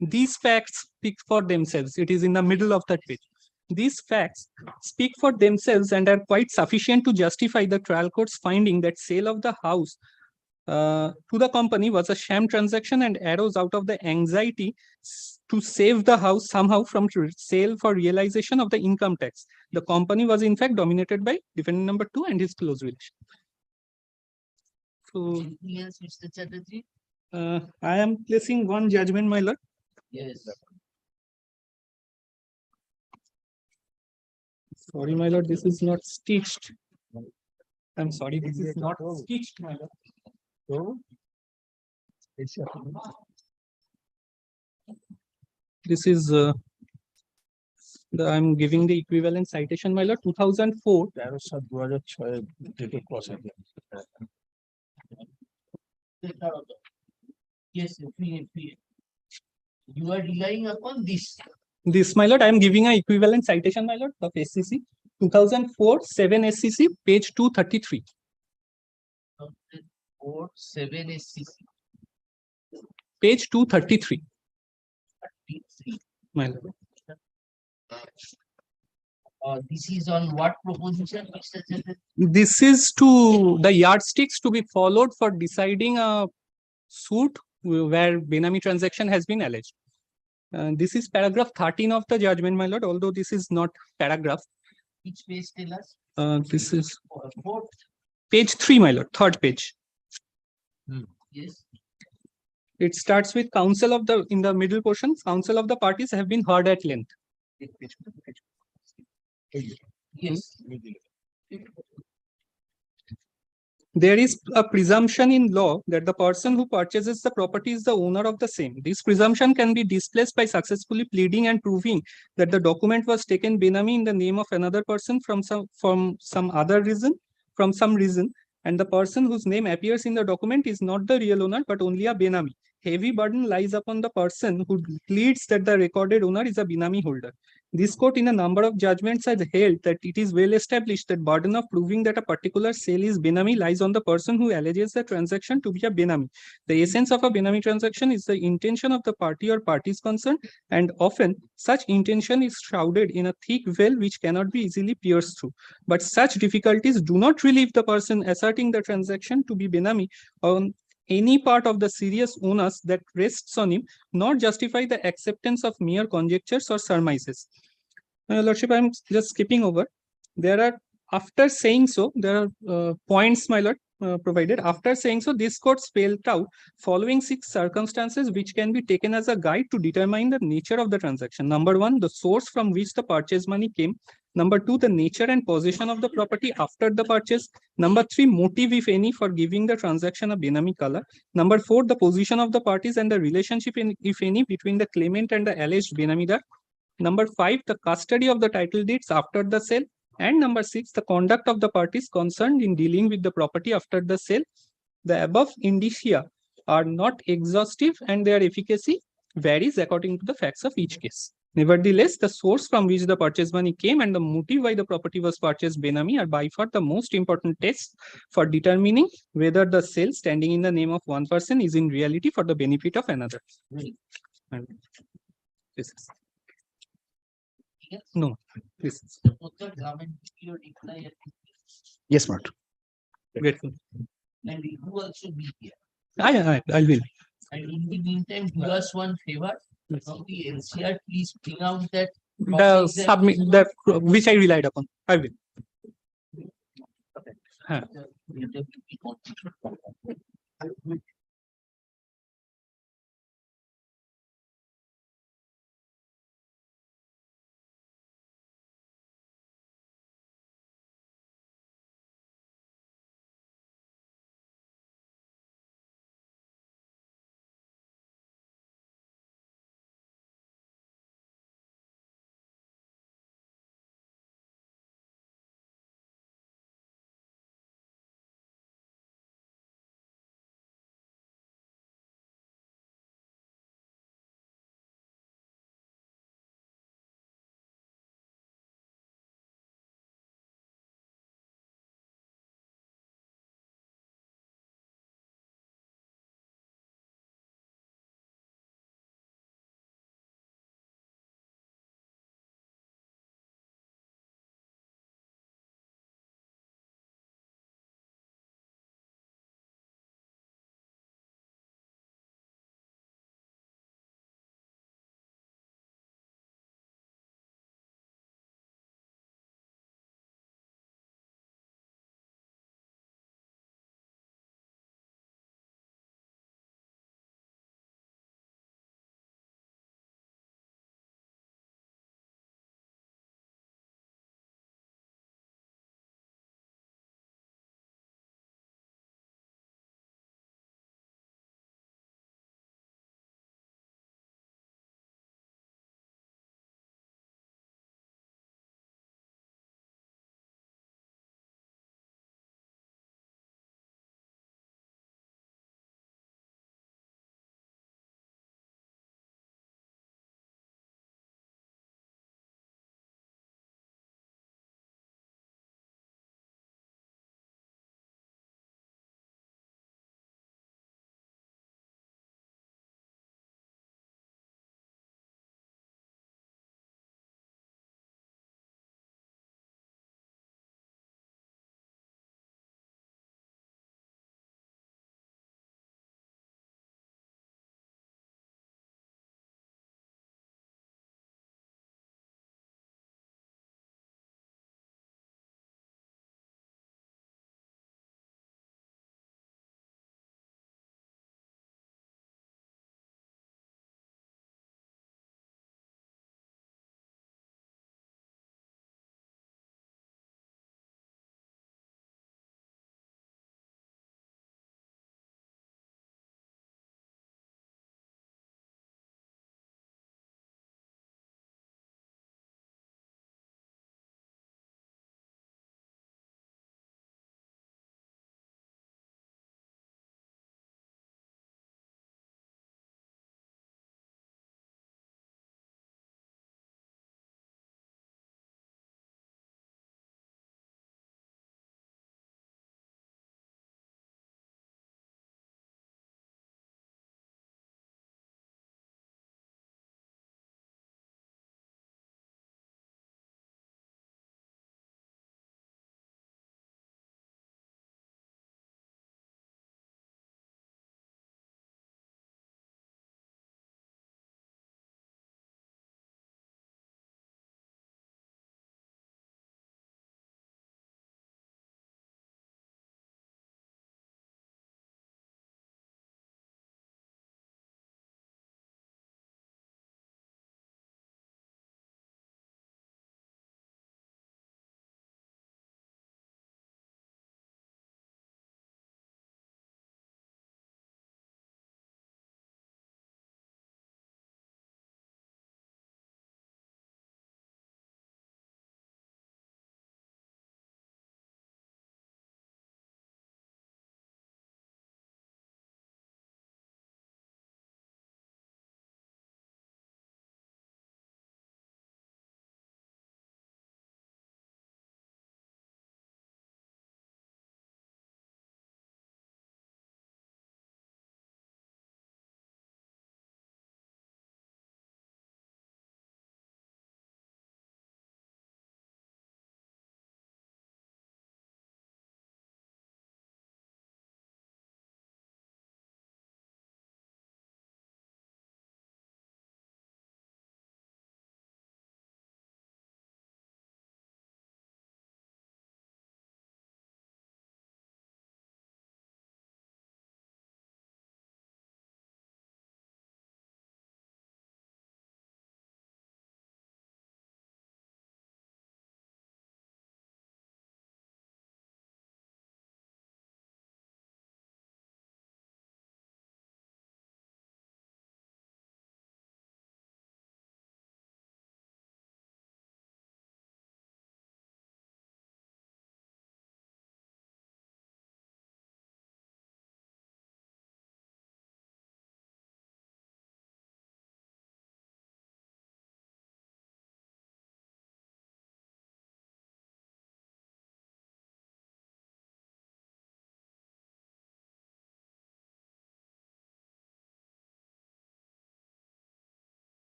These facts speak for themselves. It is in the middle of that page. These facts speak for themselves and are quite sufficient to justify the trial court's finding that sale of the house to the company was a sham transaction and arose out of the anxiety to save the house somehow from sale for realization of the income tax. The company was in fact dominated by defendant number 2 and his close relation. So, Anything else, Mr. Chatterjee? I am placing one judgment, my lord. Yes. Sorry, my lord, this is not stitched. I'm sorry, this is not stitched, my lord. This is I'm giving the equivalent citation, my lord, 2004. Yes, you are relying upon this. This, my lord, I am giving an equivalent citation, my lord, of SCC 2004 7 SCC, page 233. 4, 7 SCC. Page 233. 33. My lord. This is on what proposition, Mr. Chatterjee? This is to the yardsticks to be followed for deciding a suit where Benami transaction has been alleged. This is paragraph 13 of the judgment, my lord, although this is not paragraph. Which page tell us? This is Fourth. page 3, my lord, third page. Yes. It starts with counsel of the, in the middle portion, counsel of the parties have been heard at length. Yes. There is a presumption in law that the person who purchases the property is the owner of the same. This presumption can be displaced by successfully pleading and proving that the document was taken Benami in the name of another person from some other reason, and the person whose name appears in the document is not the real owner but only a Benami. Heavy burden lies upon the person who pleads that the recorded owner is a Benami holder. This court in a number of judgments has held that it is well established that burden of proving that a particular sale is Benami lies on the person who alleges the transaction to be a Benami. The essence of a Benami transaction is the intention of the party or parties concerned, and often such intention is shrouded in a thick veil which cannot be easily pierced through. But such difficulties do not relieve the person asserting the transaction to be Benami on any part of the serious onus that rests on him, nor justify the acceptance of mere conjectures or surmises. Lordship, I am just skipping over. There are, after saying so, there are points, my lord, provided. After saying so, this court spelled out following 6 circumstances which can be taken as a guide to determine the nature of the transaction. Number 1, the source from which the purchase money came. Number 2, the nature and possession of the property after the purchase. Number 3, motive, if any, for giving the transaction a Benami color. Number 4, the position of the parties and the relationship, if any, between the claimant and the alleged Benamidar. Number 5, the custody of the title deeds after the sale. And number 6, the conduct of the parties concerned in dealing with the property after the sale. The above indicia are not exhaustive and their efficacy varies according to the facts of each case. Nevertheless, the source from which the purchase money came and the motive why the property was purchased Benami are by far the most important tests for determining whether the sale standing in the name of one person is in reality for the benefit of another. And this is. No, this is. Yes, my lord. Grateful. And you also be here. I will. And in the meantime, do us one favor. From the LCR, please bring out that. The submit, the, which I relied upon. I will. Huh.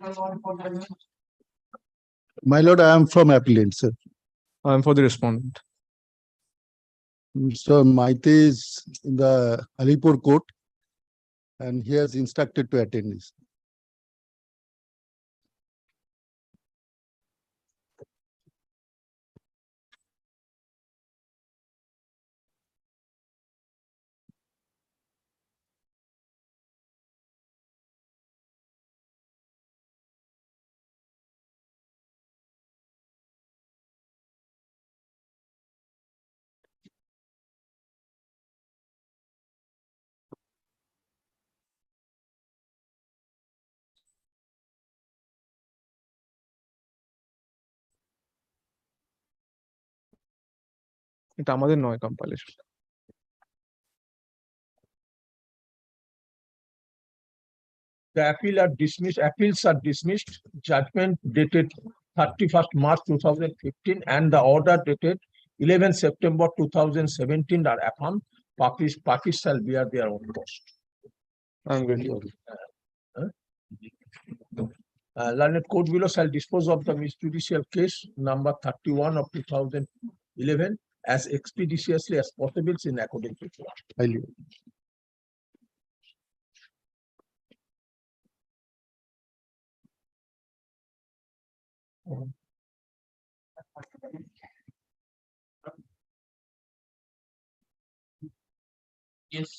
My lord, I am from appellant, sir. I am for the respondent. Mr. Maite is in the Alipur court and he has instructed to attend this. এটা আমাদের নয় compilation. The appeals are dismissed, judgment dated 31st March 2015 and the order dated 11 September 2017 are affirmed. Parties shall bear their own cost. I am ready. Learned court below shall dispose of the misjudicial case number 31 of 2011 as expeditiously as possible in accordance with law. Yes.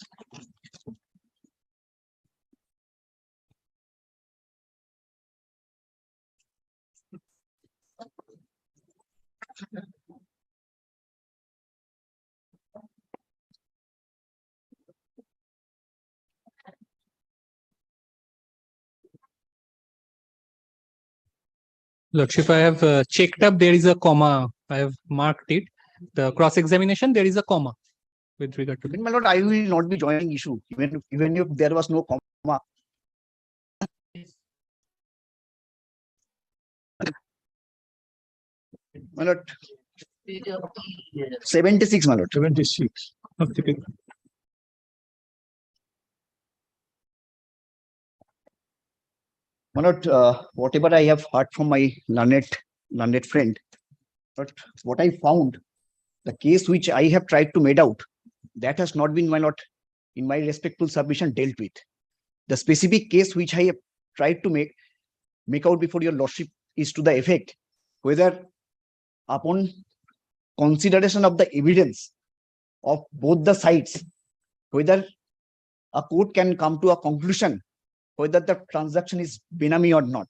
Lordship, I have checked up, there is a comma. I have marked it. The cross-examination, there is a comma with regard to that. My lord, I will not be joining issue, even if there was no comma. My lord, 76, my lord. 76. My lord, whatever I have heard from my learned friend, but what I found, the case which I have tried to made out, that has not been, my lord, in my respectful submission dealt with. The specific case which I have tried to make out before your lordship is to the effect whether upon consideration of the evidence of both the sides, whether a court can come to a conclusion whether the transaction is benami or not.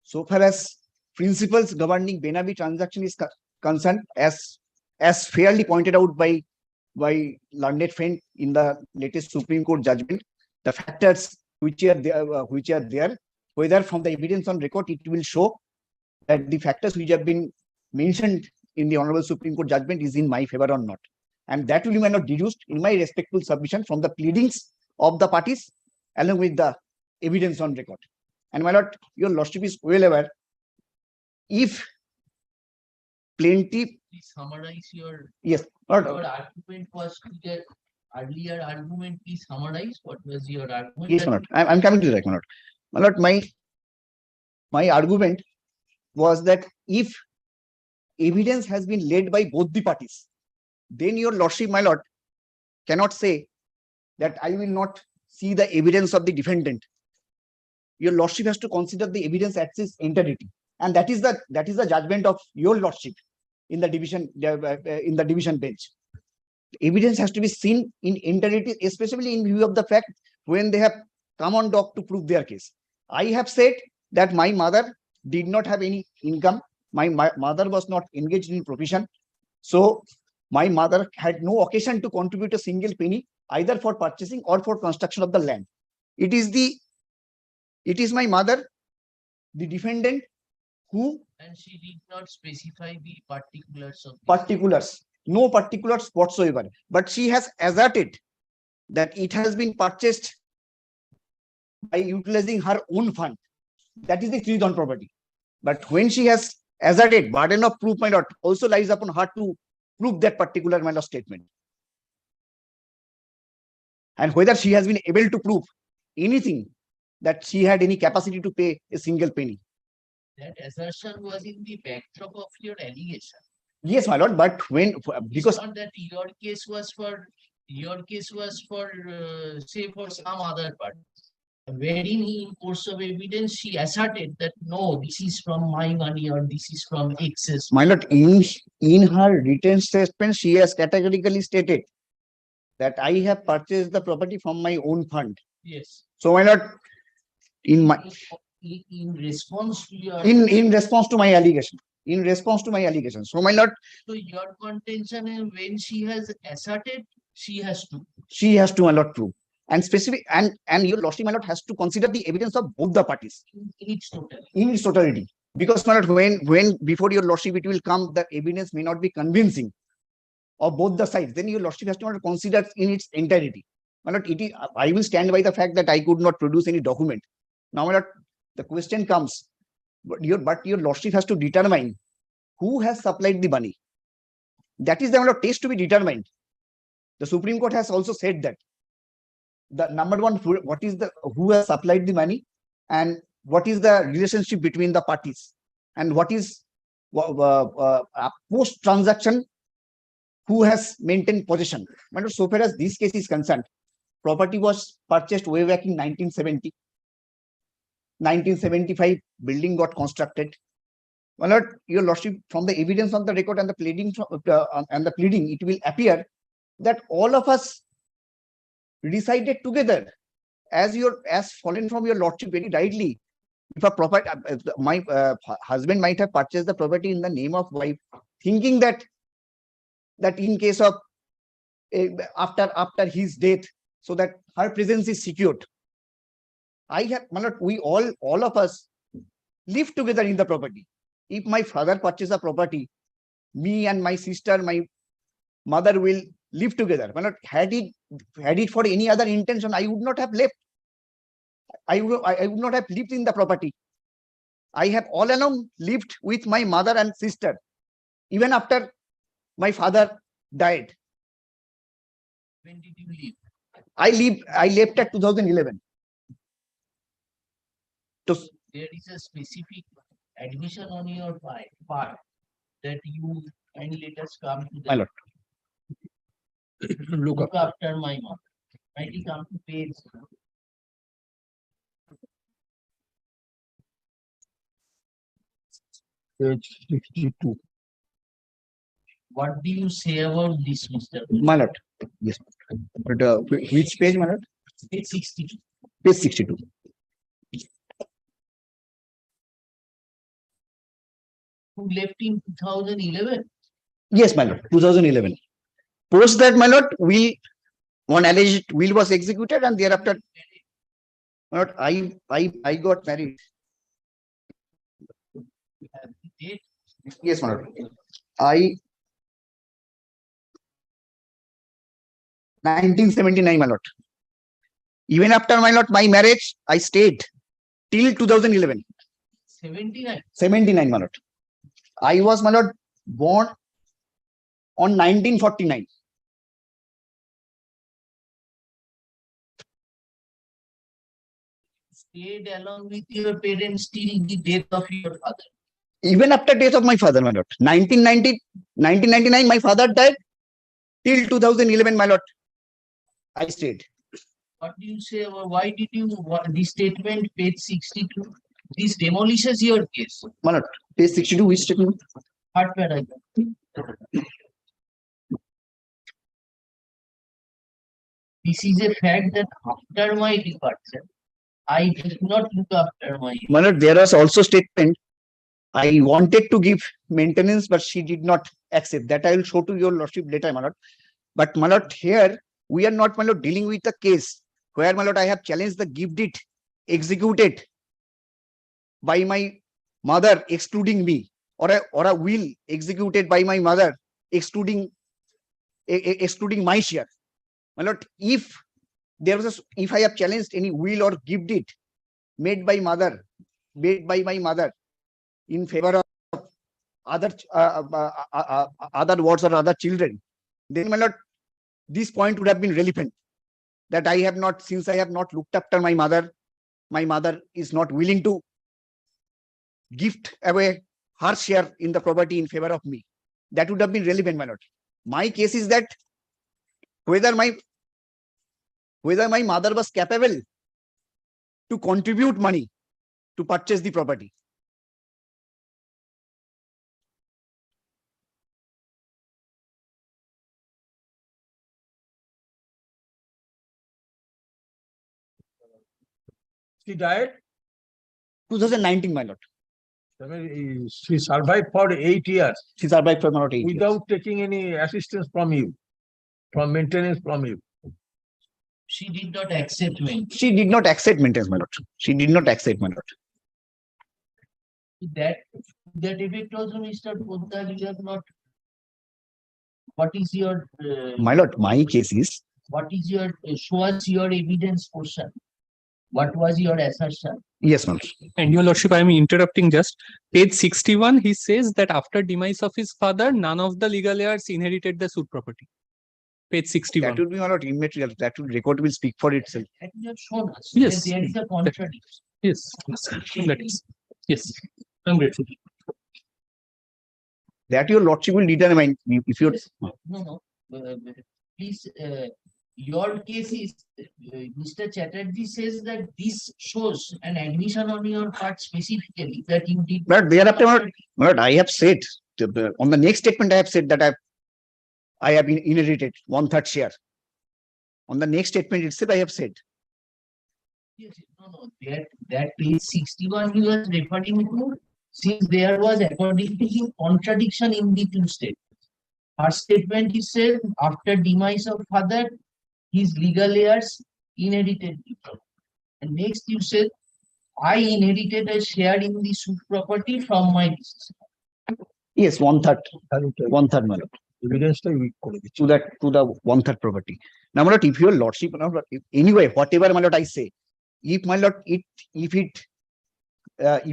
So far as principles governing benami transaction is concerned, as fairly pointed out by learned friend in the latest Supreme Court judgment, the factors which are there, whether from the evidence on record, it will show that the factors which have been mentioned in the Honorable Supreme Court judgment is in my favor or not. And that will be not deduced in my respectful submission from the pleadings of the parties along with the evidence on record. And my lord, your lordship is well aware, if plaintiff... Please summarize your... Yes. Your argument was to the earlier argument. Please summarize what was your argument. Yes, my lord. I'm coming to that, my lord. My lord, my argument was that if evidence has been laid by both the parties, then your lordship, my lord, cannot say that I will not see the evidence of the defendant. Your lordship has to consider the evidence at its entirety, and that is the judgment of your lordship in the division bench. Evidence has to be seen in entirety, especially in view of the fact when they have come on dock to prove their case. I have said that my mother did not have any income. My mother was not engaged in profession. So my mother had no occasion to contribute a single penny, either for purchasing or for construction of the land. It is my mother, the defendant, who... And she did not specify the particulars of... Particulars. No particulars whatsoever. But she has asserted that it has been purchased by utilizing her own fund. That is the freed on property. But when she has asserted, burden of proof, my lord, also lies upon her to prove that particular, my lord, statement. And whether she has been able to prove anything that she had any capacity to pay a single penny. That assertion was in the backdrop of your allegation. Yes, my lord, but when, because It's not that your case was for, say, for some other part. Wherein in course of evidence, she asserted that no, this is from my money or this is from excess. my lord, in her written statement, she has categorically stated that I have purchased the property from my own fund. Yes. So my lord, in response to your. In response to my allegation. In response to my allegation. So my lord. So your contention is when she has asserted, she has to. She has to, my lord, prove. And specific and your lordship, my lord, has to consider the evidence of both the parties. In its totality. In its totality. Because my lord, when before your lordship it will come, the evidence may not be convincing of both the sides. Then your lordship has to consider in its entirety. My lord, I will stand by the fact that I could not produce any document. Now, my lord, the question comes, but your lordship has to determine who has supplied the money. That is the, my lord, test to be determined. The Supreme Court has also said that the number one, what is the who has supplied the money, and what is the relationship between the parties, and what is post transaction, who has maintained possession. My lord, so far as this case is concerned, property was purchased way back in 1970. 1975 building got constructed. My lord, your lordship, from the evidence on the record and the pleading, it will appear that all of us resided together. As fallen from your lordship very rightly, if a property, my husband might have purchased the property in the name of wife, thinking that in case of after his death, so that her presence is secured. My lord, we all of us live together in the property. If my father purchases a property, me and my sister, my mother will live together. My lord, had it for any other intention, I would not have left. I would not have lived in the property. I have all along lived with my mother and sister, even after my father died. When did you leave? I left at 2011. There is a specific admission on your part that you and let us come to my lord. Look after my mother. Kindly come to page. Page 62. What do you say about this, Mr. My lord, yes. But which page, my lord? Page 62. Page 62. Who left in 2011? Yes, my lord, 2011. Post that, my lord, one alleged will was executed, and thereafter, my lord, I got married. Yes, my lord. 1979, my lord. Even after, my lord, my marriage, I stayed till 2011. 79. 79, my lord. I was, my lord, born on 1949. Stayed along with your parents till the death of your father. Even after death of my father, my lord. 1999, my father died. Till 2011, my lord, I stayed. What do you say about why did you this statement, page 62? This demolishes your case. My lord, page 62, which statement? Third paragraph. This is a fact that after my departure, I did not look after my. My lord, there was also statement. I wanted to give maintenance, but she did not accept. That I will show to your lordship later, my lord. But my lord, here we are not, my lord, dealing with the case where, my lord, I have challenged the gift deed executed by my mother excluding me, or a will executed by my mother excluding my share. My lord, if I have challenged any will or gift deed made by my mother in favor of other wards or other children, then, my lord, this point would have been relevant, that since I have not looked after my mother my mother is not willing to gift away her share in the property in favor of me. That would have been relevant, my lord. My case is that whether my mother was capable to contribute money to purchase the property. She died. 2019, my lord. I mean, she survived for 8 years. She survived for about 8 years. Without taking any assistance from you, from maintenance from you. She did not accept maintenance. She did not accept maintenance, my lord. She did not accept, my lord. That effect also, Mr. Poddar, you have not. What is your? My lord, my case is. What is your? Show us your evidence portion. What was your assertion? Yes, ma'am. And your lordship, I am interrupting just. Page 61, he says that after demise of his father, none of the legal heirs inherited the suit property. Page 61. That would be not immaterial. That would record will speak for itself. That you have shown us. Yes. There is a contradiction. Yes. That is. Yes. I'm grateful. That your lordship will determine if you're. No. Please, your case is, Mr. Chatterjee says that this shows an admission on your part specifically that you did. But thereafter, but I have said on the next statement, I have said that I have inherited 1/3 share. On the next statement itself, I have said. Yes, no. That page 61 he was referring to, since there was according to him contradiction in the two statements. First statement he said after demise of father, his legal heirs inherited the property. And next you said, I inherited a share in the suit property from my deceased. Yes, 1/3. 1/3, my lord. Evidence to the 1/3 property. Now, my lord, if your lordship, anyway, whatever, my lord, I say, if my lord, if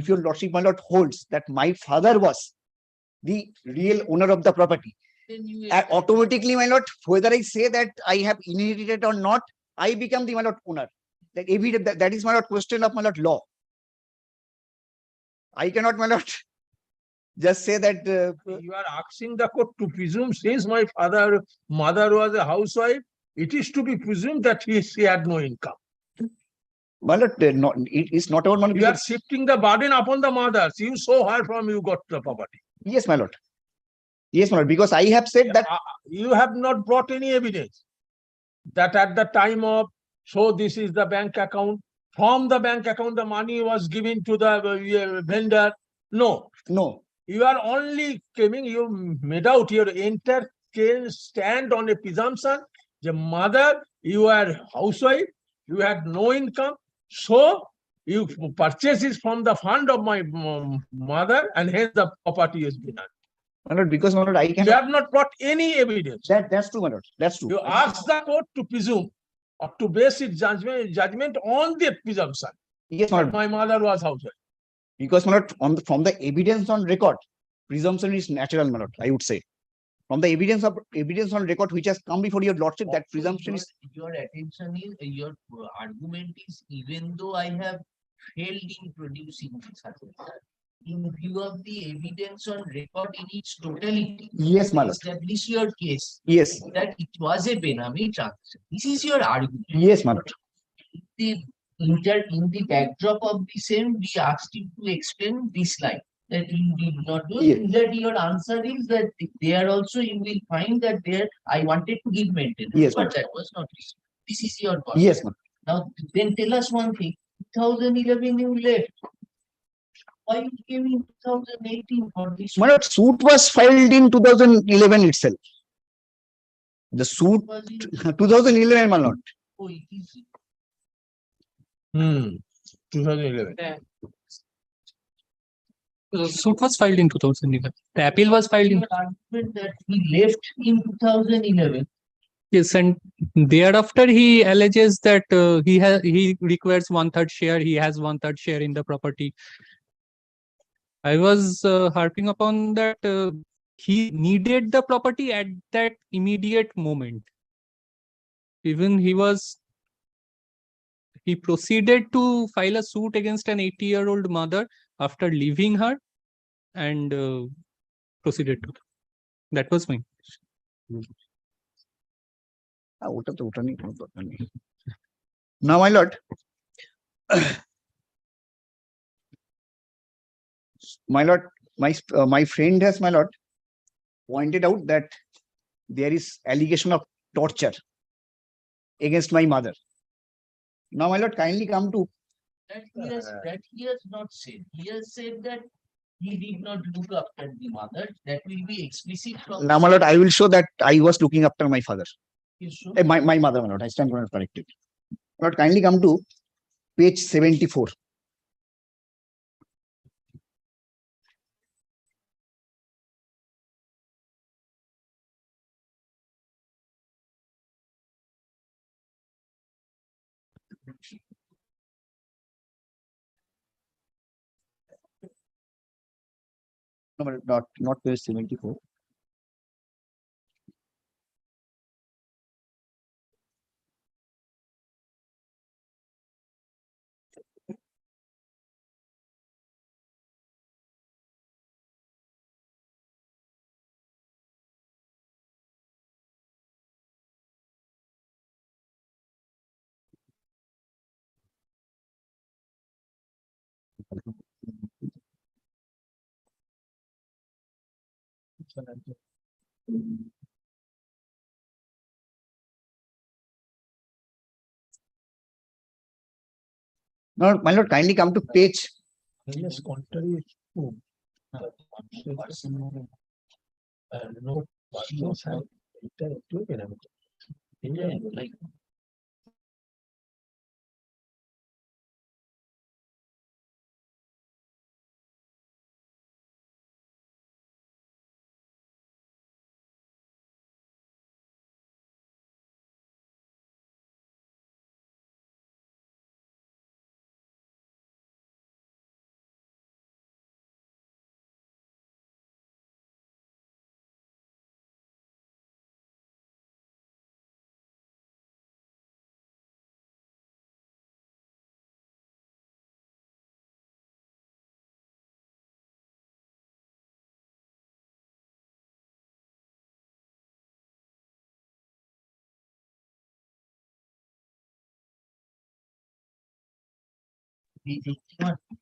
your lordship, my lord, holds that my father was the real owner of the property, automatically, my lord, whether I say that I have inherited or not, I become the, my lord, owner. That is, my lord, question of, my lord, law. I cannot, my lord, just say that. You are asking the court to presume, since my mother was a housewife, it is to be presumed that she had no income. My lord, it is not about money. You are shifting the burden upon the mothers. You saw her from you got the property. Yes, my lord. Yes, my lord, because I have said that. You have not brought any evidence that at the time of, so this is the bank account. From the bank account, the money was given to the vendor. No. You are only claiming, you made out your entire stand on a presumption. The mother, you are housewife, you had no income. So you purchase it from the fund of my mother, and hence the property has been earned. My lord, because my lord, I can. You have not brought any evidence. That's true, my lord. That's true. You ask the court to presume or to base its judgment on the presumption. Yes, my lord. My mother was housewife. Because, my lord, from the evidence on record, presumption is natural, my lord, I would say. From the evidence on record which has come before your lordship, that presumption is. Your attention is, your argument is, even though I have failed in producing this assertion, in view of the evidence on record in its totality. Yes, my lord. Establish your case. Yes. That it was a Benami transaction. This is your argument. Yes, my lord. In the backdrop of the same, we asked you to explain this line that you did not do. Yes. That your answer is that there also you will find that there I wanted to give maintenance, yes, but that was not this. This is your point. Yes, ma'am. Now then tell us one thing. 2011 you left. Why you came in 2018 for this? My lord, suit was filed in 2011 itself. The suit 2011, my lord. Oh, it is. 2011. The suit was filed in 2011. The appeal was filed in. That he left in 2011. Yes, and thereafter he alleges that he requires 1/3 share. He has 1/3 share in the property. I was harping upon that he needed the property at that immediate moment. Even he was he proceeded to file a suit against an 80-year-old mother after leaving her and proceeded to. That was my. Now, my lord, my friend has, my lord, pointed out that there is allegation of torture against my mother. Now, my lord, kindly come to. That he has not said. He has said that he did not look after the mother. That will be explicit from. Now, my lord, I will show that I was looking after my father. You show. My mother, my lord. I stand corrected. My lord, kindly come to page 74. No, not page 74. No, my lord, kindly come to page. Yes, contrary to. No, Like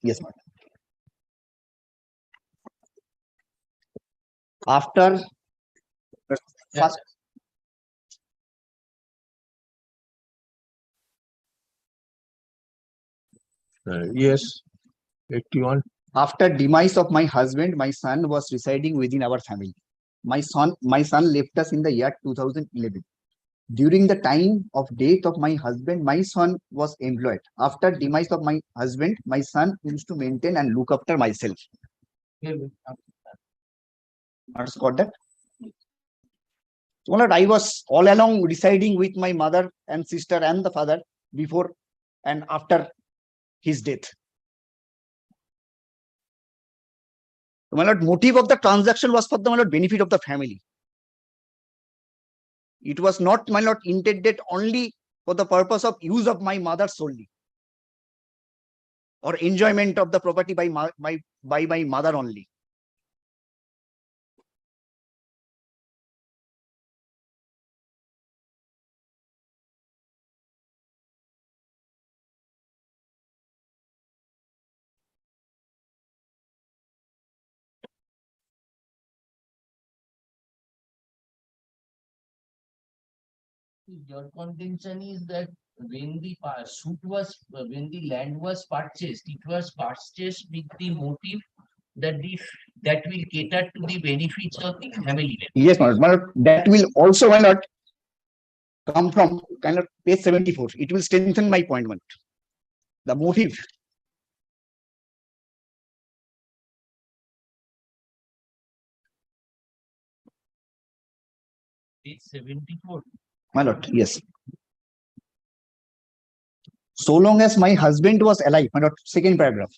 Yes, madam. After first, yes, 81. after demise of my husband, my son was residing within our family. My son left us in the year 2011. During the time of death of my husband, my son was employed. After demise of my husband, my son used to maintain and look after myself. What's got that? So, my lord, I was all along residing with my mother and sister and the father before and after his death. My lord, motive of the transaction was for the, my lord, benefit of the family. It was not, my lord, intended only for the purpose of use of my mother solely, or enjoyment of the property by my mother only. your contention is that when the suit was, when the land was purchased, it was purchased with the motive that that will cater to the benefits of the family. Yes, my lord, that will also, my lord, come from kind of page 74. It will strengthen my point, my lord. The motive. Page 74. My lord, yes. So long as my husband was alive, my lord, second paragraph.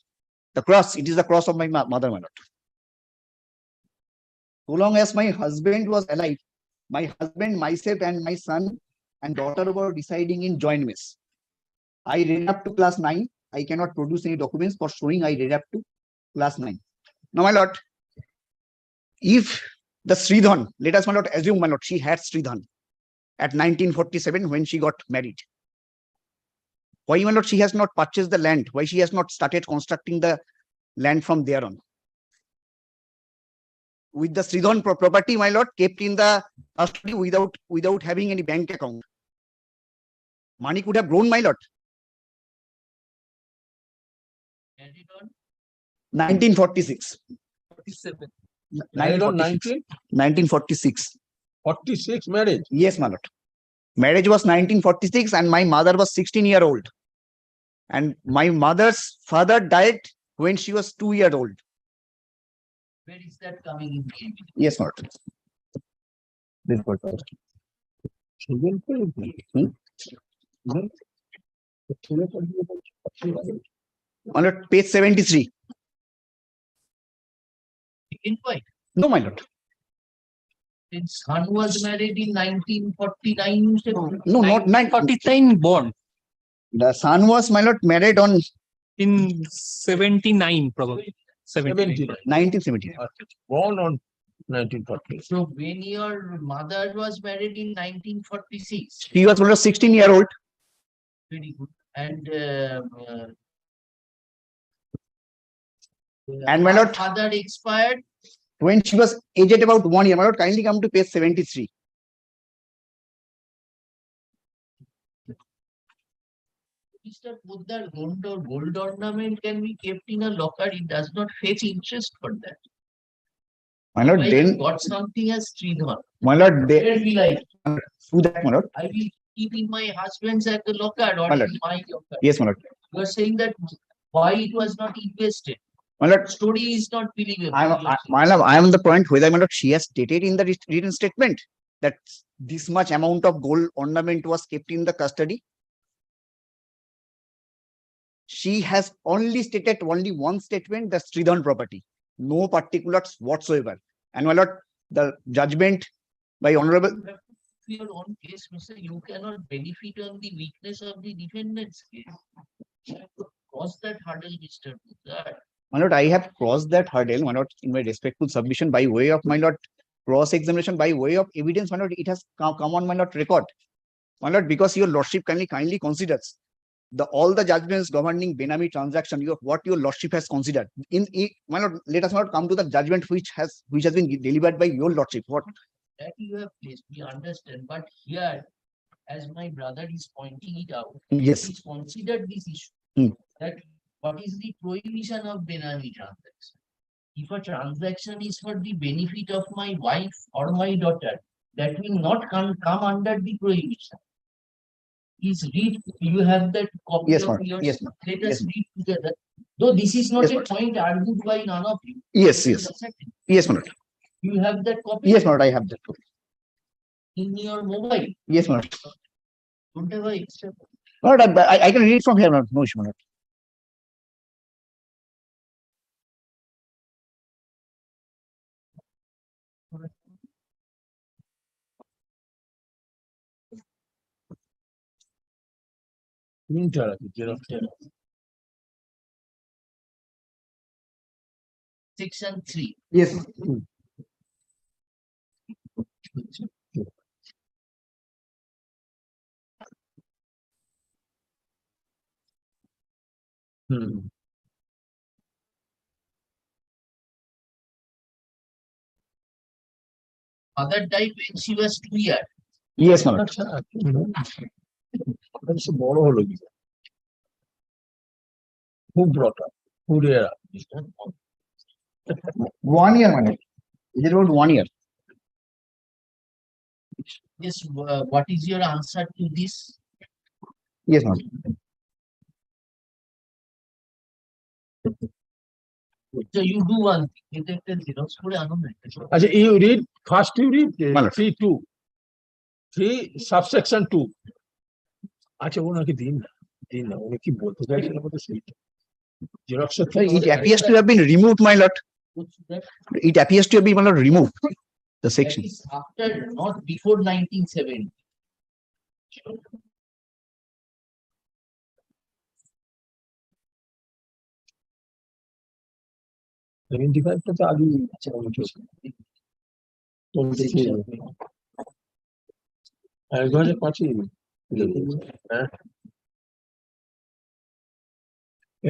The cross, it is the cross of my mother, my lord. So long as my husband was alive, my husband, myself, and my son and daughter were residing in joint mess. I read up to class 9. I cannot produce any documents for showing I read up to class 9. Now, my lord, if the Sridhan, let us, my lord, assume, my lord, she had Sridhan at 1947 when she got married. Why, my lord, she has not purchased the land? Why she has not started constructing the land from there on? With the Sridhan property, my lord, kept in the custody without having any bank account. Money could have grown, my lord. 1946. 47. 1946. 46 marriage. Yes, my lord. Marriage was 1946 and my mother was 16-year-old. And my mother's father died when she was 2-year-old. Where is that coming in? Yes, my lord. This was on page 73. Invite. No, my lord. His son was married in 1949. You said? No, not 49 born. The son was, my lord, married on In 79, probably. 79. 1970. Born on 1940. So when your mother was married in 1946. She was 16-year-old. Very good. And my lord, father expired when she was aged about 1 year. My lord, kindly come to page 73. Mr. Poddar, gold ornament can be kept in a locker. It does not fetch interest for that. My lord, If I then have got something as Sridhar. my lord, they Where will I? do that, my lord. I will keep in my husband's at the locker or My in lord. my locker. Yes, my lord. You are saying that why it was not invested. My lord, Story is not believable. my lord, I am on the point whether, my lord, she has stated in the written statement that this much amount of gold ornament was kept in the custody. She has only stated only one statement, the Sridhan property, no particulars whatsoever. And my lord, the judgment by honorable. You have to your own case, Mr. You cannot benefit on the weakness of the defendant's case. You have to cross that hurdle, Mr. Poddar. My lord, I have crossed that hurdle, my lord, in my respectful submission by way of, my lord, cross-examination by way of evidence, my lord, it has come on, my lord, record. My lord, because your lordship kindly considers all the judgments governing Benami transaction, what your lordship has considered. My lord, let us not come to the judgment which has been delivered by your lordship. What? That you have placed, we understand. But here, as my brother is pointing it out, Yes. he's considered this issue. That what is the prohibition of Benami transaction? If a transaction is for the benefit of my wife or my daughter, that will not come under the prohibition. Please read, you have that copy Yes, of ma'am. yours. Yes, ma'am. Let Yes, us read together. Though this is not Yes, a ma'am. point argued by none of you. Yes, yes. Yes, my lord. You have that copy? Yes, my lord, I have that copy. In your mobile? Yes, my lord. Don't have a extra. My lord, I can read it from here, my lord. No issue, my lord. Section 3. Yes. Mother died when she was 2 years. Yes, my lord. বড় হলো কি who brought up who reared up 1 year, my lord. Is it about 1 year? Yes, what is your answer to this? Yes, my lord. So you do one thing. এটা একটা xerox করে আনো না। আচ্ছা you read first you read 3(2) 3 subsection 2 আচ্ছা ওনাকে দিন না উনি কি বলতে চাইছেন আমাদের সেইটা xerox It appears to have been removed, my lord. It appears to have been, my lord, removed. The section. That is after, not before 1970. 75 টা তো আগেই চলতেছে। আর 2005 হ্যাঁ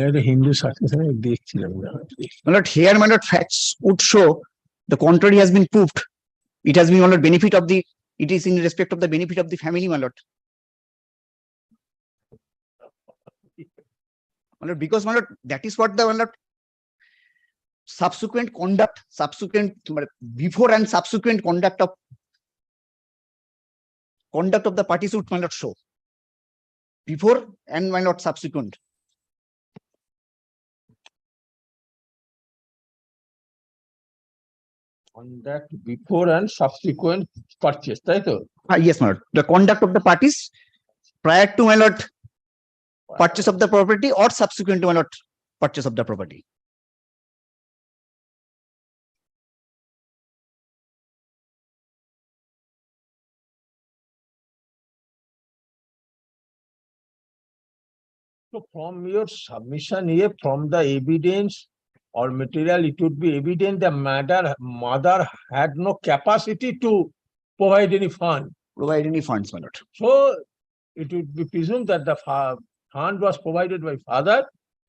এটা হিন্দু সাকসেশন দেখছিলাম না। My lord, here, my lord, facts would show the contrary has been proved. It has been, my lord, benefit of the, it is in respect of the benefit of the family, my lord. My lord, because, my lord, that is what the, my lord, subsequent conduct, before and subsequent conduct of the parties would, my lord, show. Before and, my lord, subsequent. Conduct before and subsequent purchase, তাই তো? Yes, my lord, the conduct of the parties prior to, my lord, purchase of the property or subsequent to, my lord, purchase of the property. So from your submission here, from the evidence or material, it would be evident the mother had no capacity to provide any fund. Provide any funds, my lord. So it would be presumed that the fund was provided by father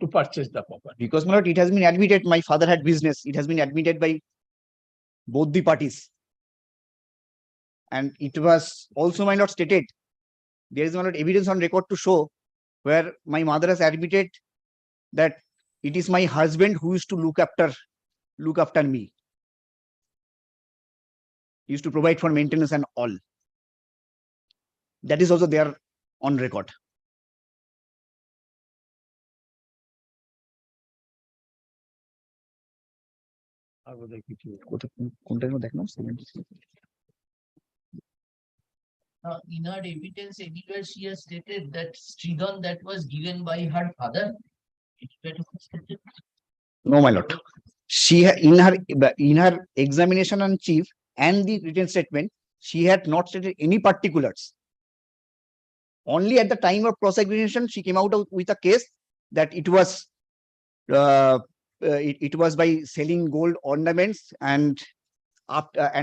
to purchase the property. Because, my lord, it has been admitted my father had business. It has been admitted by both the parties. And it was also, my lord, stated, there is, my lord, evidence on record to show where my mother has admitted that it is my husband who used to look after me. He used to provide for maintenance and all. That is also there on record. In her evidence, anywhere she has stated that Stridon that was given by her father. No, my lord. She in her examination on chief and the written statement, she had not stated any particulars. Only at the time of prosecution, she came out with a case that it was it was by selling gold ornaments and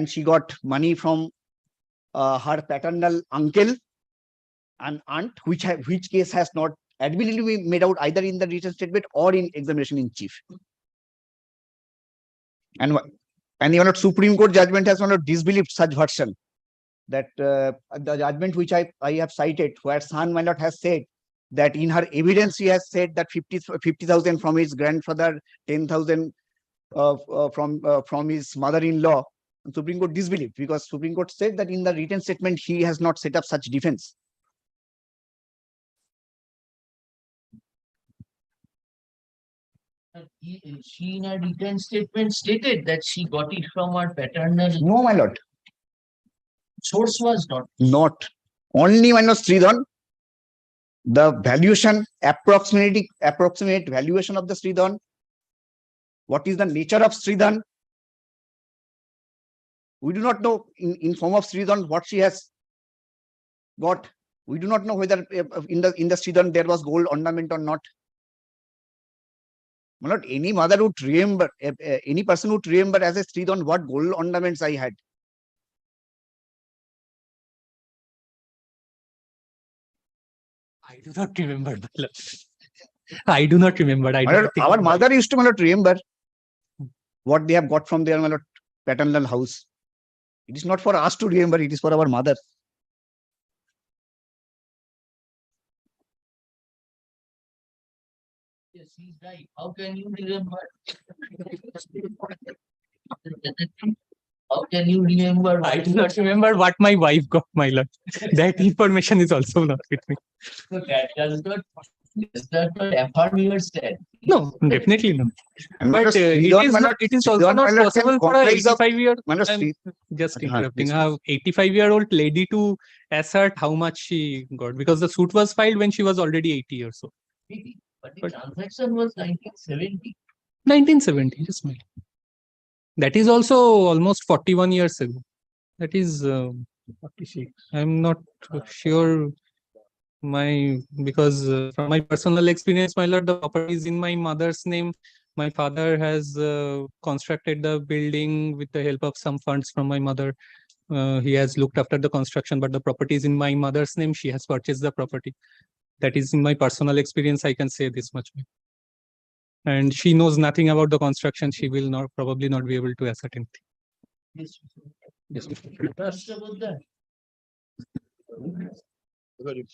she got money from her paternal uncle and aunt, which case has not admittedly been made out either in the written statement or in examination in chief. And the Supreme Court judgment has not disbelieved such version. That the judgment which I have cited, where San my lord has said that in her evidence she has said that 50,000 from his grandfather, 10,000 from his mother-in-law. Supreme Court disbelieved because Supreme Court said that in the written statement he has not set up such defense. She in her written statement stated that she got it from her paternal. No, my lord. Source was not. Not. Only, my lord, Stridon, the valuation, approximate valuation of the Stridon. What is the nature of Stridon? We do not know in form of Stridon what she has got. We do not know whether in the Stridon there was gold ornament or not. Not any mother would remember, any person would remember as a Stridon what gold ornaments I had. I do not remember. I do not remember. Our mother used to remember what they have got from their paternal house. It is not for us to remember, it is for our mother. Yes, he's right. How can you remember? How can you remember? I do not remember what my wife got, my lord. That information is also not with me. So that does not affirm your stand. No, definitely not. But it is also not possible for a 85-year-old. Just interrupting. A 85-year-old lady to assert how much she got because the suit was filed when she was already 80 or so. But the transaction was 1970. 1970, yes, ma'am. That is also almost 41 years ago. That is 46. I'm not sure because from my personal experience, my lord, the property is in my mother's name My father has constructed the building with the help of some funds from my mother. He has looked after the construction, but the property is in my mother's name. She has purchased the property. That is in my personal experience. I can say this much. And she knows nothing about the construction. She will not probably not be able to ascertain. Yes. Yes.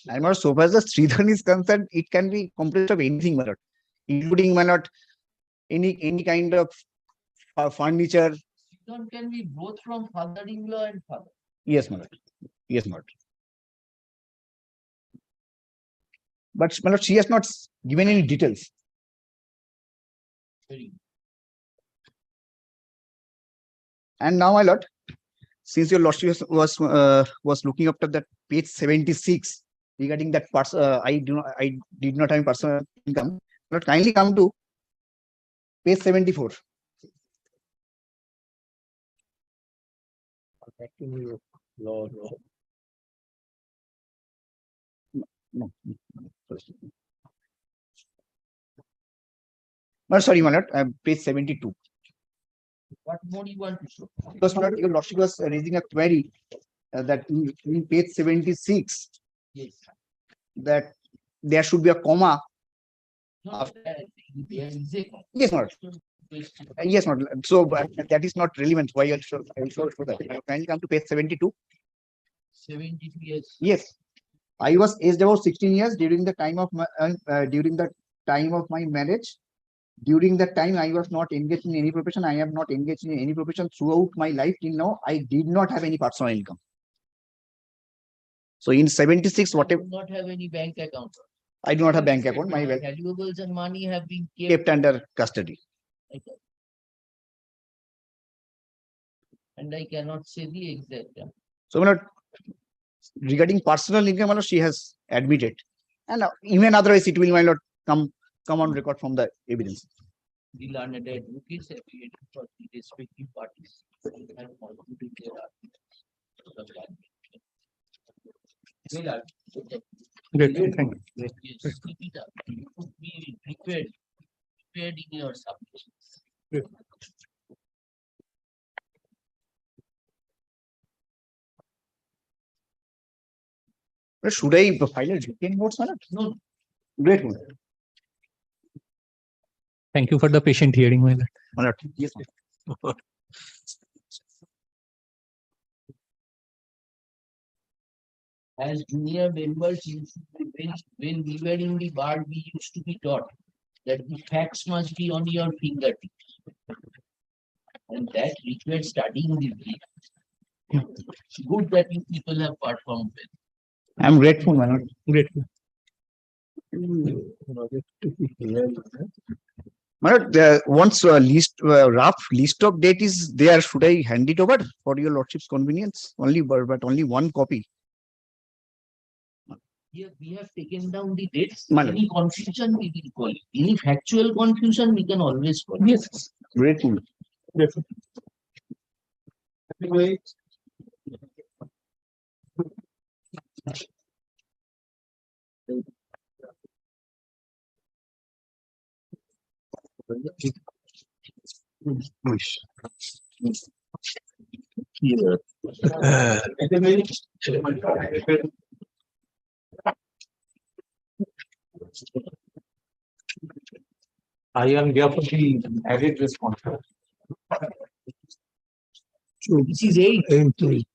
I'm not so far as the Sridhan is concerned, it can be composed of anything, my lord, including, my lord, any kind of furniture. Children can be both from father-in-law and father. Yes, my lord. Yes, my lord. But my lord, she has not given any details. And now, my lord, since your lordship was looking after that page 76 regarding that parts, I did not have personal income. But kindly come to page 74. No. No. Sorry, my lord, page 72. What more you want to show? Because, my lord, your lordship was raising a query that in page 76, Yes. that there should be a comma. No, there is a Yes, my lord. Yes, my lord. So that is not relevant. Why I will show that. Kindly come to page 72. 72 years. Yes, I was aged about 16 years during the time of my marriage. During that time, I was not engaged in any profession. I am not engaged in any profession throughout my life till now. I did not have any personal income. So in 76, whatever. I do not have any bank account. I do not have bank account. My valuables and money have been kept under custody. And I cannot say the exact. So, my lord, regarding personal income, my lord, she has admitted, and even otherwise, it will, my lord, come on record from the evidence. The learned advocates appeared for the respective parties and concluded their arguments. Great, thank you. Yes, keep it up. You could be prepared in your submissions. Should I file a written notes, my lord? No. Great, my lord. Thank you for the patient hearing, my lord. My lord. Yes, my As junior members, when we were in the bar, we used to be taught that the facts must be on your fingertips. And that required studying the brief. It's good that you people have performed well. I'm grateful, my lord. Grateful. My lord, once rough list of date is there, should I hand it over for your lordship's convenience? But only one copy. Here we have taken down the dates. My lord. Any confusion we will call it. Any factual confusion we can always call it. Yes. Grateful. Grateful. Anyway. I am therefore the added responsible. This is 8. Entry.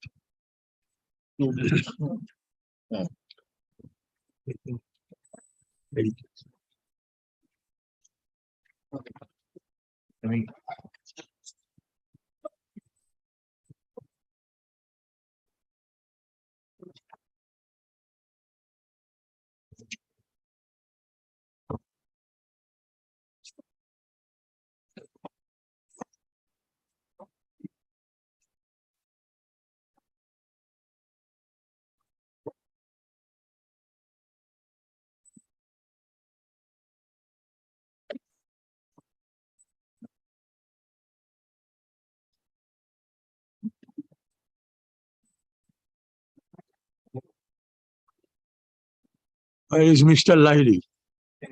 Where is Mr. Lahiri?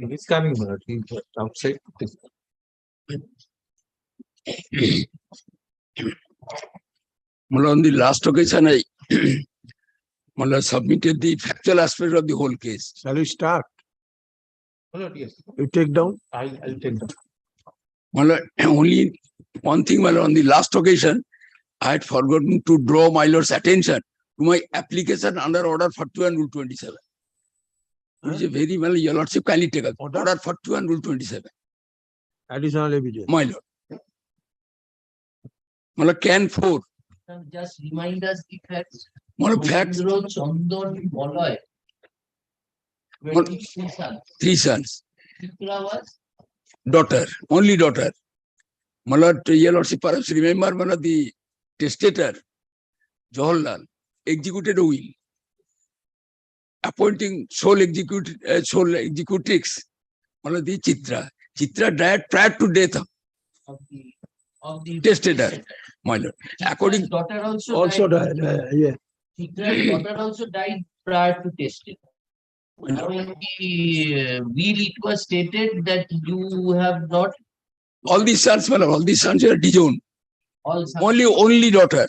He's coming, but he's outside. On the last occasion, I submitted the factual aspect of the whole case. Shall we start? Yes. You take down? I'll take that. Only one thing, on the last occasion, I had forgotten to draw my lord's attention to my application under order 41 rule 27. Which is a very well, your lordship kindly take up. Order 41 rule 27. Additional evidence. My lord. Can 4. Just remind us the facts. Facts. Chandon Boloy. 23 sons. 3 sons. Chitra was Daughter. Only daughter. My lord, your lordship perhaps remember one of the testator, Jawaharlal, executed a will appointing sole executrix, one of the Chitra. Chitra died prior to death of the testator, my lord. According daughter also died. Yeah. Chitra's daughter also died prior to testator. Now in the will it was stated that you have not all these sons, my lord, all these sons are disowned. all sons. Only daughter.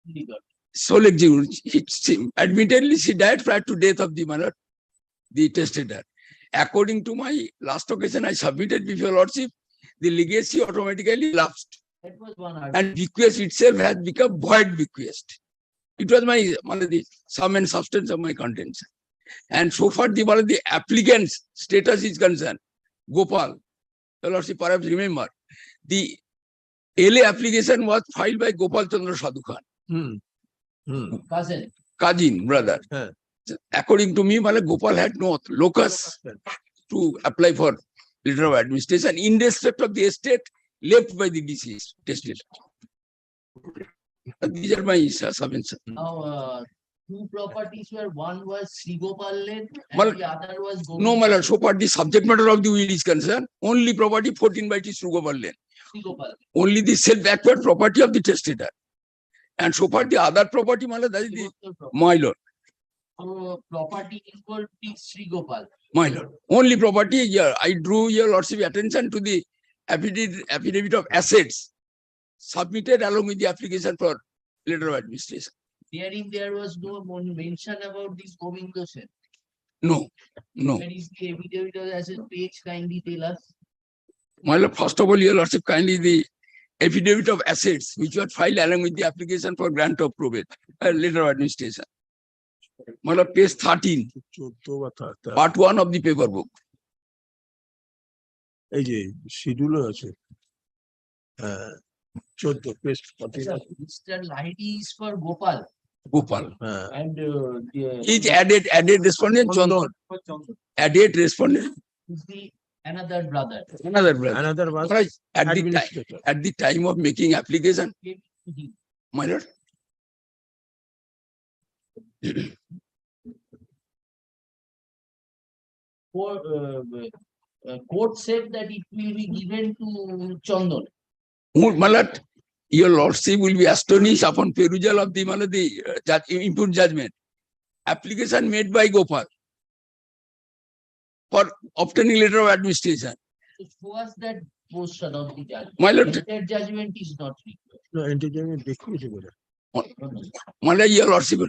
Only daughter. Sole executrix. Admittedly, she died prior to death of the my lord, the testator. According to my last occasion, I submitted before your lordship, the legacy automatically lapsed. That was one argument. And bequest itself has become void bequest. It was the sum and substance of my contents. And so far, the applicant's status is concerned. Gopal, your lordship perhaps remember, the LA application was filed by Gopal Chandra Sadhu Khan. Cousin, brother. According to me, Gopal had no locus to apply for letter of administration in respect of the estate left by the deceased testator. These are my submissions. Now, two properties where one was Sri Gopal led and the other was Govind. No, my lord, so far the subject matter of the will is concerned, only property 14 by Sri Gopal lane. Only the self-acquired property of the testator. And so far the other property, my lord, that is my lord. So property equal to Sri Gopal. My lord. Only property here. I drew your lordship attention to the affidavit of assets submitted along with the application for letter of administration. Hearing there was no mention about this Govinda Sen. No. Where is the affidavit of assets page? Kindly tell us. My lord, first of all, your lordship, kindly the affidavit of assets which were filed along with the application for grant of probate, letter of administration. My lord, page 13, part 1 of the paper book. এই যে schedule আছে 14 page 14 Mr. Lahiti is for Gopal. And Each added respondent, Chandon. Added respondent. Is the another brother. Another was At the time of making application, my lord. Court said that it will be given to Chandon. My lord, your lordship will be astonished upon perusal of the input judgment. Application made by Gopal for obtaining letter of administration. So show us that portion of the judgment. My lord, Entire judgment is not required. no entertainment দেখিয়েছে বলে my lord, your lordship.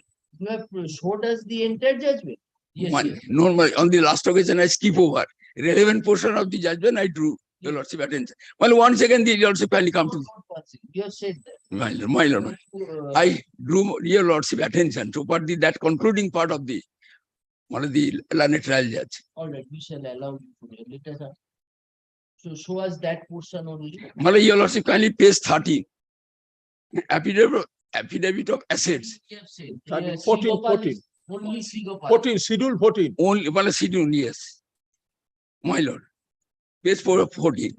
You have showed us the entire judgment. Yes. No, on the last occasion, I skip over relevant portion of the judgment. I drew your lordship attention. Well, once again, the lordship kindly come to. You have said that. My lord. I drew your lordship attention to part that concluding part of the one of the learned trial judge. All right, we shall allow you to let us have. So show us that portion only. My lord, your lordship kindly page 13. Affidavit of assets. You have said. 14 Only Sri Gopal. 14 schedule 14 Only one schedule, yes. My lord. Page 4 of 14.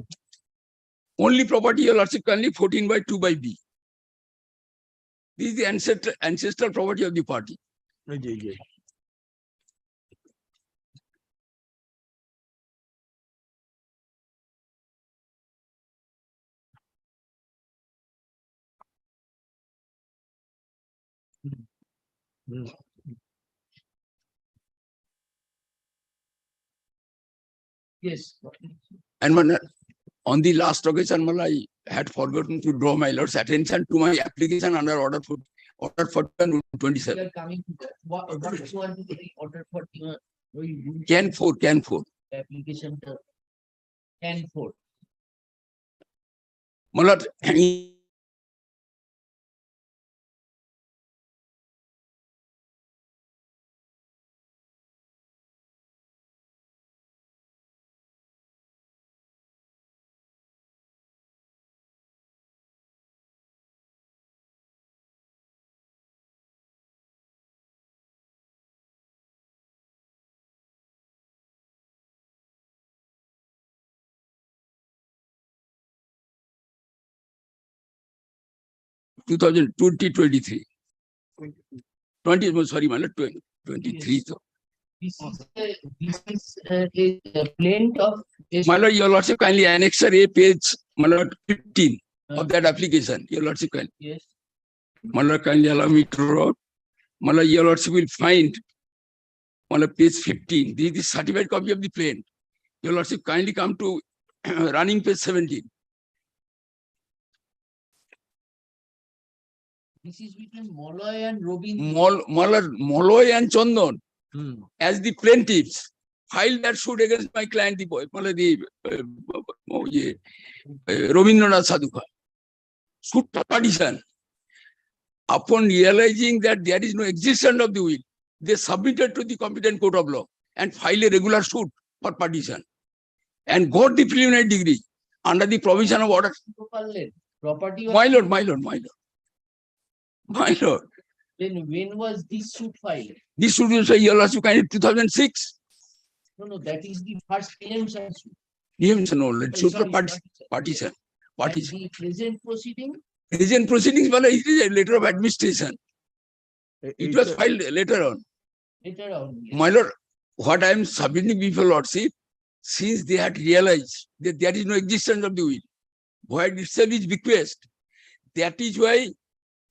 Only property, your lordship, kindly 14 by 2 by B. This is the ancestral property of the party. Yes. And On the last occasion, well, I had forgotten to draw my lord's attention to my application under order 27. Coming to that. What you want to get order for Can 4. application to can 4. My lord, 2023. 20, sorry, my lord, 23. So. This is a plaint of. My lord, your lordship kindly annex A page, my lord, 15 of that application. Your lordship kindly. Yes. My lord, kindly allow me to write. My lord, your lordship will find on page 15. This is the certified copy of the plaint. Your lordship kindly come to running page 17. This is between Molloy and Robin. Molloy and Chandan, as the plaintiffs, filed that suit against my client, the boy, Rabindranath Sadhuka. Suit for partition. Upon realizing that there is no existence of the will, they submitted to the competent court of law and filed a regular suit for partition and got the preliminary degree under the provision of order. Property. My lord. Then when was this suit filed? This suit was your lordship kind of 2006. No, that is the first preemption suit. Preemption, no, suit for partition. And the present proceeding? Present proceedings, well, it is a letter of administration. It was filed later on. Later on. Yes. My lord, what I am submitting before lordship, since they had realized that there is no existence of the will, void itself is bequest. That is why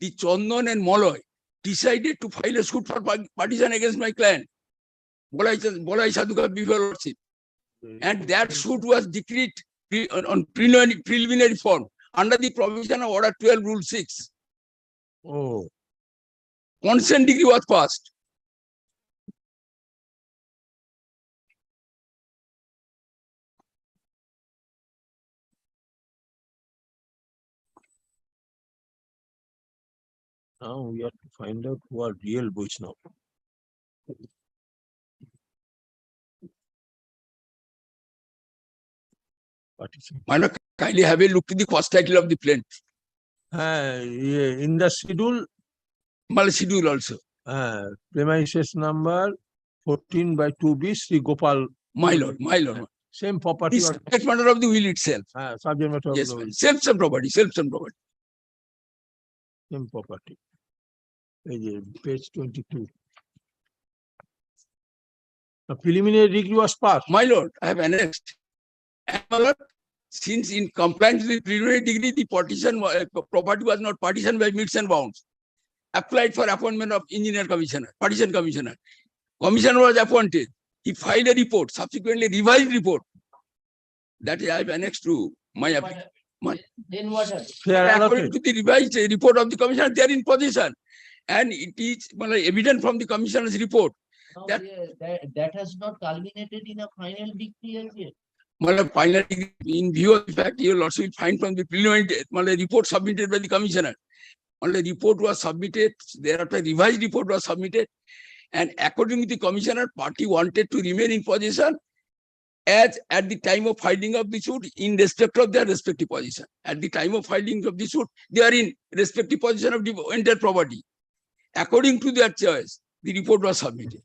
the Chandan and Molloy decided to file a suit for partition against my client, Bolai Sadhuka, before lordship. And that suit was decreed on preliminary form under the provision of Order 12, Rule 6. Oh. Consent decree was passed. Now we have to find out who are real Vaishnava. My lord, kindly have a look at the cost title of the plaint. In the schedule. Schedule also. Premises number 14 by 2B, Sri Gopal. My lord. Same property. This subject matter of the will itself. Subject matter of Yes, the will. Self property. Same property. Page 22. The preliminary degree was passed. My lord, I have annexed. And my lord, since in compliance with the preliminary degree, the property was not partitioned by meets and bounds. Applied for appointment of engineer commissioner, partition commissioner. Commissioner was appointed. He filed a report, subsequently revised report. That is, I have annexed to my application. Then what happened? According to the revised report of the commissioner, they are in possession. And it is evident from the commissioner's report that has not culminated in a final decree as yet. Final degree, in view of the fact, you will also find from the preliminary report submitted by the commissioner. The report was submitted, thereafter revised report was submitted, and according to the commissioner, party wanted to remain in possession as at the time of filing of the suit in respect of their respective position. At the time of filing of the suit, they are in respective position of the entire property. According to their choice, the report was submitted.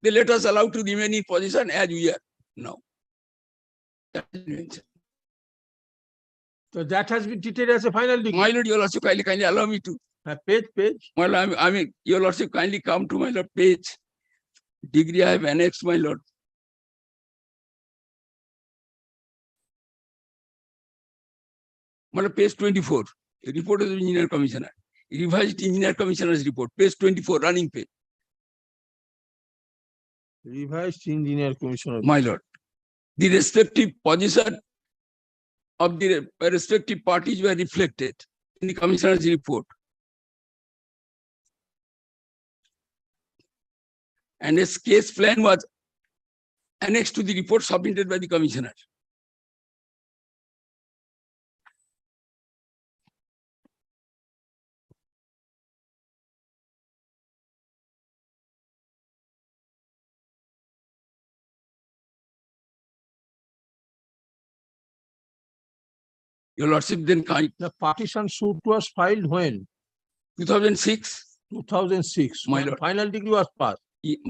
They let us allow to remain in position as we are now. So that has been treated as a final degree. My lord, your lordship, kindly allow me to. Page. My lord, I mean, your lordship, kindly come to my lord page. Degree I have annexed, my lord. My lord, page 24. Report of the engineer commissioner. Revised engineer commissioner's report. Page 24, running page. Revised engineer commissioner. My lord. The respective position of the respective parties were reflected in the commissioner's report. And a case plan was annexed to the report submitted by the commissioner. Your Lordship, then The partition suit was filed when? 2006, 2006. My When lord. final degree was passed.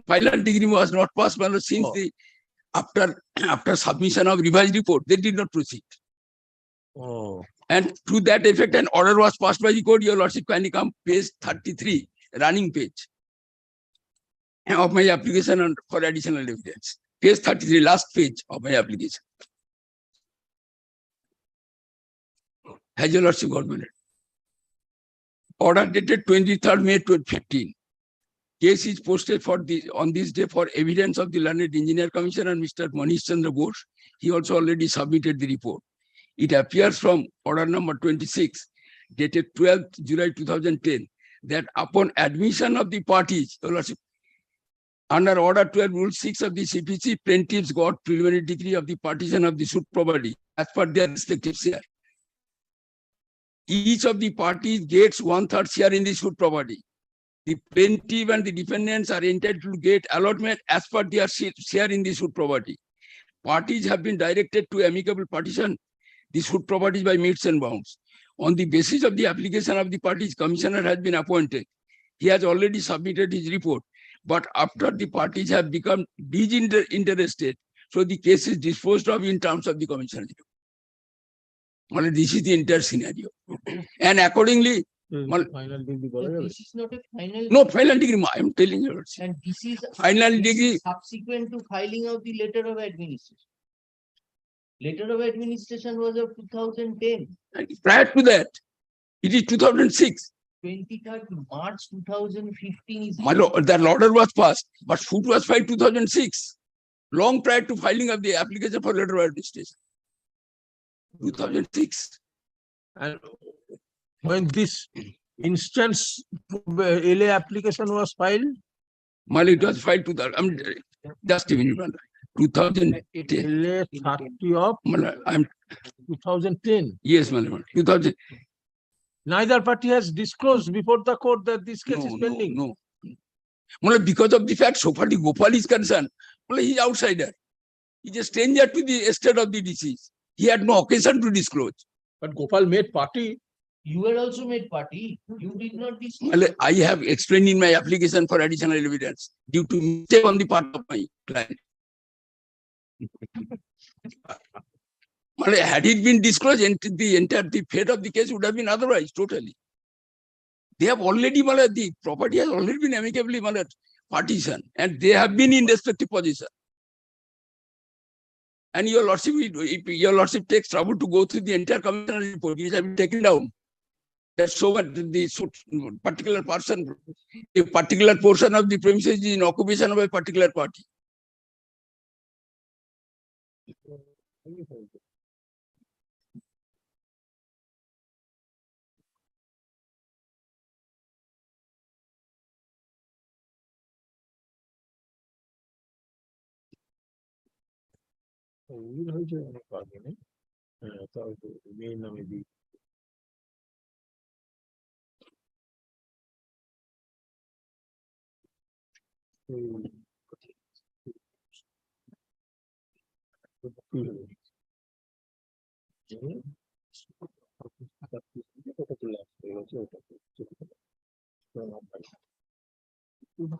final degree was not passed, my lord, since Oh. the after submission of revised report, they did not proceed. Oh. And to that effect, an order was passed by the court. Your Lordship, kindly come page 33, running page of my application for additional evidence. Page 33, last page of my application. Has your Lordship got my letter? Order dated 23rd May 2015. Case is posted for on this day for evidence of the learned engineer commissioner, Mr. Manish Chandra Bose. He also already submitted the report. It appears from order number 26, dated 12th July 2010, that upon admission of the parties, Your Lordship, under order 12 rule 6 of the CPC, plaintiffs got preliminary degree of the partition of the suit property as per their respective share. Each of the parties gets 1/3 share in the suit property. The plaintiff and the defendants are entitled to get allotment as per their share in the suit property. Parties have been directed to amicable partition the suit properties by metes and bounds. On the basis of the application of the parties, commissioner has been appointed. He has already submitted his report, but after the parties have become disinterested, so the case is disposed of in terms of the commissioner's report. Well, this is the entire scenario. And accordingly, Final degree বলা যাবে? This is not a final. no final degree, I am telling you. And this is. Final this is degree. Subsequent to filing of the letter of administration. Letter of administration was of 2010. And prior to that, it is 2006. 23rd March 2015 is. My lord, that order was passed, but suit was filed 2006, long prior to filing of the application for letter of administration. 2006. And when this instance LA application was filed? My lord, it was filed to the, just a minute, 2010. LA 30 of My lord, I'm, 2010. yes, my lord, 2000. Neither party has disclosed before the court that this case is No, pending. no. Well, because of the fact, so far the Gopal is concerned, well, he's outsider. He's a stranger to the estate of the deceased. He had no occasion to disclose. But Gopal made party. You were also made party. You did not disclose. Well, I have explained in my application for additional evidence due to mistake on the part of my client. Well, had it been disclosed, the fate of the case would have been otherwise, totally. They have already, the property has already been amicably partitioned, and they have been in respective position. And your lordship, if your lordship takes trouble to go through the entire commissioner report, it has been taken down. That's so much the particular person, a particular portion of the premises is in occupation of a particular party. Will হয়েছে অনেক আগে নেই তাও মেয়ের নামে দিই ওটা চলে আসছে ওটা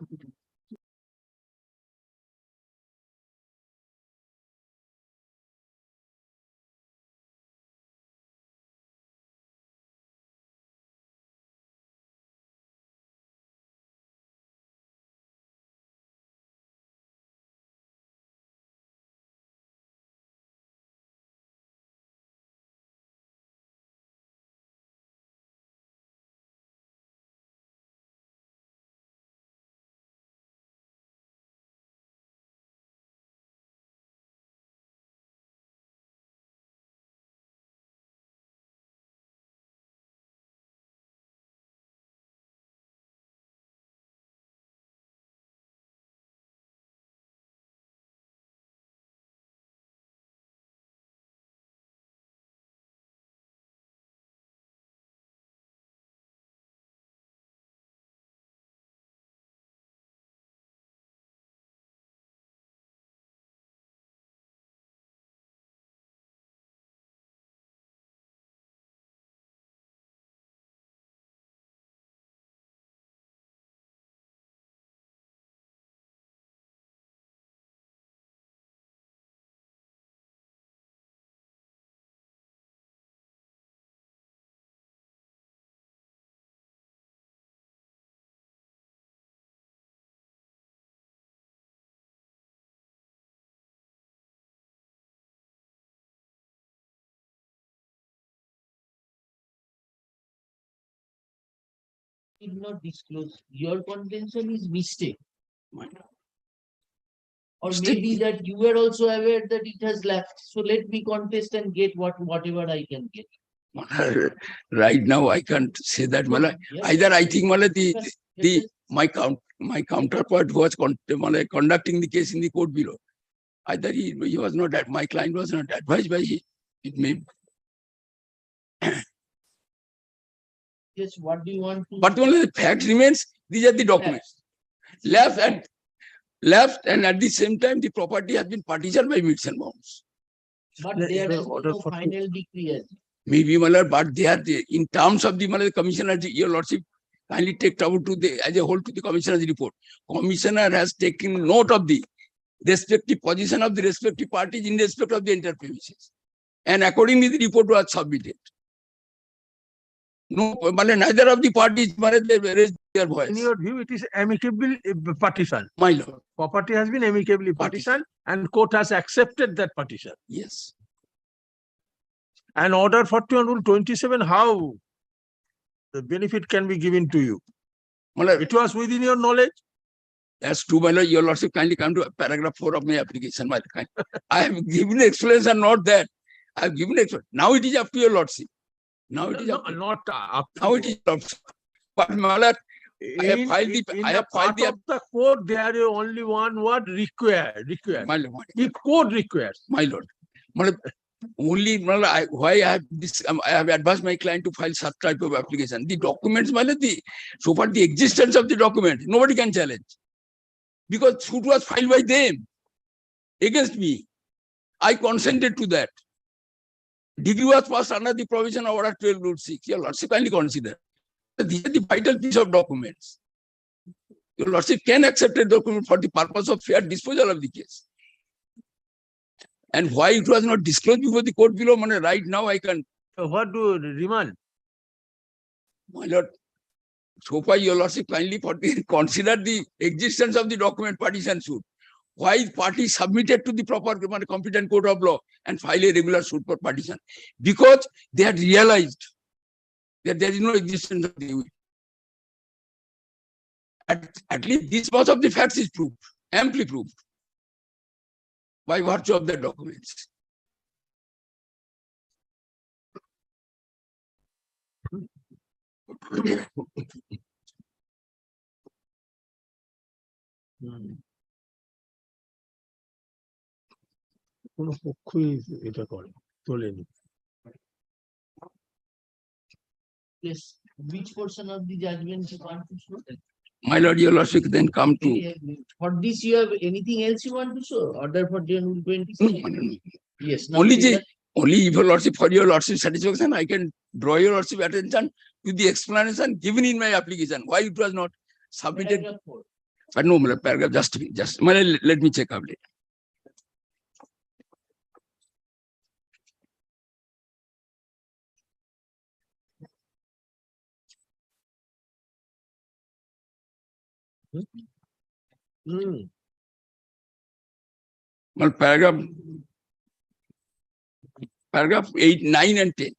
did not disclose. Your contention is mistake. Or maybe that you were also aware that it has left. So let me contest and get whatever I can get. Right now, I can't say that. Mala, either I think Mala, my counterpart who was conducting the case in the court below, either he was not that my client was not advised by he. It may. Yes, what do you want to? But only the fact remains, these are the documents. Left and at the same time the property has been partitioned by meets and bounds. But there is no final decree. Maybe Malad, but they are in terms of the Malad commissioner, your lordship kindly take trouble to the as a whole to the commissioner's report. Commissioner has taken note of the respective position of the respective parties in respect of the entire premises. And accordingly the report was submitted. No, neither of the parties they raised their voice. In your view, it is amicable partition. My lord. Property has been amicably partitioned and court has accepted that partition. Yes. And order 41 rule 27, how the benefit can be given to you? It was within your knowledge. That's true, my lord. Your lordship kindly come to paragraph 4 of my application. My kind. I have given explanation, not that. I have given explanation. Now it is up to your lordship. Now it is not up to now it is up to. But my lord, I have filed the of the code, there is only one word required. My lord. If code requires. My lord. My lord, only why I have this I have advised my client to file such type of application. The documents, my lord, so far the existence of the document, nobody can challenge. Because suit was filed by them against me. I consented to that. Degree was passed under the provision of order 12 rule 6. Your lordship kindly consider. These are the vital piece of documents. Your lordship can accept a document for the purpose of fair disposal of the case. And why it was not disclosed before the court below, right now I can. So what do you remand? My lord, so far your lordship kindly consider the existence of the document partition suit. Why parties submitted to the proper competent court of law and file a regular suit for partition? Because they had realized that there is no existence of the will. At least this much of the facts is proved, amply proved, by virtue of the documents. কোন পক্ষই এটা করে তোলেনি। Yes. Which portion of the judgment you want to show? My lord, your lordship then come to. For this, you have anything else you want to show? Order for 20. Yes. Only if your lordship, for your lordship satisfaction, I can draw your lordship attention to the explanation given in my application. Why it was not submitted? But no, paragraph just. Let me check up later. Well, paragraph 8, 9, and 10.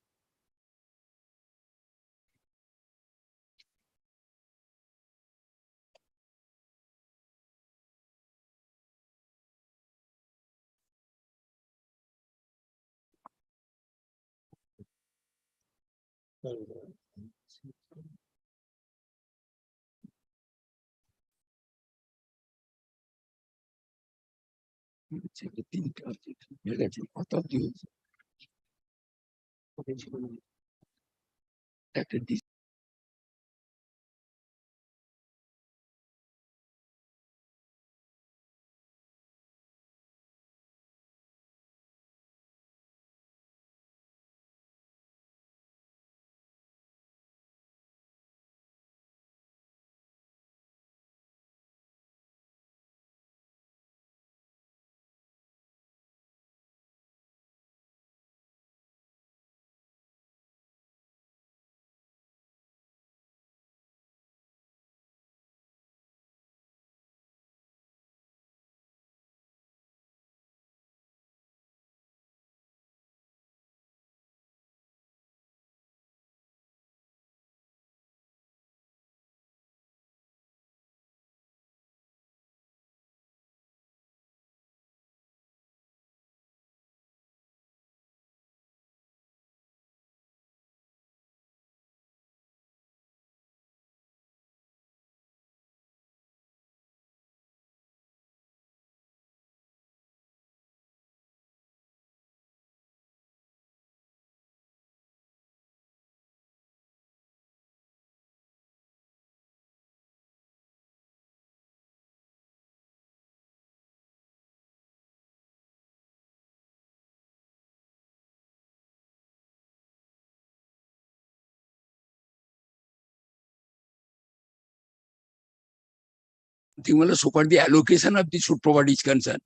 think, well, so far the allocation of the shoot property is concerned.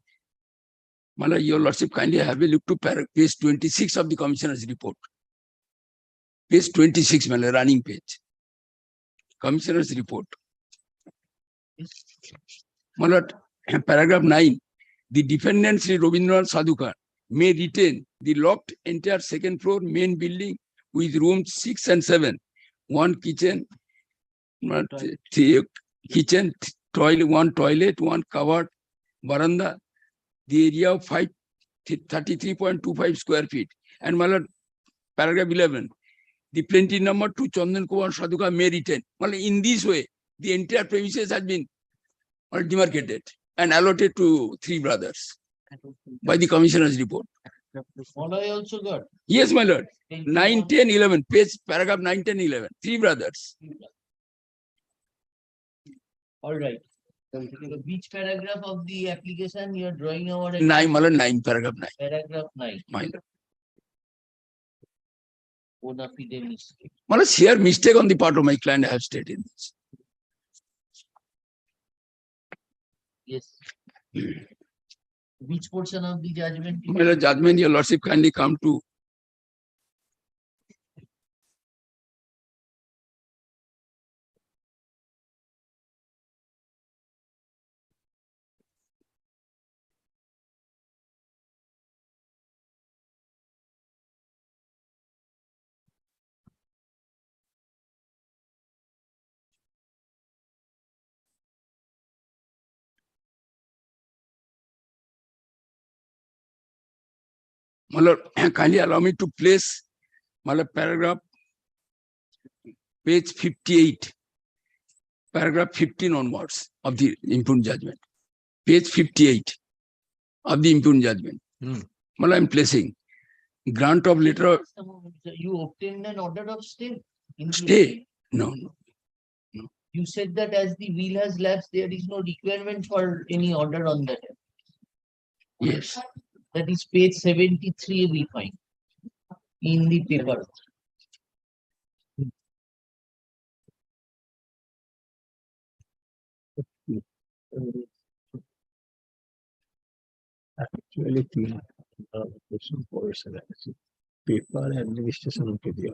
Mala, your lordship, kindly have a look to page 26 of the commissioner's report. Page 26, Mala, running page. Commissioner's report. Mala, paragraph 9. The defendant Sri Rabindranath Sadhukar may retain the locked entire second floor main building with rooms 6 and 7, one kitchen, one toilet, one covered veranda, the area of 33.25 square feet. And Mala, paragraph 11, the plaintiff number 2 Chandan Kumar Sadhukar may retain. Mala, in this way, the entire premises has been demarcated and allotted to 3 brothers by the commissioner's report. What I also got. Yes, my lord. 9, 10, 11, page, paragraph 9, 10, 11. 3 brothers. All right. So which paragraph of the application you are drawing our? 9, my lord, 9, paragraph 9. Paragraph 9. My lord. Bona fide mistake. My lord, sheer mistake on the part of my client I have stated this. Yes. Which portion of the judgment? My lord, judgment, your lordship, kindly come to my lord, kindly allow me to place my lord, paragraph page 58, paragraph 15 onwards of the impugned judgment. Page 58 of the impugned judgment. My lord, I am placing grant of letter of You obtained an order of stay. In the stay. No. You said that as the will has lapsed, there is no requirement for any order on that. Yes. That is page 73 we find in the paper. Actually, question for paper administration के दिया.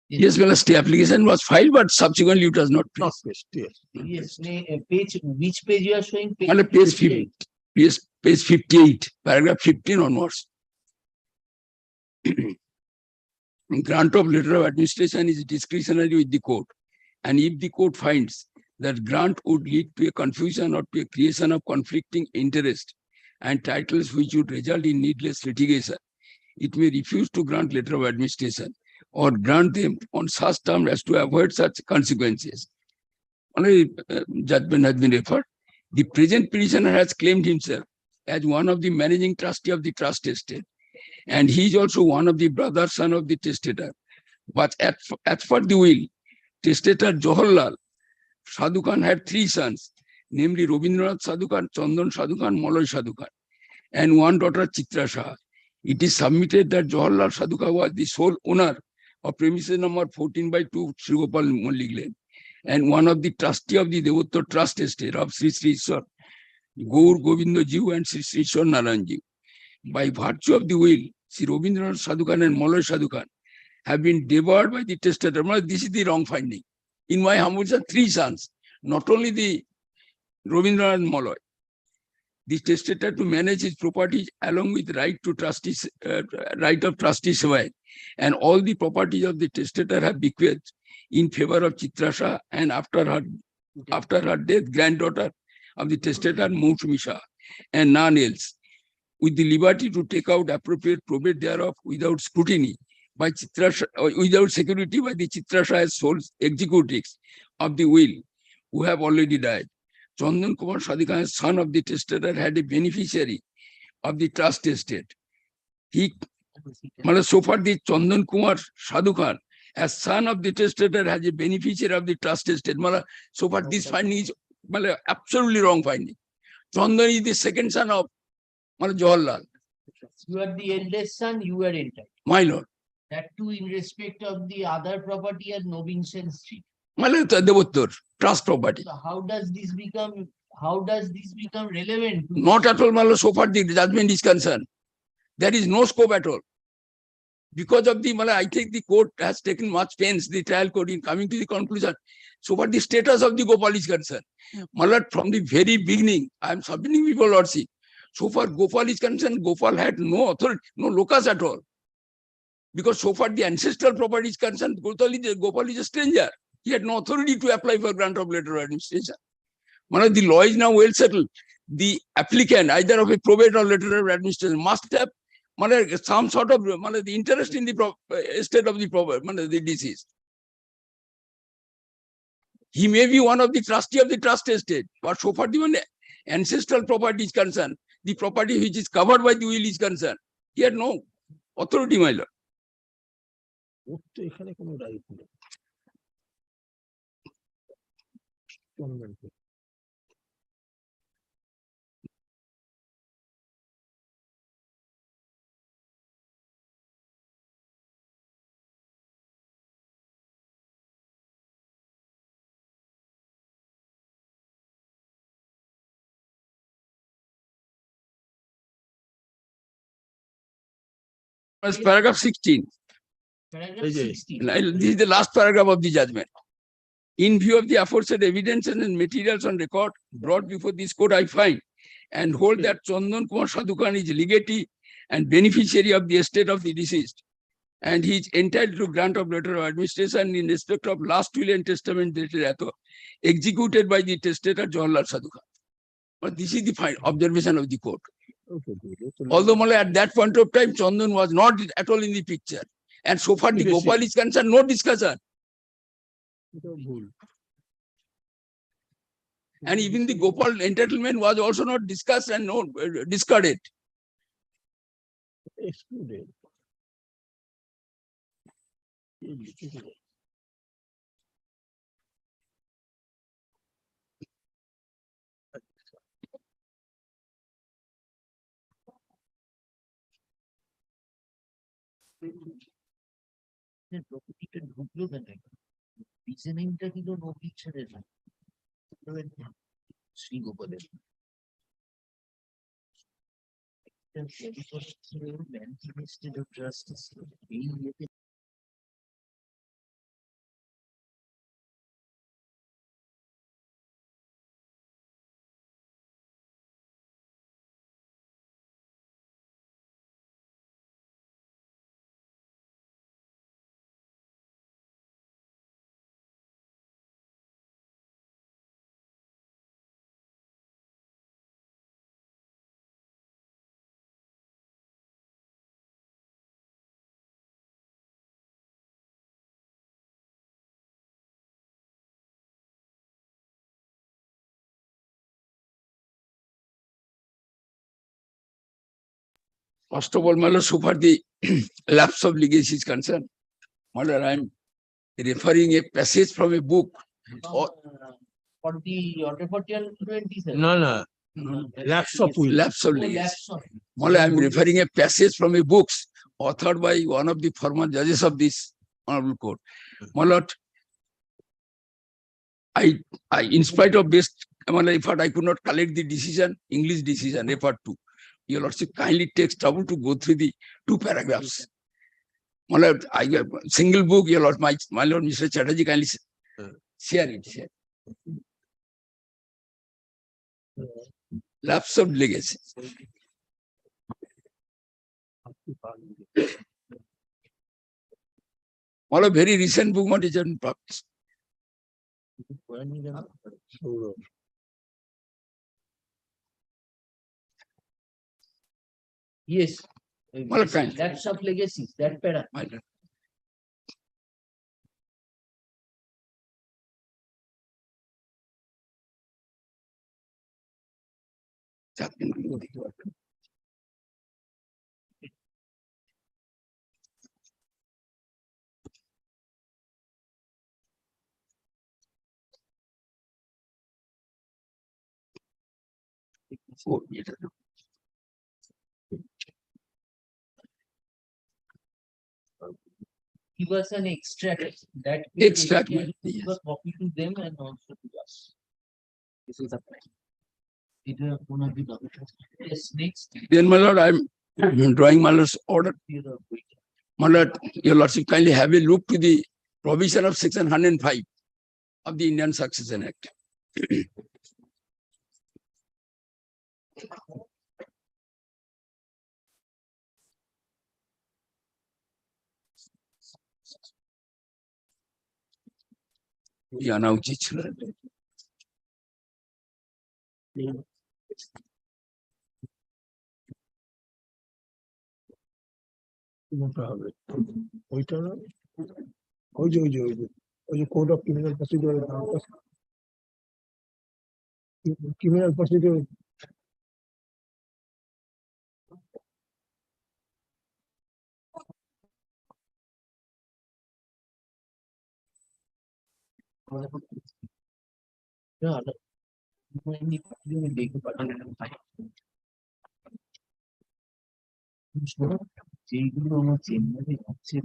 Yes, well, a stay application was filed, but subsequently it was not placed. Yes, page, which page you are showing? My lord, page 58. Page 58, paragraph 15 onwards. Grant of letter of administration is discretionary with the court. And if the court finds that grant would lead to a confusion or to a creation of conflicting interest and titles which would result in needless litigation, it may refuse to grant letter of administration or grant them on such terms as to avoid such consequences. Only judgment has been referred. The present petitioner has claimed himself as one of the managing trustee of the trust estate, and he is also one of the brother son of the testator. But as per the will, testator Jawaharlal Sadhukar had 3 sons, namely Rabindranath Sadhukar, Chandan Sadhukar, Malay Sadhukar, and one daughter Chitra Shah. It is submitted that Jawaharlal Sadhukar was the sole owner of premises number 14/2 Sri Gopal Mallik Lane, and one of the trustee of the Devottar Trust Estate of Sri Sri Ishwar Gaur Govinda Ji and Sri Sri Ishwar Narayan Ji. By virtue of the will, Sri Rabindranath Sadhukar and Malay Sadhukar have been devoured by the testator. This is the wrong finding. In my humble 3 sons, not only the Rabindranath and Malay, the testator to manage his properties along with right to trustees, right of trustee Sevai, and all the properties of the testator have bequeathed in favor of Chitra Shah and after her death, granddaughter of the testator Mousumi Shah, and none else, with the liberty to take out appropriate probate thereof without scrutiny by Chitra Shah, without security by the Chitra Shah's sole executives of the will, who have already died. Chandan Kumar Sadhukar, son of the testator, had a beneficiary of the trust estate. So far the Chandan Kumar Sadhukar, as son of the testator, has a beneficiary of the trust estate. So far this finding is absolutely wrong finding. Chandan is the second son of Jawaharlal. You are the eldest son, you are entitled. My lord. That too in respect of the other property at Novin Sen Street. My lord, Devottar. trust property. So how does this become relevant? Not at all, my lord, so far the judgment is concerned. There is no scope at all. Because of the, I think the court has taken much pains, the trial court, in coming to the conclusion. So far the status of the Gopal is concerned. My lord, from the very beginning, I am submitting before lordship. So far Gopal is concerned, Gopal had no authority, no locus at all. Because so far the ancestral property is concerned, Gopal is a stranger. He had no authority to apply for grant of letter of administration. The law is now well settled. The applicant, either of a probate or letter of administration, must have some sort of the interest in the estate of the deceased. He may be one of the trustee of the trust estate, but so far the ancestral property is concerned, the property which is covered by the will is concerned, he had no authority, my lord. ওর তো এখানে কোনো right নেই। Paragraph 16. Paragraph 16. This is the last paragraph of the judgment. In view of the aforesaid evidence and materials on record brought before this court, I find and hold that Chandan Kumar Sadhukan is legatee and beneficiary of the estate of the deceased, and he is entitled to grant of letter of administration in respect of last will and testament dated executed by the testator Jawaharlal Sadhukan. But this is the final observation of the court. Although at that point of time, Chandan was not at all in the picture. And so far the Gopal is concerned, no discussion. And even the Gopal entitlement was also not discussed and no discarded. Excluded. প্রকৃতিটা ঢুকলো কেন? রিজনিংটা দিল no পিকচারের Shri গোপালের trust এই ইয়েতে First of all, my lord, so far the lapse of legacy is concerned, my lord, I am referring a passage from a book. for the order for 27. No, no. Lapse of will. Lapse of legacy. My lord, I am referring a passage from a book authored by one of the former judges of this honorable court. My lord, I in spite of best effort, I could not collect the decision, English decision referred to. Your lordship kindly takes trouble to go through the 2 paragraphs. My lord, I have a single book, your lord, my lord, Mr. Chatterjee, kindly share it. Share. Lapse of legacy. My lord, very recent book, what is in practice. Yes. Well, fine. Lapse of legacy, that para. Oh, give us an extract that. Extract, Give yes. a copy to them and also to us. This is the plan. It is one of the documents. Yes, next. Then, my lord, I'm drawing my lord's order. My lord, your lordship, kindly have a look to the provision of section 105 of the Indian Succession Act. জানা উচিত ছিল। কোনটা হবে ওইটা না ওই যে code of criminal procedure criminal procedure যেগুলো আমার চেম্বারে আছে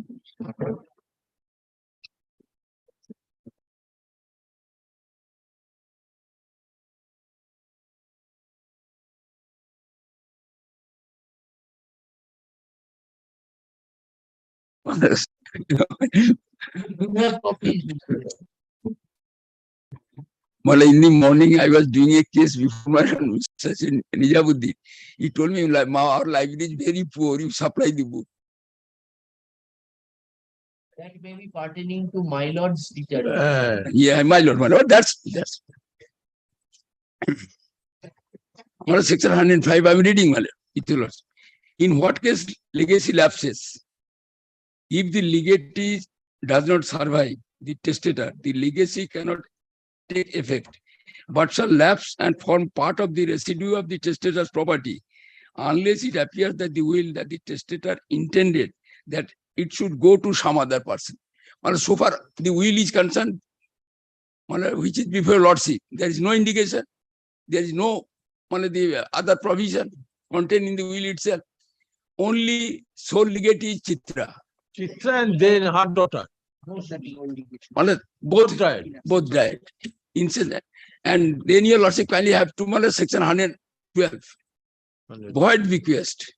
Well, in the morning, I was doing a case before my Sachin Nijamuddin. He told me, like, our library is very poor. You supply the book. that may be pertaining to my lord's determination. Yeah, my lord, my lord. That's well, section 105. I'm reading, my lord. It tells, in what case legacy lapses? If the legatee does not survive the testator, the legacy cannot take effect, but shall lapse and form part of the residue of the testator's property, unless it appears that the will that the testator intended that it should go to some other person. Well, so far the will is concerned, which is before lordship, there is no indication, there is no the other provision contained in the will itself. Only sole legatee is Chitra. Chitra and then her daughter. Both died. Both died. Incident. And then your lordship kindly have to section 112. Void bequest.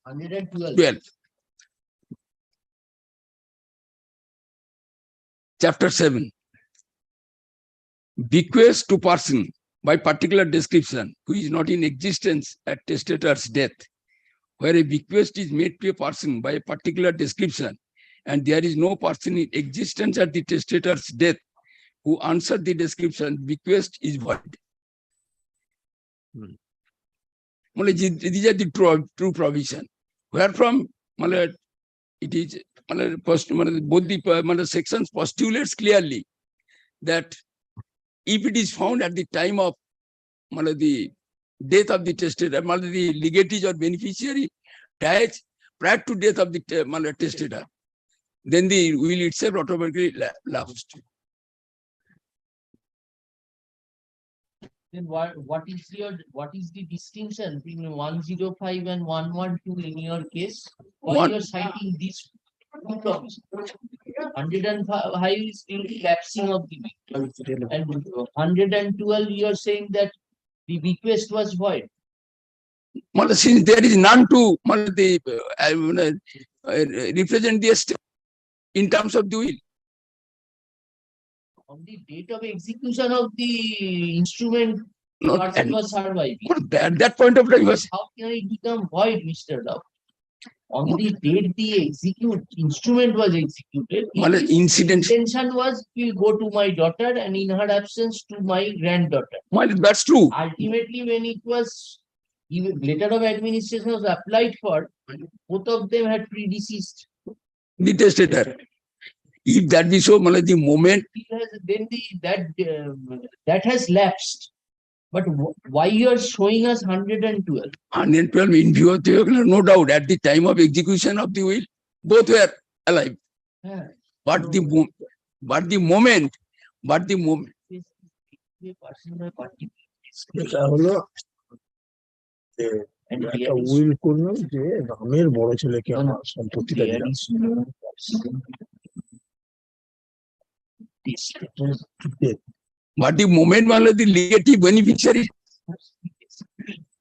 112. Chapter 7. Bequest to person by particular description who is not in existence at testator's death, where a bequest is made to a person by a particular description and there is no person in existence at the testator's death who answered the description, bequest is void. These are the true provision. Wherefrom it is both the sections postulates clearly that if it is found at the time of the death of the testator, the legatee or beneficiary dies prior to death of the testator, then the will itself automatically lapsed. Then what is the distinction between 105 and 112 in your case? Why you are citing these two provisions? 105 is still lapsing of the will, and 112 you are saying that the bequest was void. Since there is none to represent the estate in terms of the will. On the date of execution of the instrument, the person was surviving. At that point of time, How can it become void, Mr. Love? On the date the instrument was executed, intention was will go to my daughter and in her absence to my granddaughter. That's true. Ultimately, when it was letter of administration was applied for, both of them had predeceased. The testator. If that be so, the moment then that has lapsed. But why you are showing us 112? 112 in view of the, no doubt, at the time of execution of the will, both were alive. Yeah. But the moment. এটা হলো And একটা there is, will করলাম যে রামের বড় ছেলেকে no, আমার সম্পত্তিটা there দিলাম is no possibility. This letter, But the moment one of the legacy beneficiary,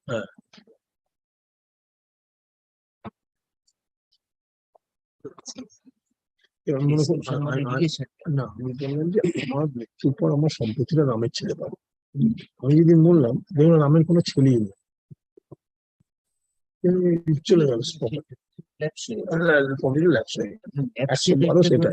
হ্যাঁ এবার মনে করুন is not education. না আমি বললাম যে আমার মৃত্যুর পর আমার সম্পত্তিটা রামের ছেলে পাবে আমি যদি বললাম দেখুন রামের কোনো ছেলেই নেই চলে গেল প্রপার্টি ল্যাপস হয়ে গেল একশো বারো সেটা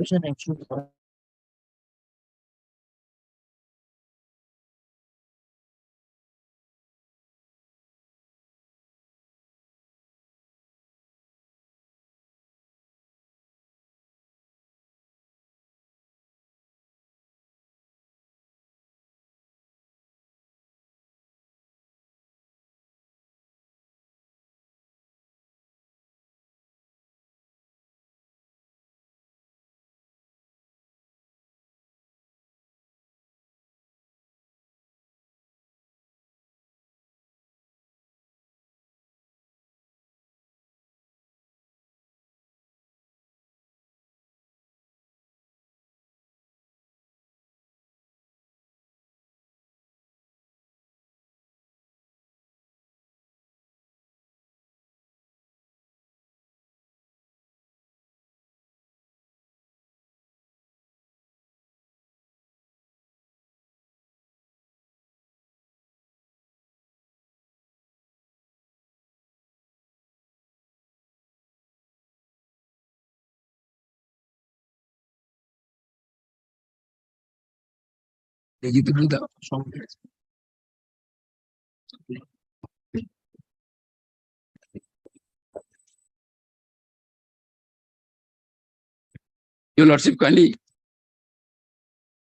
Your Lordship, kindly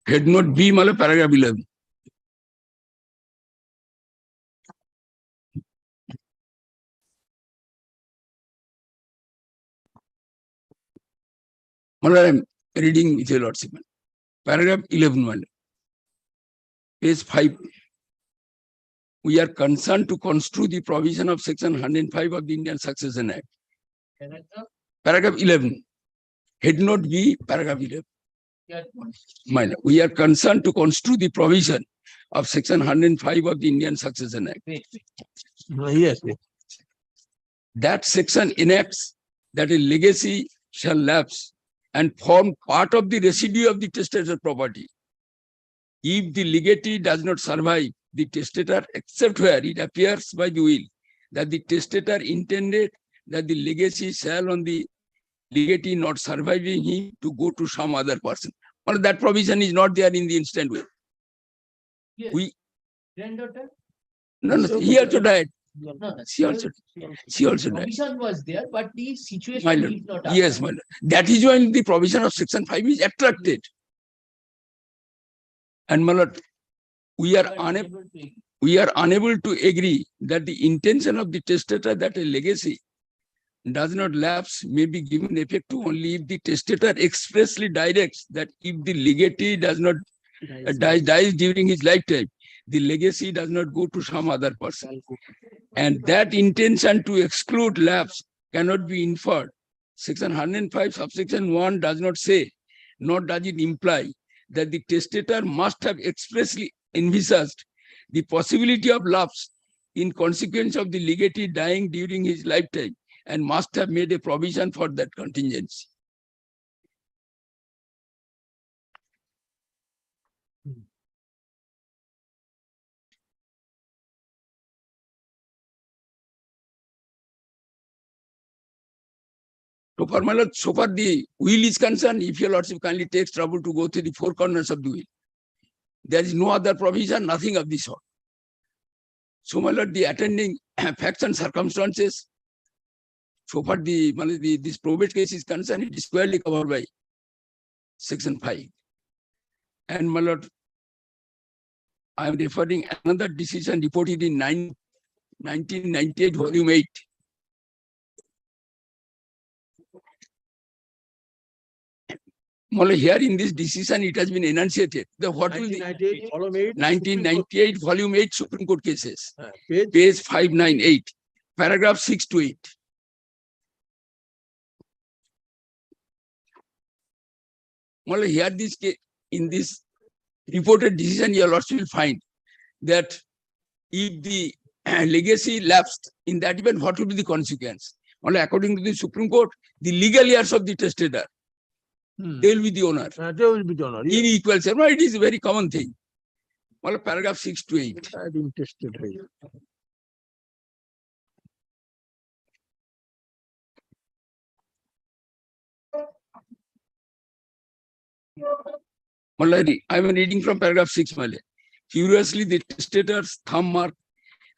head note B, paragraph 11. I'm reading with your Lordship. Paragraph 11, page 5. We are concerned to construe the provision of section 105 of the Indian Succession Act. Paragraph 11. Head note B, paragraph 11. We are concerned to construe the provision of section 105 of the Indian Succession Act. Yes. That section enacts that a legacy shall lapse and form part of the residue of the testator's property if the legatee does not survive the testator, except where it appears by the will that the testator intended that the legacy shall on the legatee not surviving him to go to some other person. Well, that provision is not there in the instant will. Yes. We Granddaughter? no, he also died. No, She also died. provision was there, but the situation My lord, is not. yes, my lord. That is when the provision of section 5 is attracted. And my lord, we are unable to agree that the intention of the testator that a legacy does not lapse may be given effect to only if the testator expressly directs that if the legatee does not dies during his lifetime, the legacy does not go to some other person. And that intention to exclude lapse cannot be inferred. Section 105 subsection 1 does not say, nor does it imply, that the testator must have expressly envisaged the possibility of lapse in consequence of the legatee dying during his lifetime and must have made a provision for that contingency. So far, my lord, so far the will is concerned, if your lordship kindly takes trouble to go through the four corners of the will, there is no other provision, nothing of this sort. So, my lord, the attending facts and circumstances, so far this probate case is concerned, it is squarely covered by section 5. And my lord, I am referring another decision reported in 1998, volume 8. Here in this decision, it has been enunciated. The what will the 1998 volume 8 Supreme Court cases, page 598. paragraph 6 to 8. Well, here in this reported decision, your lordship will find that if the legacy lapsed, in that event, what will be the consequence? Well, according to the Supreme Court, the legal heirs of the testator, they will be the owner. They will be the owner. In equal share. No, it is a very common thing. Well, paragraph 6 to 8. Intestate. I'm reading from paragraph 6. Curiously, the testator's thumb mark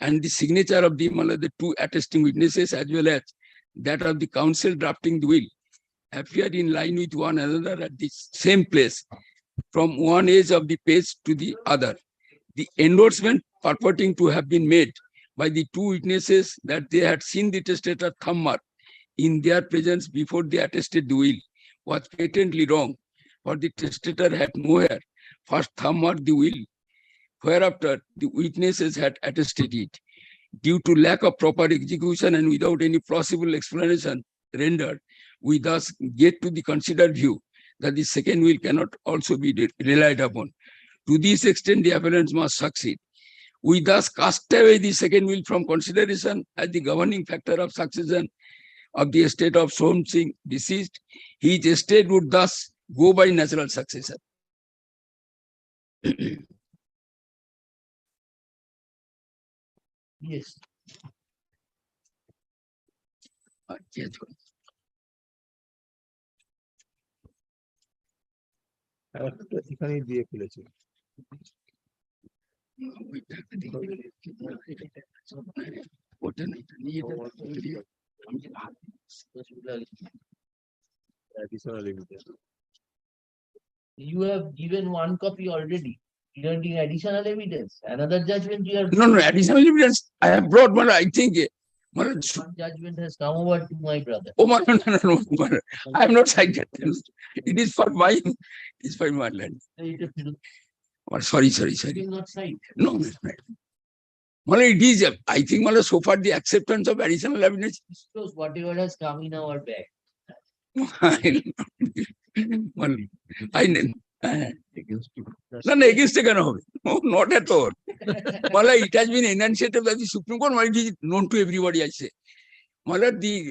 and the signature of the two attesting witnesses, as well as that of the counsel drafting the will, appeared in line with one another at the same place, from one edge of the page to the other. The endorsement purporting to have been made by the two witnesses that they had seen the testator thumb mark in their presence before they attested the will was patently wrong, for the testator had nowhere first thumb marked the will, whereafter the witnesses had attested it. Due to lack of proper execution and without any plausible explanation rendered, we thus get to the considered view that the second will cannot also be relied upon. To this extent, the appellants must succeed. We thus cast away the second will from consideration as the governing factor of succession of the estate of Soham Singh deceased. His estate would thus go by natural succession. Yes. এখানেই দিয়ে ফেলেছি। You have given one copy already. You are doing additional evidence. Another judgment you are. No, additional evidence I have brought, but I think One judgment has come over to my brother. oh, no, I am not cited. It is for my, it's for my land. Oh, sorry. You will not cite. No. Well, it is, I think, so far the acceptance of additional evidence. Disclose whatever has come in our bag. I no, against the no, not at all. It has been enunciated by the Supreme Court, it is known to everybody, I say.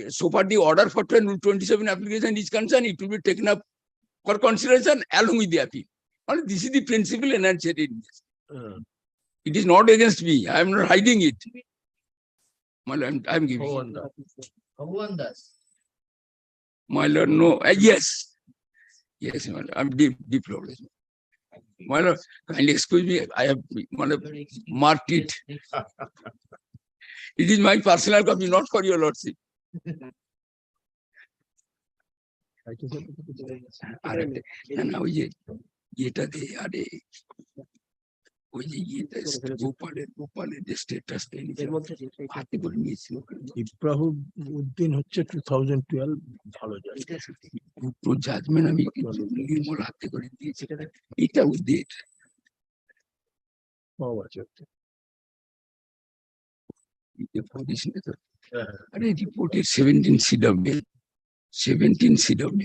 So far the order for 27 application is concerned, it will be taken up for consideration along with the appeal. This is the principle enunciated in this. It is not against me. I am not hiding it. I am giving. Bhagwandas. My lord, no. Yes. Yes, my lord. I am deep knowledge. My lord, kindly excuse me. I have marked it. It is my personal copy, not for your lordship. গোপালের যে status Ibrahim Uddin হচ্ছে 2012 ভালো জাজ। দুটো judgement আমি নির্মল হাতে করে দিয়েছি, এটা উদ্দিন আরে রিপোর্টের 17 CW 17 CW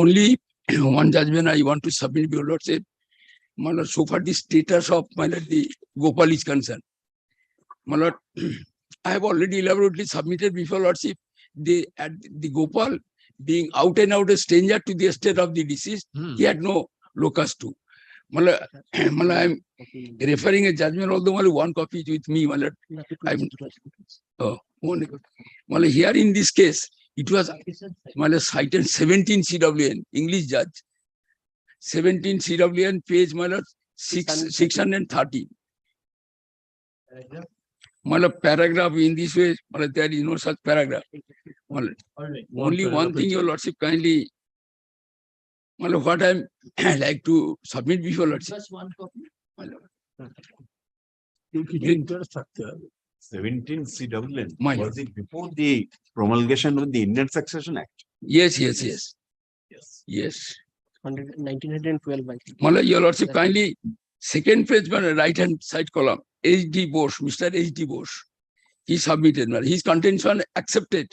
only one judgment I want to submit your lordship. So far the status of the Gopal is concerned. I have already elaborately submitted before lordship the Gopal being out and out a stranger to the estate of the deceased. He had no locus to. I am referring a judgment, although one copy is with me. Here in this case, it was cited 17 CWN, English judge. 17 CWN, page 630. Paragraph in this way, there is no such paragraph. Only one thing, your lordship, kindly. What I like to submit before lordship. Just one copy. 17 CWN, My was it before the promulgation of the Indian Succession Act? Yes, yes, yes. Yes. Yes. 1912. Mala, your lordship, kindly, second page, right hand side column, H.D. Bose, Mr. H.D. Bose. He submitted, his contention accepted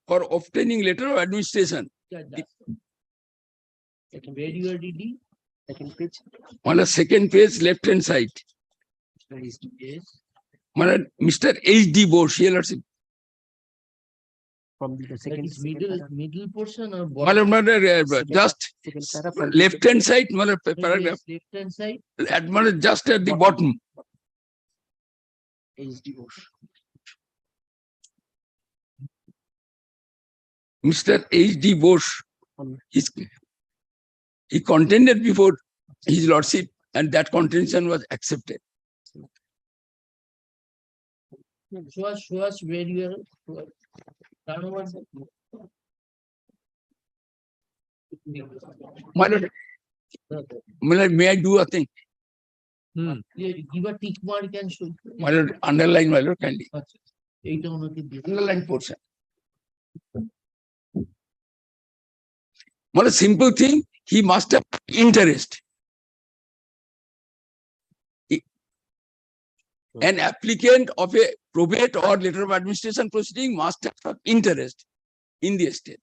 for obtaining letter of administration. Where you are reading? Second page. On the second page, left hand side. Yes. Mr. H.D. Bose, your lordship. From the That second. is middle portion or Just left hand side, paragraph. Left hand side. Just at the bottom. H.D. Bose. Mr. H.D. Bose, he contended before his lordship, and that contention was accepted. Show us where you are. My lord, may I do a thing? Give a tick mark and show. My lord, underline, my lord, kindly. Underline portion. What a simple thing, he must have interest. An applicant of a probate or letter of administration proceeding must have interest in the estate.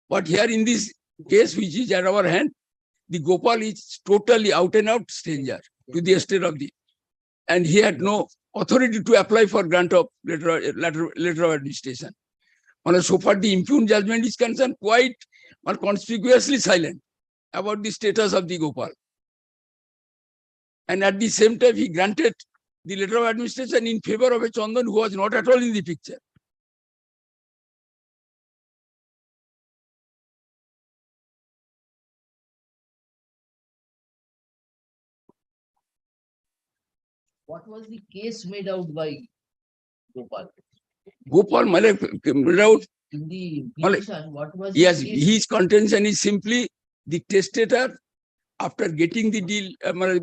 But here in this case, which is at our hand, the Gopal is totally out and out stranger to the estate of the, and he had no authority to apply for grant of letter of administration. So far the impugned judgment is concerned, quite or conspicuously silent about the status of the Gopal. And at the same time, he granted the letter of administration in favor of a Chandan who was not at all in the picture. What was the case made out by Gopal? Gopal made out. In the petition, what was yes, the case? his contention is simply the testator, after getting the deal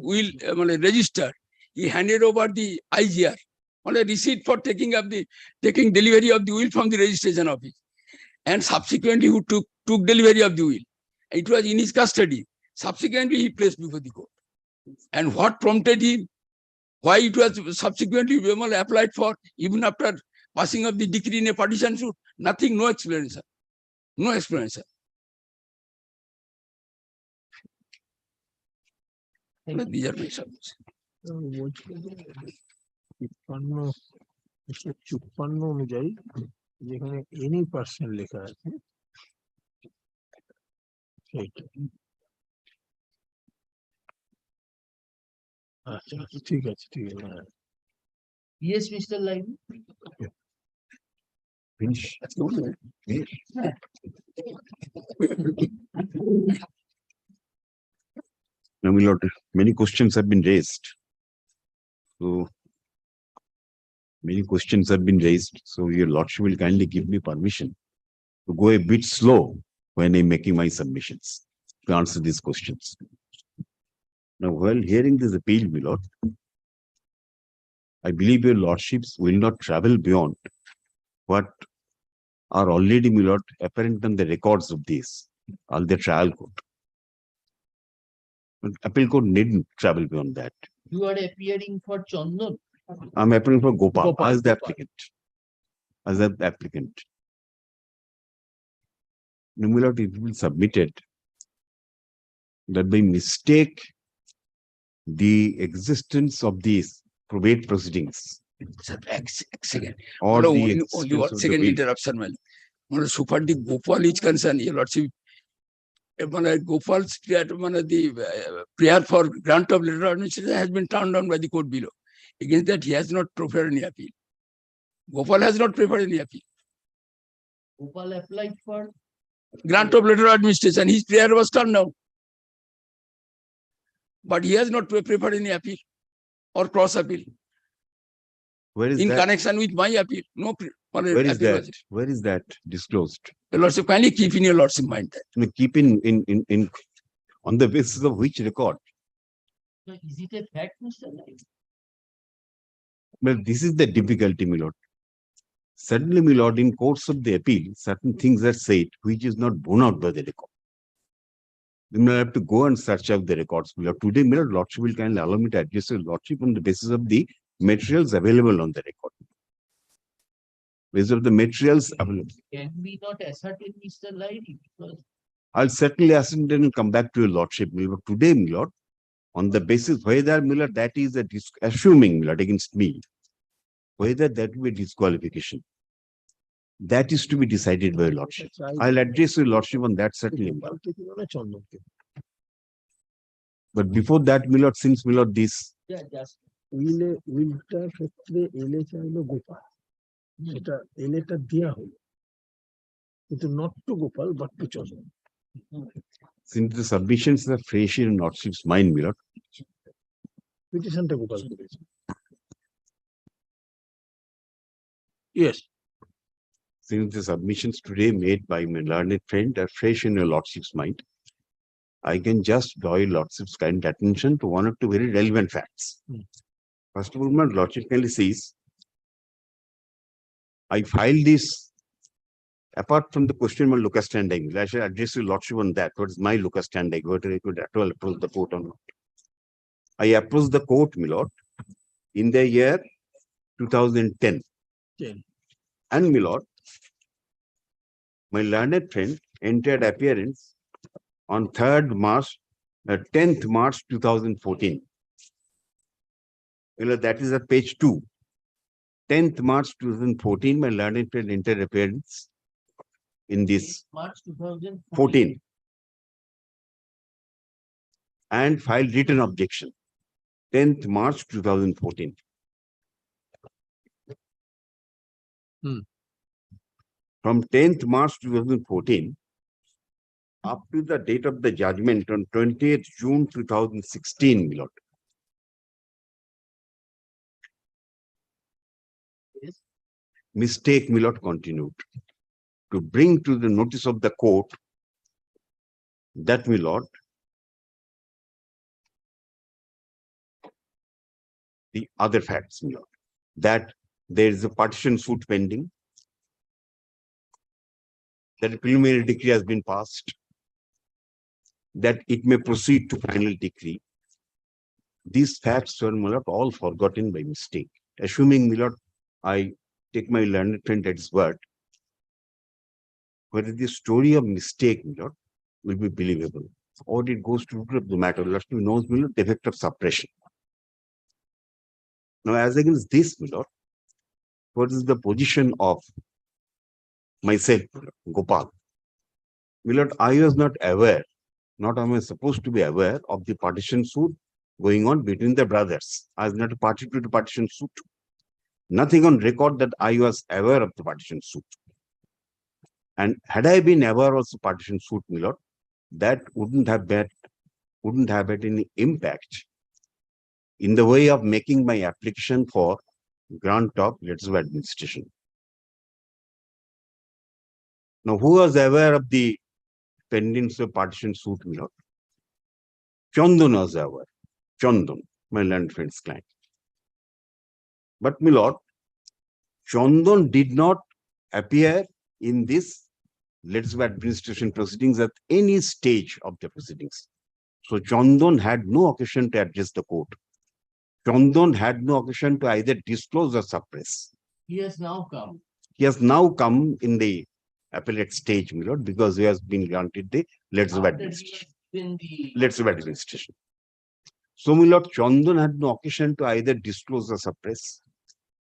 will registered, he handed over the IGR on a receipt for taking delivery of the will from the registration office, and subsequently who took delivery of the will. It was in his custody. Subsequently, he placed before the court. And what prompted him? Why it was subsequently applied for, even after passing of the decree in a partition suit? Nothing, no explanation. No explanation. These are my submissions. 56 অনুযায়ী যেখানে any person লেখা আছে সেইটা আচ্ছা ঠিক আছে Yes, Mr. Lai. Finish. Now, my lord, many questions have been raised. So, many questions have been raised. So, your lordship will kindly give me permission to go a bit slow when I'm making my submissions to answer these questions. Now, while hearing this appeal, my lord, I believe your lordships will not travel beyond what are already, my lord, apparent in the records of this, all the trial court. But appeal court needn't travel beyond that. You are appearing for Chandan. I'm appearing for Gopal as the applicant. As the applicant. No, my lord, it will be submitted that by mistake, the existence of these probate proceedings. Second. Or the only existence one of the second will. interruption, man. So far the Gopal is concerned, your lordship. Gopal's prayer for grant of letter of administration has been turned down by the court below. Against that, he has not preferred any appeal. Gopal has not preferred any appeal. Gopal applied for Grant of letter of administration, his prayer was turned down. But he has not preferred any appeal or cross appeal. Where is in that? connection with my appeal. No. Where is that? Where is that disclosed? Your lordship, kindly keep in your lordship mind that. Keep in on the basis of which record? So is it a fact, Mr. Lai? Well, this is the difficulty, my lord. Certainly, my lord, in course of the appeal, certain things are said which is not borne out by the record. You may have to go and search out the records. My lord, today, my lord, lordship will kindly allow me to address your lordship on the basis of the materials available on the record. Basis of the materials available. Can we not ascertain, Mr. Lady? Because I'll certainly ascertain and come back to your lordship, my lord. Today, my lord, on the basis whether, my lord, that is a assuming, my lord, against me, whether that will be disqualification. That is to be decided by your lordship. I'll address your lordship on that certainly. my lord. But before that, my lord, since my lord, this yeah, just উইলটার ক্ষেত্রে এলে চাইলো গোপাল, সেটা এলেটা দেয়া হলো, কিন্তু not to Gopal but to Chandan. since the submissions are fresh in lordship's mind, my lord, পিটিশনটা গোপাল করেছে। Yes. Since the submissions today made by my learned friend are fresh in your lordship's mind, I can just draw your lordship's kind attention to one or two very relevant facts. First of all, my lordship kindly says, I filed this apart from the question on locus standi. I shall address your lordship on that. What is my locus standi? Whether I could at all approach the court or not. I approached the court, my lord, in the year 2010. And my lord, my learned friend entered appearance on 10th March 2014. Well, that is at page 2. 10th March 2014, my learned friend entered appearance in this March 2014. 14 and filed written objection. 10th March 2014. From 10th March 2014 up to the date of the judgment on 20th June 2016, my lord. Mistake, my lord, continued to bring to the notice of the court that, my lord, the other facts, my lord, that there is a partition suit pending, that a preliminary decree has been passed, that it may proceed to final decree. These facts were, my lord, all forgotten by mistake. Assuming, my lord, I take my learned friend at his word, whether the story of mistake, my lord, will be believable, or it goes to root of the matter, lordship knows, my lord, defect of suppression. Now, as against this, my lord, what is the position of myself, Gopal? My lord, I was not aware, not am I supposed to be aware of the partition suit going on between the brothers. I was not a party to the partition suit. Nothing on record that I was aware of the partition suit. And had I been aware of the partition suit, my lord, that wouldn't have had any impact in the way of making my application for grant of letters of administration. Now, who was aware of the pendants of partition suit, my lord? Chandan was aware. Chandan, my learned friend's client. But, my lord, Chandan did not appear in this letters of administration proceedings at any stage of the proceedings. So Chandan had no occasion to address the court. Chandan had no occasion to either disclose or suppress. He has now come. He has now come in the appellate stage, my lord, because he has been granted the letters of administration. Letters of administration. So, my lord, Chandan had no occasion to either disclose or suppress.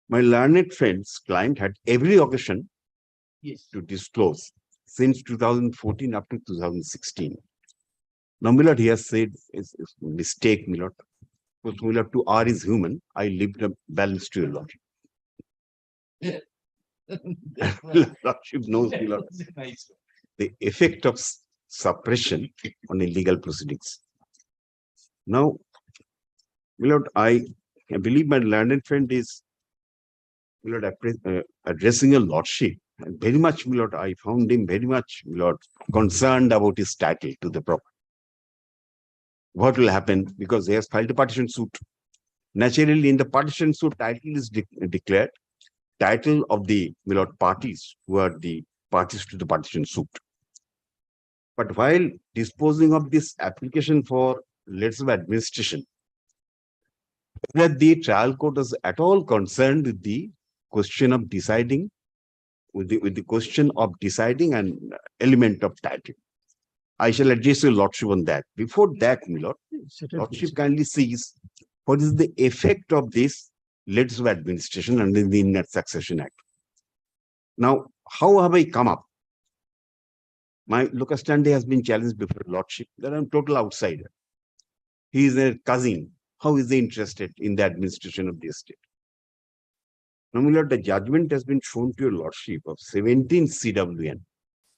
My learned friend's client had every occasion to disclose since 2014 up to 2016. Now, my lord, he has said it's a mistake, my lord. Because, my lord, to R is human, I lived a balance to your lordship. Lordship knows, my lord, the effect of suppression on illegal proceedings. Now, my lord, I believe my learned friend is, my lord, addressing a lordship. And very much, my lord, I found him very much, my lord, concerned about his title to the property. What will happen? Because he has filed a partition suit. Naturally, in the partition suit, title is declared, title of the parties who are the parties to the partition suit. But while disposing of this application for letters of administration, whether the trial court is at all concerned with the question of deciding, with the question of deciding an element of title. I shall address your lordship on that. Before that, my lord, lordship kindly sees what is the effect of this letters of administration under the Indian Succession Act. Now, how have I come up? My locus standi has been challenged before lordship that I'm total outsider. He is a cousin. How is he interested in the administration of the estate? Now, my lord, the judgment has been shown to your lordship of 17 CWN.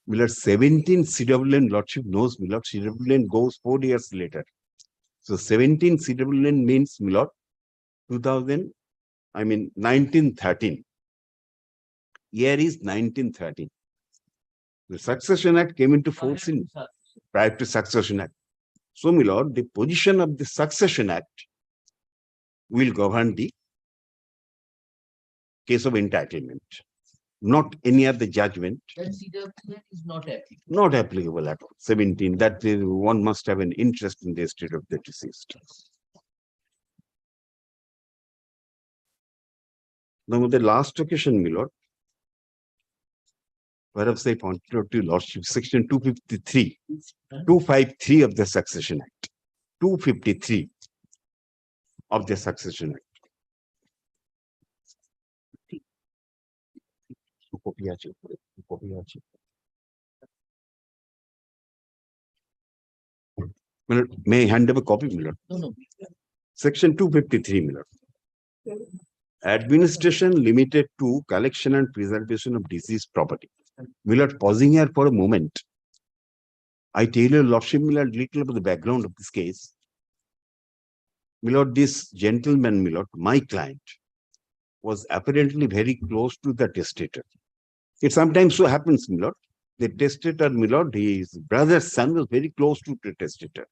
My lord, 17 CWN lordship knows, my lord, CWN goes 4 years later. So 17 CWN means, my lord, 1913. Year is 1913. The Succession Act came into force in prior to Succession Act. So, my lord, the position of the Succession Act will govern the case of entitlement, not any other judgment. Then CWN is not applicable. Not applicable at all. 17, that is, one must have an interest in the estate of the deceased. Now, the last occasion, my lord, perhaps I pointed out to your lordship, section 253 of the Succession Act. 253 of the Succession Act. May I hand over a copy, my lord? No. Section 253, my lord. Administration limited to collection and preservation of deceased property. My lord, pausing here for a moment, I tell your lordship, my lord, little about the background of this case. My lord, this gentleman, my lord, my client, was apparently very close to the testator. It sometimes so happens, my lord, the testator, my lord, his brother's son was very close to the testator.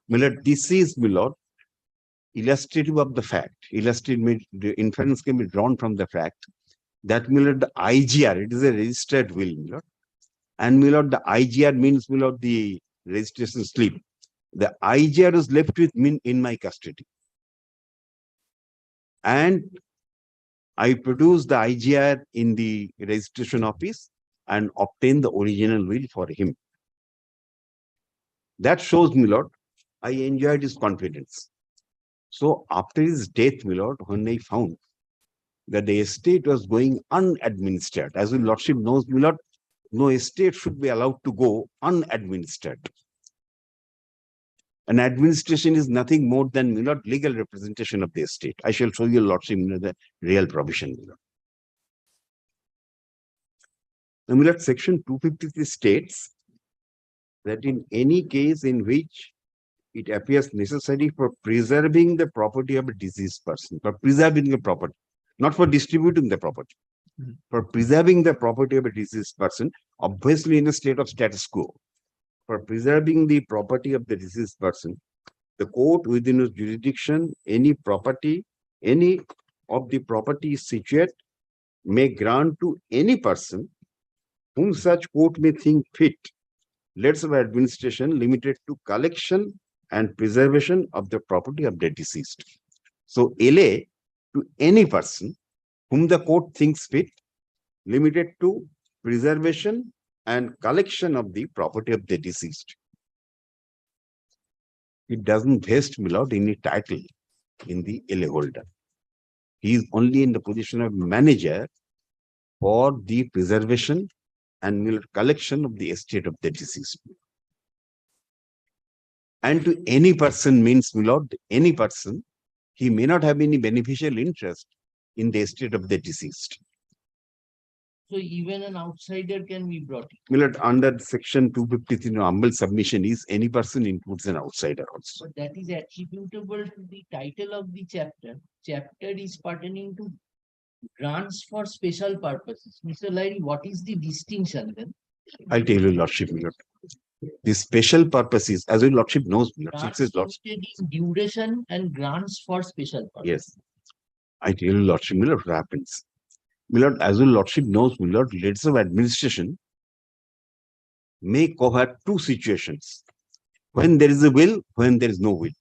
My lord, this is, my lord, illustrative of the fact, the inference can be drawn from the fact that, my lord, the IGR, it is a registered will, my lord. And, my lord, the IGR means, my lord, the registration slip. The IGR is left with me in my custody. And I produce the IGR in the registration office and obtain the original will for him. That shows, my lord, I enjoyed his confidence. So after his death, my lord, when I found that the estate was going unadministered, as your lordship knows, my lord, no estate should be allowed to go unadministered. An administration is nothing more than, my lord, legal representation of the estate. I shall show you, lordship, the real provision. Now, my lord, section 253 states that in any case in which it appears necessary for preserving the property of a deceased person, for preserving the property, not for distributing the property, for preserving the property of a deceased person, obviously in a state of status quo. For preserving the property of the deceased person, the court within its jurisdiction, any property, any of the property situate may grant to any person whom such court may think fit letters of administration limited to collection and preservation of the property of the deceased. So LA to any person whom the court thinks fit, limited to preservation and collection of the property of the deceased. It doesn't vest, my lord, any title in the LA holder. He is only in the position of manager for the preservation and collection of the estate of the deceased. And to any person means, my lord, any person, he may not have any beneficial interest in the estate of the deceased. So even an outsider can be brought in. My lord, under section 253, Hon'ble submission is any person includes an outsider also. But that is attributable to the title of the chapter. Chapter is pertaining to grants for special purposes. Mr. Lyle, what is the distinction then? I'll tell you, lordship, my lord. The special purposes, as your lordship knows, my lord, Grants since his lordship, posted in duration and grants for special purpose. yes. I tell you, lordship, my lord, what happens. My lord, as your lordship knows, my lord, letters of administration may cover two situations. When there is a will, when there is no will.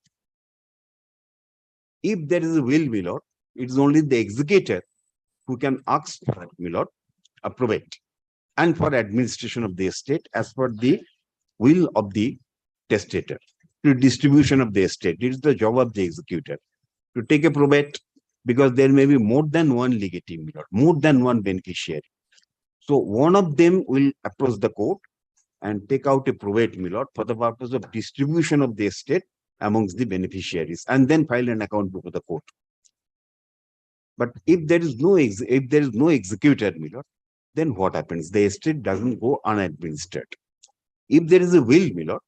If there is a will, my lord, it is only the executor who can ask for, my lord, approbate and for administration of the estate as per the will of the testator. To distribution of the estate, it is the job of the executor to take a probate, because there may be more than one legatee, my lord, more than one beneficiary. So one of them will approach the court and take out a probate, my lord, for the purpose of distribution of the estate amongst the beneficiaries, and then file an account before the court. But if there is no executor, my lord, then what happens? The estate doesn't go unadministered. If there is a will, my lord,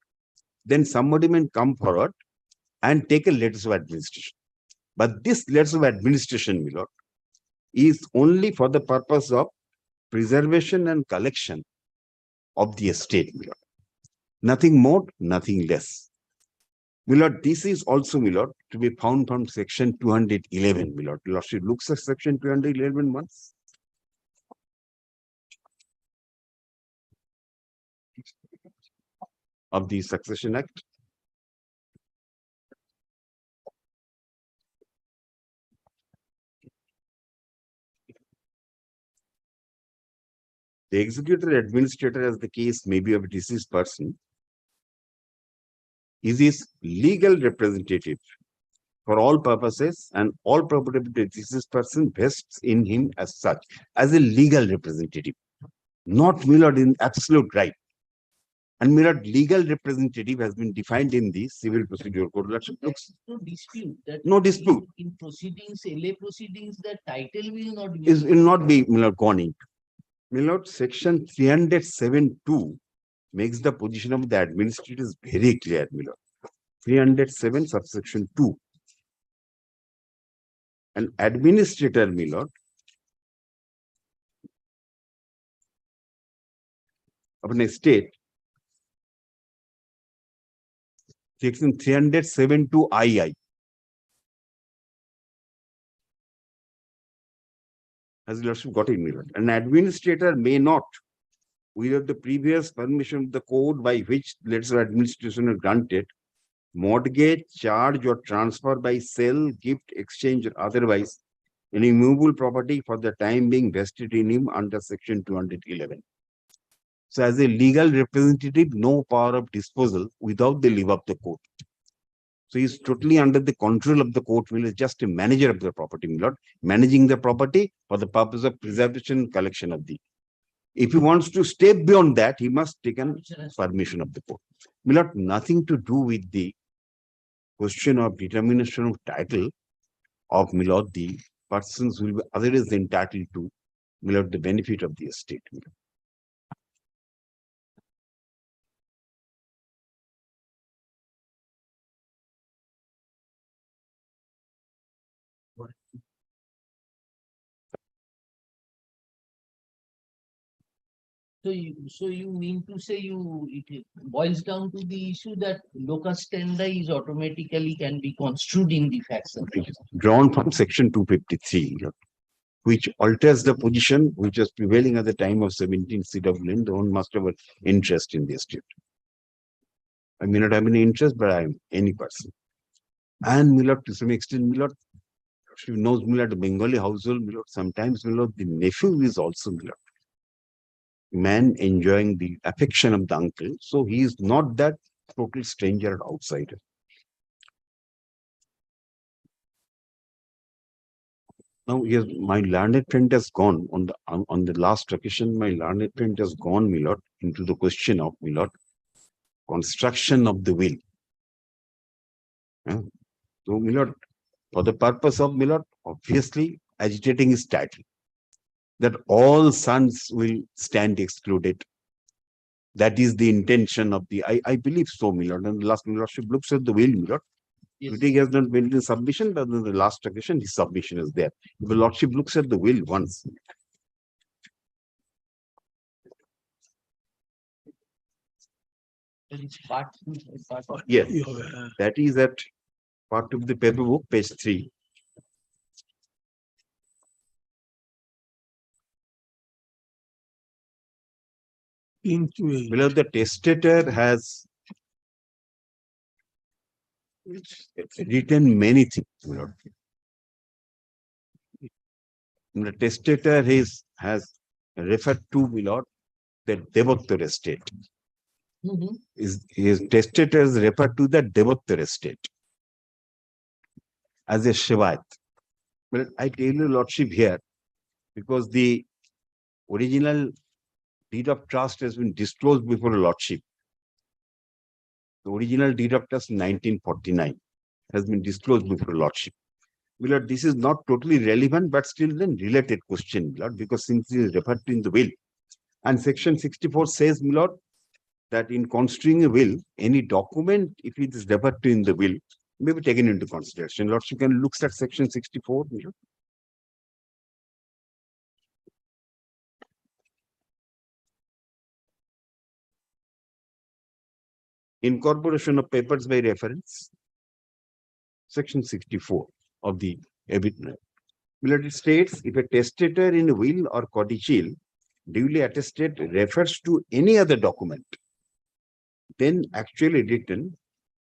then somebody may come forward and take a letters of administration. But this letters of administration, my lord, is only for the purpose of preservation and collection of the estate, my lord. Nothing more, nothing less. My lord, this is also, my lord, to be found from section 211, my lord. Lordship looks at section 211 once. Of the Succession Act. The executor administrator, as the case may be of a deceased person, is his legal representative for all purposes, and all property of the deceased person vests in him as such, as a legal representative, not, my lord, in absolute right. And, my lord, legal representative has been defined in the Civil Procedure Code. Looks No dispute. That no dispute. In proceedings, LA proceedings, the title will not be. Will not be, my lord, gone into. My lord, section 307(2) makes the position of the administrators very clear, my lord. 307 subsection 2. An administrator, my lord, of an estate, section 307(2) II, has lordship got it, my lord. An administrator may not, without the previous permission of the code by which letters of administration are granted, mortgage, charge, or transfer by sale, gift, exchange, or otherwise any movable property for the time being vested in him under section 211. So as a legal representative, no power of disposal without the leave of the court. So he is totally under the control of the court, will is just a manager of the property, my lord, managing the property for the purpose of preservation and collection of the. If he wants to step beyond that, he must take an permission of the court. My lord, nothing to do with the question of determination of title of, my lord, the persons will be otherwise entitled to, my lord, the benefit of the estate. So you mean to say it boils down to the issue that locus standi is automatically can be construed in the facts. Drawn from section 253, which alters the position which was prevailing at the time of 17th CWN. The one must have an interest in the estate. I may not have any interest, but I am any person. And, my lord, to some extent, my lord, she knows, my lord, the Bengali household, my lord, sometimes, my lord, the nephew is also, my lord, man enjoying the affection of the uncle. So he is not that total stranger or outsider. Now, yes, my learned friend has gone on the last occasion. My learned friend has gone, my lord, into the question of, my lord, construction of the will. So, my lord, for the purpose of, my lord, obviously agitating his title, that all sons will stand excluded. That is the intention of the. I believe so, my lord. And the last, my lordship looks at the will, my lord. Yes. He has not made the submission, but in the last occasion, his submission is there. If the lordship looks at the will once. Yes, that is at part of the paper book, page 3. Below, the testator has written many things. The testator has referred to, Milord, the Devottar estate. His testator is referred to the Devottar estate as a Shivayat. But I tell you, Lordship, here, because the original deed of trust has been disclosed before Lordship. The original deed of trust 1949 has been disclosed before Lordship. Milord, this is not totally relevant, but still then related question, Milord, because since it is referred to in the will. And section 64 says, Milord, that in construing a will, any document, if it is referred to in the will, may be taken into consideration. Lordship can look at section 64, Milord. Incorporation of papers by reference. Section 64 of the Abit. It states, if a testator in a will or codicil duly attested refers to any other document, then actually written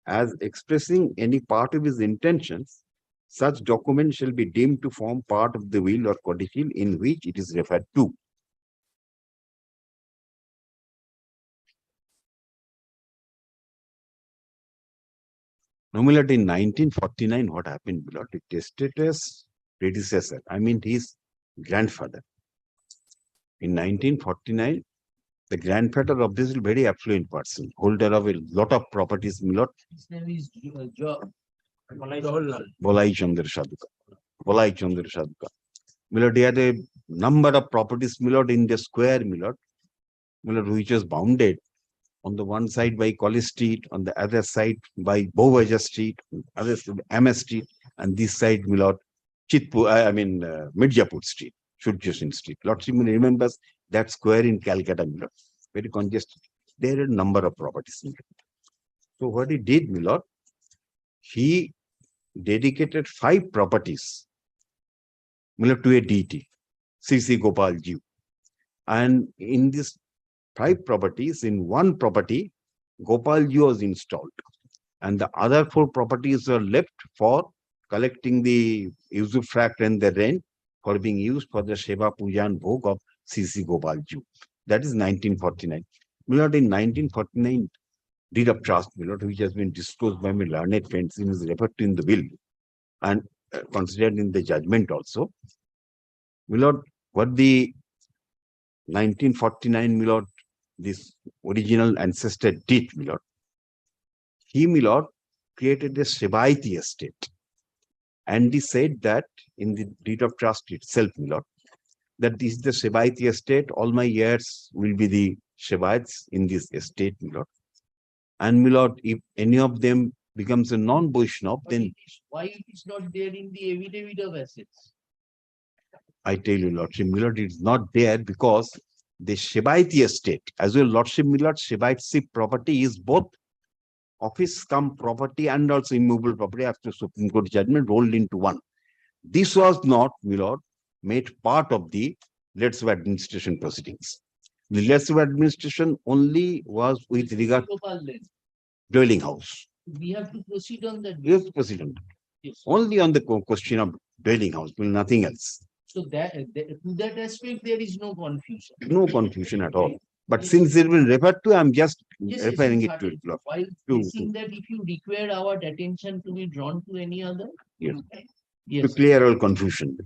as expressing any part of his intentions, such document shall be deemed to form part of the will or codicil in which it is referred to. Normally, in 1949, what happened, Milord? The testator's predecessor, I mean his grandfather. In 1949, the grandfather of this very affluent person, holder of a lot of properties, Milord. His name is Bolai Chandra Sadhuka. Bolai Chandra Sadhuka. Milord, he had a number of properties, Milord, in the square, Milord, which was bounded on the one side by College Street, on the other side by Bowaja Street, other side MS Street, and this side, Milord, Mirzapur Street, Shurjasin Street. Lordship remembers that square in Calcutta, Milord, very congested. There are a number of properties, Milord. So what he did, Milord, he dedicated 5 properties, Milord, to a deity, C.C. Gopal Ji. And in this 5 properties, in one property, Gopal Ji was installed. And the other 4 properties were left for collecting the usufruct and the rent for being used for the Sheva Puja and Bhog of C.C. Gopal Ji. That is 1949. Milord, in 1949, deed of trust, Milord, which has been disclosed by my learned friends, and is referred to in the will and considered in the judgment also. Milord, what the 1949, Milord, this original ancestor did, Milord, he, Milord, created a Shivaiti estate. And he said that in the deed of trust itself, Milord, that this is the Shivaiti estate, all my heirs will be the Shivaites in this estate, Milord. And Milord, if any of them becomes a non-Vaishnav, then why it is not there in the affidavit of assets? I tell you, Lordship, Milord, it is not there because the Shivaiti estate, as well, Lordship, Milord, Shivaitship property is both office cum property and also immovable property after Supreme Court judgment rolled into one. This was not, Milord, made part of the letters of administration proceedings. The letters of administration only was with regard to dwelling house. We have to proceed on that. We have to proceed on that. Yes. Only on the question of dwelling house, nothing else. So that to that aspect, there is no confusion. No confusion at all. But since it will refer to, I'm just referring it to it. While facing that, if you require our attention to be drawn to any other, Yes. yes. To clear all confusion.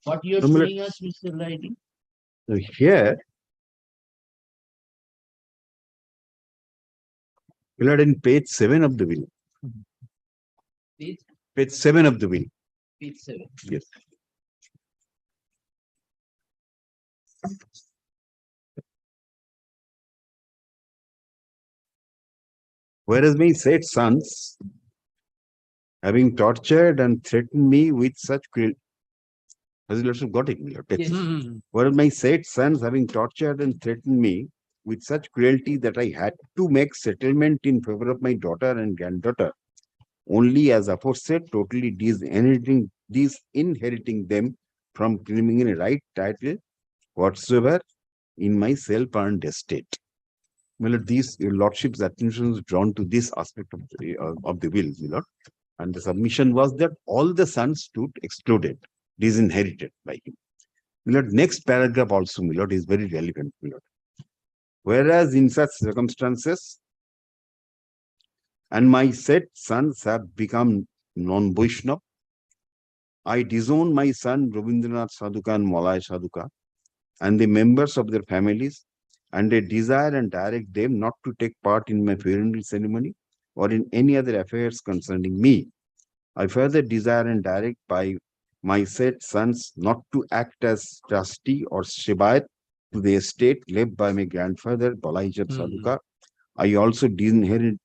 What you are No, showing us, Mr. Lighting? So here, we are in page 7 of the will. Page 7 of the will. Page 7. Yes. Whereas my said sons, having tortured and threatened me with such cruel, has you got it? Yes. Whereas my said sons, having tortured and threatened me with such cruelty that I had to make settlement in favor of my daughter and granddaughter, only as aforesaid, totally disinheriting them from claiming any right title whatsoever in my self-earned estate. Well, these your lordship's attention is drawn to this aspect of the will, my lord, and the submission was that all the sons stood excluded, disinherited by him. My lord, next paragraph also, my lord, is very relevant, my lord. Whereas in such circumstances, and my said sons have become non-Vaishnav, I disown my son Rabindranath Sadhuka and Malay Sadhuka and the members of their families, and I desire and direct them not to take part in my funeral ceremony or in any other affairs concerning me. I further desire and direct by my said sons not to act as trustee or shibayat to the estate left by my grandfather Balaichand Sadhuka. I also disinherit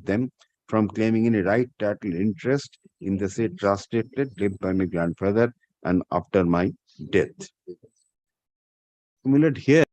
them from claiming any right title interest in the said trust estate left by my grandfather and after my death. Here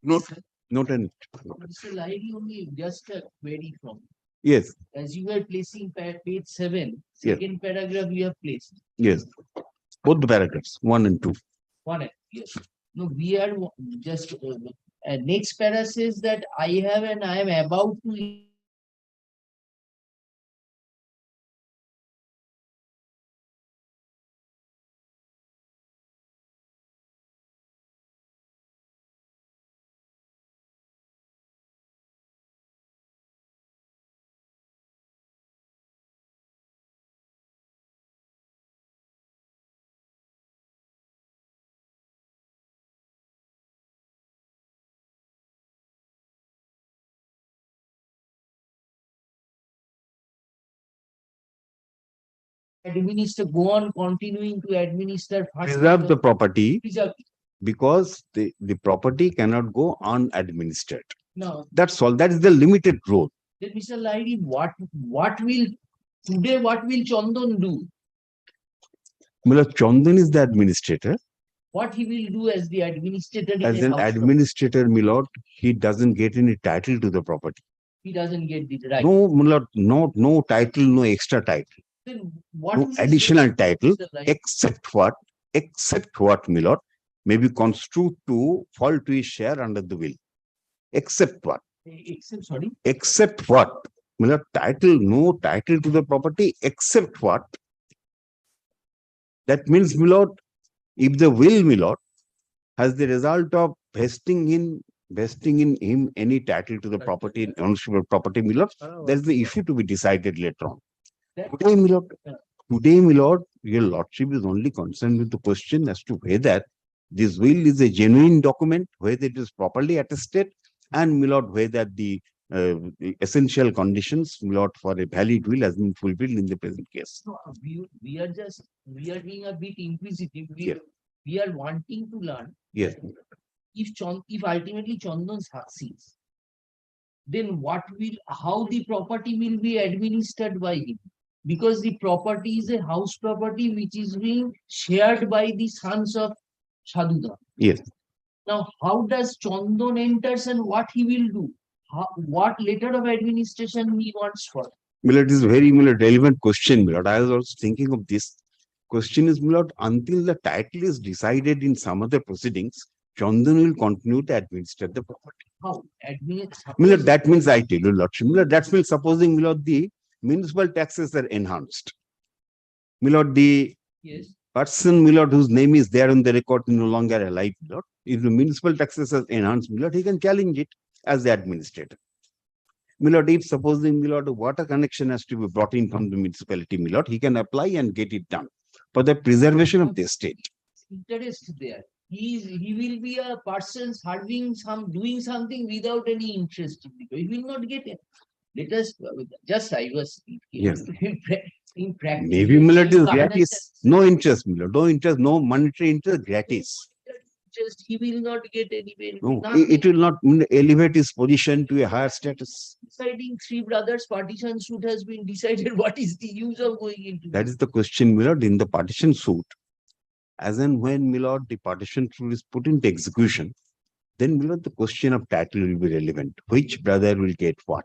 Noted. Mr. Lahiri, only just a query from. Yes. As you were placing page 7, Yes. second paragraph you have placed. Yes. Both the paragraphs, 1 and 2. One, yes. No, we are just next para says that I have and I am about to. Administer, go on continuing to administer. Preserve the property Preserve. because the property cannot go unadministered. No. That's all. That is the limited role. Then Mr. Lahiri, what will Chandan do? Mula Chandan is the administrator. What he will do as the administrator? As an administrator, my lord, he doesn't get any title to the property. He doesn't get the right. No, my lord, no title, no extra title. Then what No is additional the- title, Mr. Lahiri? except what, my lord, may be construed to fall to his share under the will. Except what? Except, sorry. Except what? Milord, title, no title to the property, except what? That means, Milord, if the will, Milord, has the result of vesting in him any title to the property, ownership of property, Milord, there is the issue to be decided later on. Today, Milord, your lordship is only concerned with the question as to whether this will is a genuine document, whether it is properly attested, and Milord, whether the essential conditions, Milord, for a valid will has been fulfilled in the present case. No, we are being a bit inquisitive. Yes. We are wanting to learn. Yes. If ultimately Chandan succeeds, then how the property will be administered by him? Because the property is a house property which is being shared by the sons of Sadhuda. Yes. Now, how does Chandan enters and what he will do? What letter of administration he wants for? Milord, this is a very relevant question, Milord. I was also thinking of this. Question is, Milord, until the title is decided in some other proceedings, Chandan will continue to administer the property. How? Milord, that means I tell you, Lordship. Milord, that means supposing, Milord, the municipal taxes are enhanced. Milord, the person, Milord, whose name is there on the record is no longer alive, Milord. If the municipal taxes are enhanced, Milord, he can challenge it as the administrator. Milord, if supposing, Milord, a water connection has to be brought in from the municipality, Milord, he can apply and get it done for the preservation of the estate. Interest there. He will be a person doing something without any interest. He will not get it. Let us I was Yes. in practice. Maybe, Milord, is gratis. No interest, Milord. No interest, no monetary interest, gratis. Just he will not get any benefit. No, it will not elevate his position to a higher status. Deciding three brothers partition suit has been decided. What is the use of going into That is the question, Milord, in the partition suit. As and when, Milord, the partition suit is put into execution, then, Milord, the question of title will be relevant. Which brother will get what?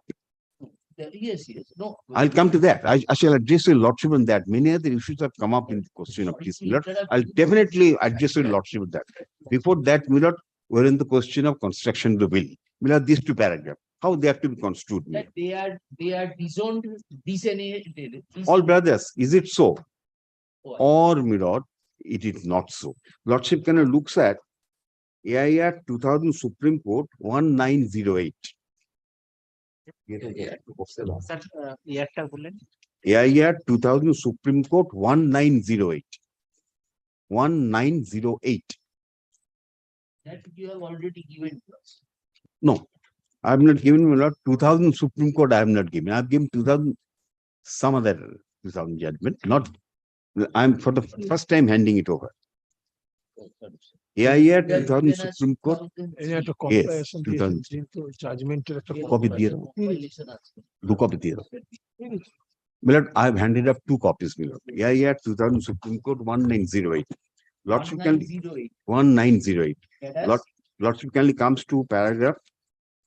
Yes. No. I'll come to that. I shall address your lordship on that. Many other issues have come up in the question of this, Milord. I'll definitely address your lordship with that. Before that, Milord, we're in the question of construction of the will. Milord, these two paragraphs, how they have to be construed. That they are disowned, disseminated. All brothers, is it so? Or, Milord, it is not so. Lordship kind of looks at AIR 2000 Supreme Court 1908. AIR 2000 Supreme Court 1908. 1908. That you have already given to us. No, I have not given, Milord. 2000 Supreme Court I have not given. I have given 2000 some other 2000 judgment. Not, I'm for the first time handing it over. AIR 2000 Supreme Court. Yes, 2000. Copy দিয়ে দাও। দু copy দিয়ে দাও। Milord, I have handed up 2 copies, Milord. AIR 2000 Supreme Court 1908. Lordship can 1908. Lordship kindly comes to paragraph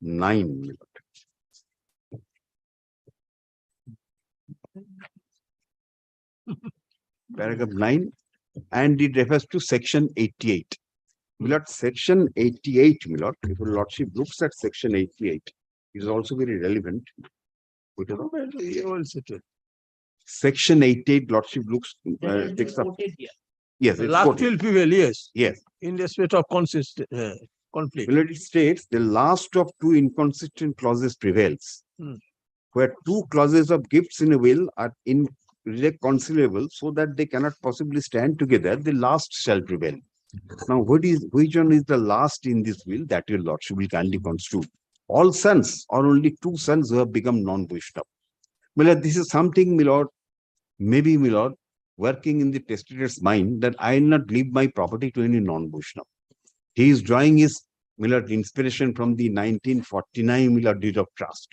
9, Milord. Paragraph 9, and it refers to section 88. Milord, section 88, Milord, if your lordship looks at section 88, it is also very relevant. Section 88, lordship looks, takes up. Yes, it's Last quoted. will prevail, yes. Yes. In respect of conflict. Milord, it states the last of 2 inconsistent clauses prevails. Where 2 clauses of gifts in a will are irreconcilable so that they cannot possibly stand together, the last shall prevail. Now, which one is the last in this will? That your lordship will kindly construe. All sons or only 2 sons who have become non-Vaishnava. Milord, this is something, Milord, maybe, Milord, working in the testator's mind that I will not leave my property to any non-Vaishnava. He is drawing his, Milord, inspiration from the 1949 Milord deed of trust,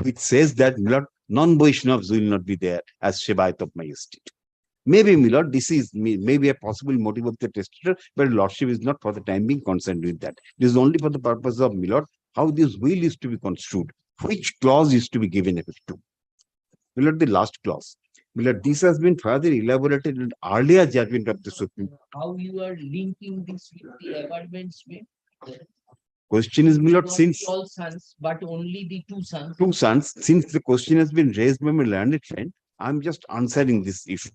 which says that, Milord, non-Vaishnavas will not be there as Shebayat of my estate. Maybe, Milord, this is maybe a possible motive of the testator, but lordship is not for the time being concerned with that. This is only for the purpose of, Milord, how this will is to be construed, which clause is to be given effect to. Milord, the last clause. Milord, this has been further elaborated in earlier judgment of the Supreme Court. How you are linking this with the amendments made? Question is, Milord, Not since all sons, but only the two sons. two sons, since the question has been raised by my learned friend, I'm just answering this issue.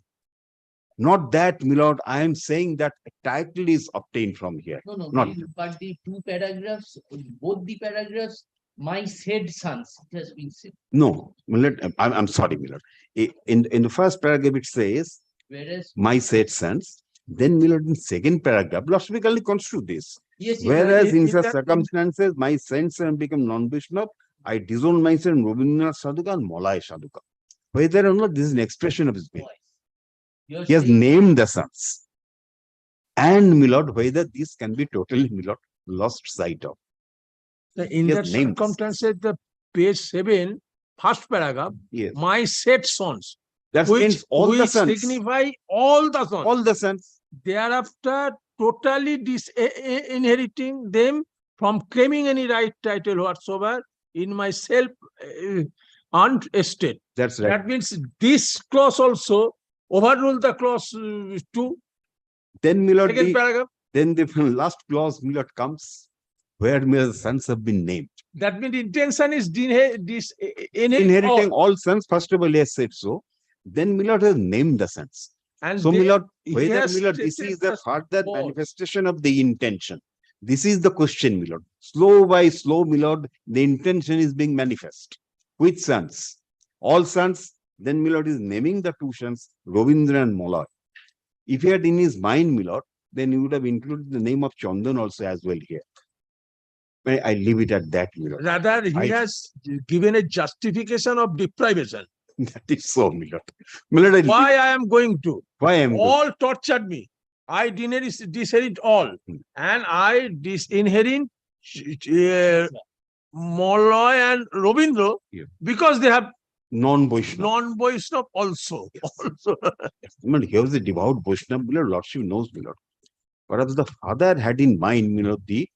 Not that, Milord, I am saying that a title is obtained from here. No, Not but the two paragraphs, both the paragraphs, my said sons, it has been said. no, Milord, I'm sorry, Milord. In the first paragraph, it says, Whereas. my said sons. Then, Milord, in second paragraph, logically construe this. Yes, Whereas in such that- circumstances, my saints and become non-Vaishnava, I disown myself in Rabindranath Sadhuka and Molay Sadhuka. Whether or not this is an expression of his will. You're He has saying- named the sons. And, Milord, whether this can be totally, Milord, lost sight of. In He that has named this. circumstances, the page 7, first paragraph, Yes. my said sons, That which, means all the which sons. signify all the sons. All the sons. Thereafter, totally inheriting them from claiming any right title whatsoever in my self earned estate. That's right. That means this clause also overrule the clause 2. Then, Milord, Second paragraph. then the last clause, Milord, comes where Milord, the sons have been named. That means intention is Inheriting all sons, first of all, he has said so. Then Milord has named the sons. And So, they- Milord, he whether, has Milord, this stated is the the further cause. manifestation of the intention. This is the question, Milord. Slow by slow, Milord, the intention is being manifest. Which sons? All sons. Then Milord is naming the two sons, Ravindra and Molloy. If he had in his mind, Milord, then he would have included the name of Chandan also as well here. I leave it at that, Milord. Rather, he has given a justification of deprivation. That is so, Milord. Milord, Why I am going to? Why I am going? All tortured me. I disinherit all. And I disinherit Molloy and Ravindra because they have Non-Vaishnava. non-Vaishnava also. Milord, he was a devout Vaishnava, Milord, Lordship knows, Milord. Perhaps the father had in mind, Milord, the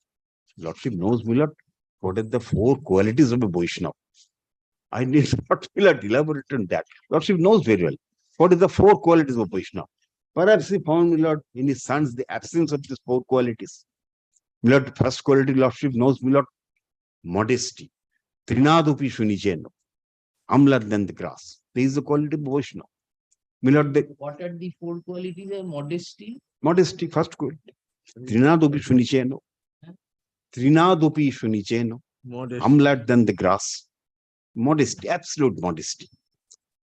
Lordship knows, Milord, what are the four qualities of a Vaishnava. I need not, Milord, elaborate on that. Lordship knows very well. What is the four qualities of Vaishnava? Perhaps he found, Milord, in his sons, the absence of these four qualities. Milord, first quality, Lordship knows, Milord, modesty. Trinadupi Shunicheno. Humbler than the grass. This is the quality of Vaishnava. Milord, the What are the four qualities of modesty? modesty, first quality. Trinadupi Shunicheno. Trinadupi Shunicheno. Humbler than the grass. Modesty, absolute modesty.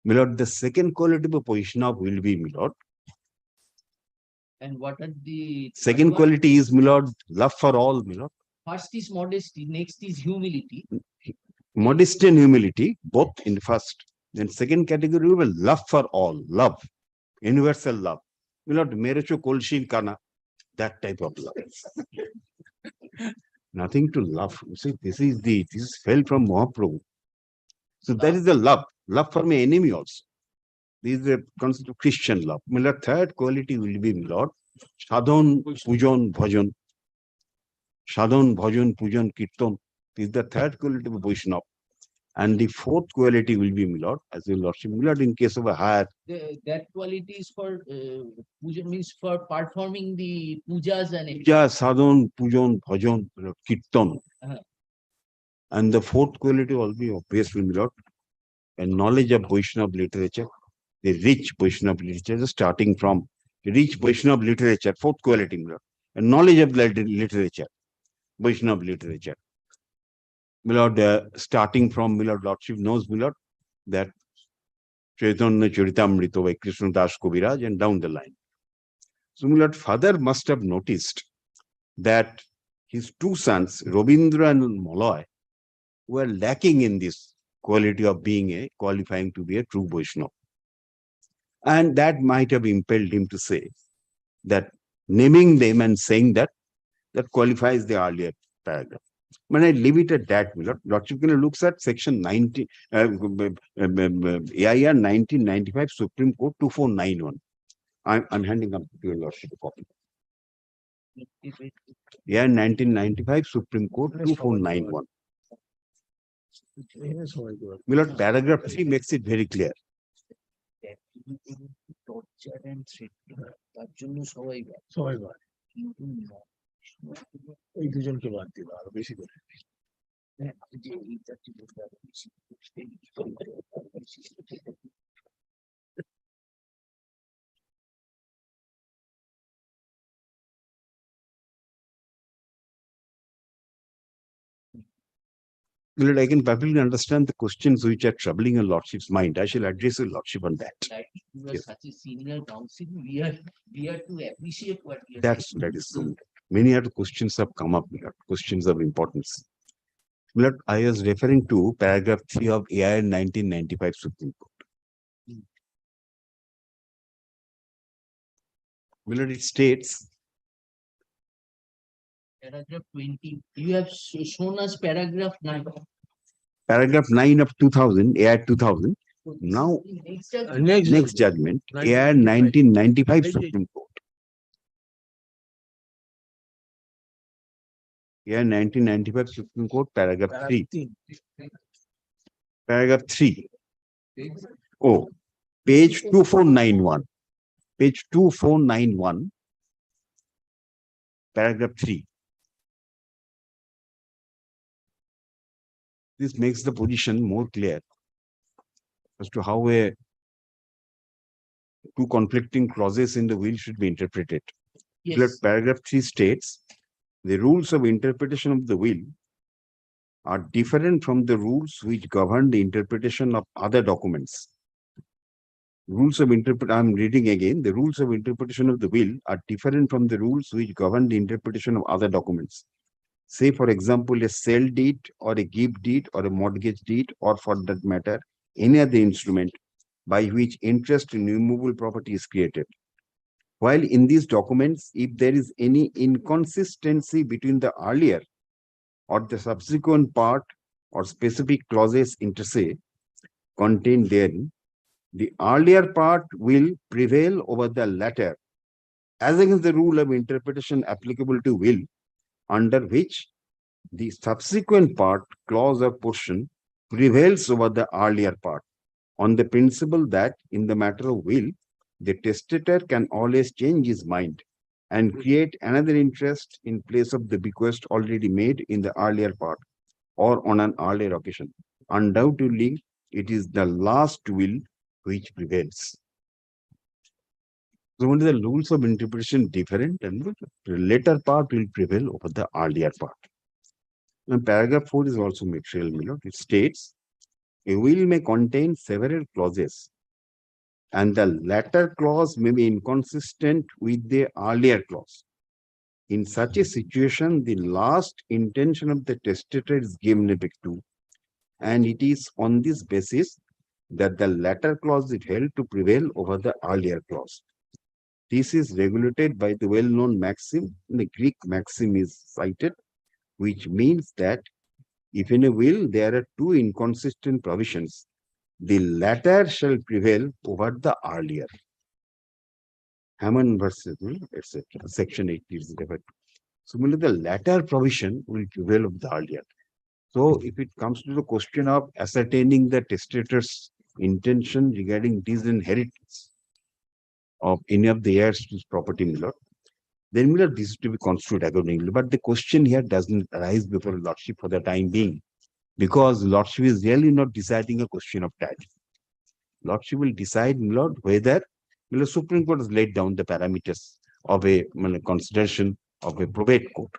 Milord, the second quality of Vaishnava will be, Milord. And what are the Second third one? quality is, Milord, love for all, Milord. First is modesty, next is humility. Modesty and humility, both in the first. Then second category will be love for all, love, universal love. Milord, Merecho Kolshin Kana, that type of love. Nothing to love. You see, this fell from Mahaprabhu. So that is the love for my enemy also. This is the concept of Christian love. Milord, third quality will be, Milord, Sadhan, Pujan, Bhajan. Sadhan, Bhajan, Pujan, Kirtan. This is the third quality of Vaishnava. And the fourth quality will be, Milord, as your Lordship, Milord, in case of a higher. That quality is for puja, means for performing the pujas and Puja, Sadhan, Pujan, Bhajan, Kirtan. And the fourth quality will be obviously, Milord, a knowledge of Vaishnava literature, the rich Vaishnava literature, starting from rich Vaishnava literature, fourth quality, Milord, a knowledge of literature, Vaishnava literature. Milord, starting from, Milord, Lordship knows, Milord, that Chaitanya Charitamrita by Krishna Das Kaviraj and down the line. So, Milord, father must have noticed that his two sons, Ravindra and Molloy, were lacking in this quality of being qualifying to be a true Vaishnava. And that might have impelled him to say that naming them and saying that qualifies the earlier paragraph. When I leave it at that, Milord, Lordship looks at section 90, AIR 1995, Supreme Court 2491. I'm handing up to your Lordship a copy. AIR 1995, Supreme Court 2491. Milord, paragraph 3 makes it very clear. Torture and threat তার জন্য সবাই বাদ। সবাই বাদ। কিন্তু না, ওই দুজনকে বাদ দিল আরো বেশি করে। হ্যাঁ, যে এই চারটি বলতে আরো বেশি, এই আরো বেশি। My lord, I can perfectly understand the questions which are troubling your lordship's mind. I shall address your lordship on that. Like you are Yes. such a senior counsel, we are to appreciate what you are That is so. Many other questions have come up, my lord, questions of importance. My lord, I was referring to paragraph 3 of AIR 1995 Supreme Court. My lord, it states Paragraph 20, you have shown us paragraph 9. paragraph 9 of 2000, AIR 2000. Now, next judgment, AIR 1995 Supreme Court. AIR 1995 Supreme Court, paragraph 3. Paragraph 3. Oh, page 2491. Page 2491. Paragraph 3. This makes the position more clear as to how two conflicting clauses in the will should be interpreted. Yes. Paragraph 3 states, the rules of interpretation of the will are different from the rules which govern the interpretation of other documents. I'm reading again. The rules of interpretation of the will are different from the rules which govern the interpretation of other documents. Say, for example, a sale deed or a gift deed or a mortgage deed, or for that matter, any other instrument by which interest in immovable property is created. While in these documents, if there is any inconsistency between the earlier or the subsequent part or specific clauses inter se contained therein, the earlier part will prevail over the latter, as against the rule of interpretation applicable to will, under which the subsequent part, clause or portion prevails over the earlier part, on the principle that in the matter of will, the testator can always change his mind and create another interest in place of the bequest already made in the earlier part or on an earlier occasion. Undoubtedly, it is the last will which prevails. So, only the rules of interpretation different, and the later part will prevail over the earlier part. And paragraph 4 is also material, my lord. It states, a will may contain several clauses, and the latter clause may be inconsistent with the earlier clause. In such a situation, the last intention of the testator is given effect to, and it is on this basis that the latter clause is held to prevail over the earlier clause. This is regulated by the well-known maxim. The Greek maxim is cited, which means that if in a will there are two inconsistent provisions, the latter shall prevail over the earlier. Hammond versus will, etc. Section 8 is referred to. Similarly, the latter provision will prevail over the earlier. So, if it comes to the question of ascertaining the testator's intention regarding disinheritance of any of the heirs to his property, my lord, then my lord, this is to be construed accordingly. But the question here doesn't arise before lordship for the time being, because lordship is really not deciding a question of title. Lordship will decide, my lord, whether the Supreme Court has laid down the parameters of a consideration of a probate court.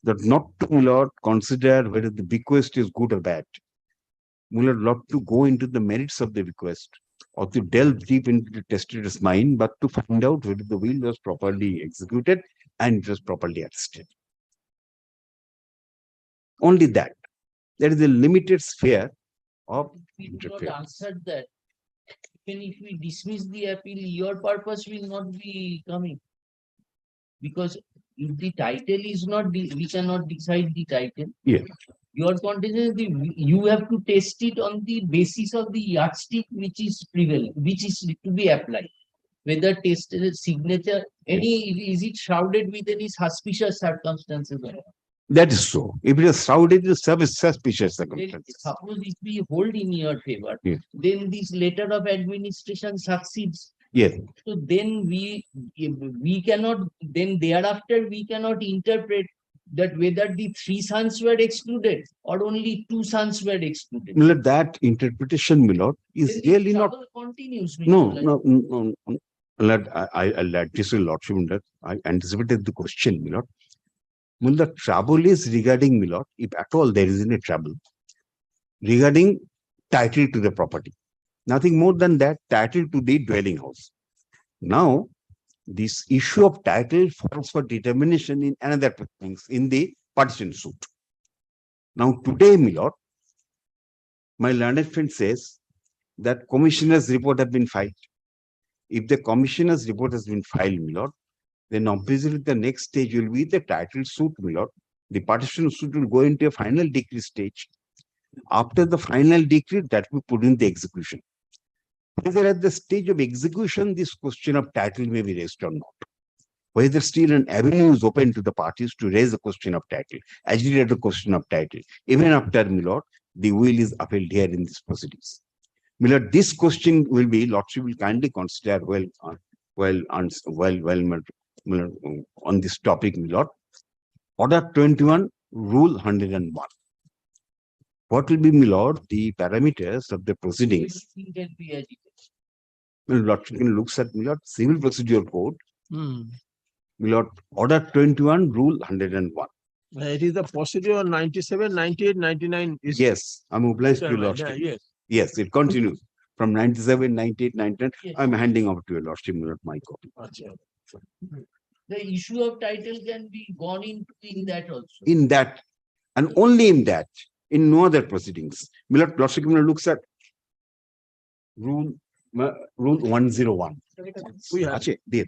That not to, my lord, consider whether the bequest is good or bad. My lord, not to go into the merits of the bequest or to delve deep into the testator's mind, but to find out whether the will was properly executed and it was properly attested. Only that. There is a limited sphere of We do not interference. answer that. Even if we dismiss the appeal, your purpose will not be coming. Because if the title is not, we cannot decide the title. Yeah. Your condition is you have to test it on the basis of the yardstick which is prevailing, which is to be applied. Whether tested signature, is it shrouded with any suspicious circumstances or not? That is so. If it is shrouded in suspicious Then circumstances. suppose if we hold in your favor, Yes. then this letter of administration succeeds. Yes. So then we cannot, then thereafter we cannot interpret that whether the 3 sons were excluded or only 2 sons were excluded. Milord, that interpretation, Milord, is Then the really not. trouble continues. No, Mr. no, no, no. Milord, I'll address your lordship, Milord. I anticipated the question, Milord. Milord, the trouble is regarding, Milord, if at all there is any trouble, regarding title to the property. Nothing more than that, title to the dwelling house. Now, this issue of title falls for determination in another things in the partition suit. Now, today, Milord, my learned friend says that commissioner's report have been filed. If the commissioner's report has been filed, Milord, then obviously the next stage will be the title suit, Milord. The partition suit will go into a final decree stage. After the final decree, that will put in the execution. Whether at the stage of execution, this question of title may be raised or not. Whether still an avenue is open to the parties to raise the question of title, agitate the question of title, even after, Milord, the will is upheld here in these proceedings. Milord, this question will be, Lordship will kindly consider on this topic, Milord. Order 21, Rule 101. What will be, Milord, the parameters of the proceedings? Lordship looks at, Milord, Civil Procedure Code. Milord, Order 21, Rule 101. It is the procedure 97, 98, 99. Is Yes, I'm obliged to your Lordship. Yes. Yes, it continues from 97, 98, 99. I'm handing over to your Lordship, Milord, my copy. The issue of title can be gone into in that also. In that, and only in that, in no other proceedings. Milord, Lordship looks at Rule 101. We have. Ache, there.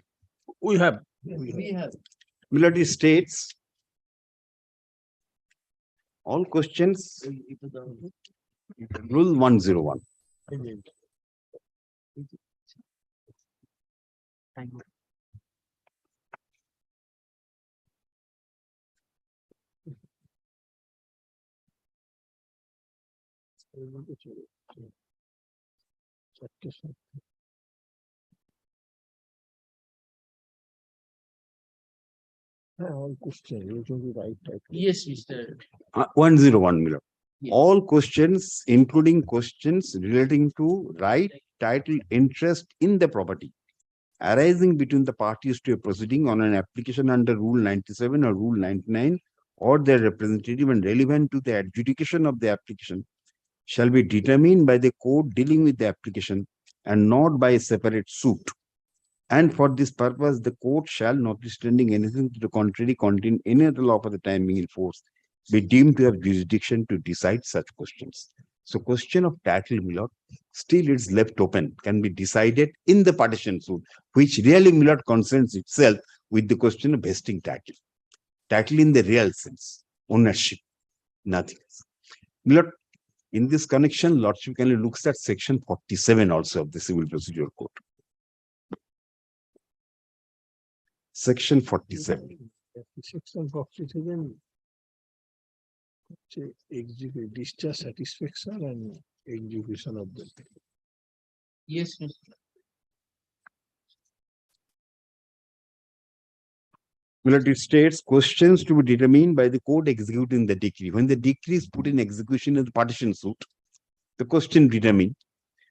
We have. We have. Milord, it states all questions. Rule 101. All question, usually right. Yes, Mr. 101, Milord. Yes. All questions, including questions relating to right, title, interest in the property, arising between the parties to a proceeding on an application under Rule 97 or Rule 99 or their representative and relevant to the adjudication of the application, shall be determined by the court dealing with the application and not by a separate suit. And for this purpose, the court shall, notwithstanding anything to the contrary contained in any other law for the time being in force, be deemed to have jurisdiction to decide such questions. So question of title, Milord, still it's left open, can be decided in the partition suit, which really, Milord, concerns itself with the question of vesting title. Title in the real sense, ownership, nothing else. Milord, in this connection, Lordship kindly looks at section 47 also of the Civil Procedure Code. Section 47. Section 47. Execute, discharge, satisfaction, and execution of the. Yes, Mr. Milord, it states questions to be determined by the court executing the decree. When the decree is put in execution in the partition suit, the question determined.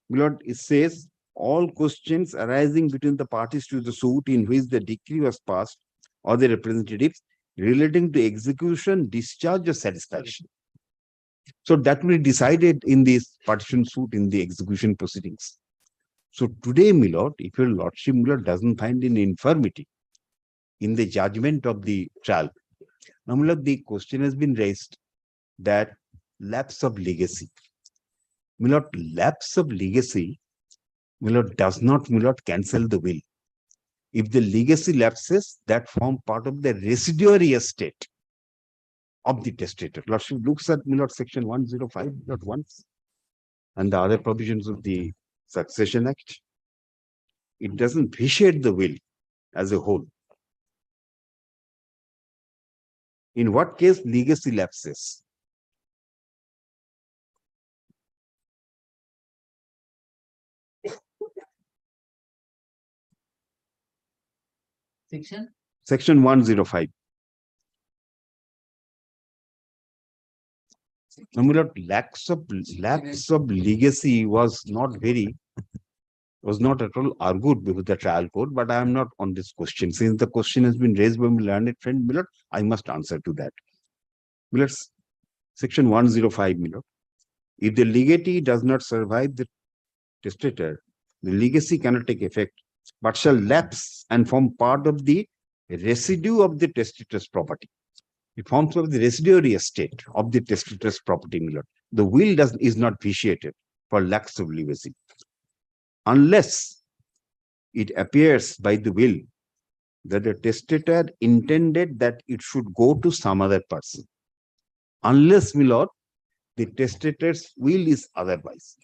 Milord, it says all questions arising between the parties to the suit in which the decree was passed or the representatives relating to execution, discharge, or satisfaction. So that will be decided in this partition suit in the execution proceedings. So today, Milord, if your Lordship, Milord, doesn't find any infirmity in the judgment of the trial, now, Milord, the question has been raised that lapse of legacy. Milord, lapse of legacy, Milord, does not, Milord, cancel the will. If the legacy lapses, that form part of the residuary estate of the testator. Lordship looks at, Milord, section 105.1 and the other provisions of the Succession Act. It doesn't vitiate the will as a whole. In what case legacy lapses? Section? Section 105. Now, my lord, lapse of legacy was not at all argued before the trial court, but I am not on this question. Since the question has been raised by my learned friend, my lord, I must answer to that. My lord, Section 105, my lord. If the legatee does not survive the testator, the legacy cannot take effect, but shall lapse and form part of the residue of the testator's property. It forms part of the residuary estate of the testator's property, my lord. The will is not vitiated for lapse of legacy, unless it appears by the will that the testator intended that it should go to some other person. Unless, my lord, the testator's will is otherwise,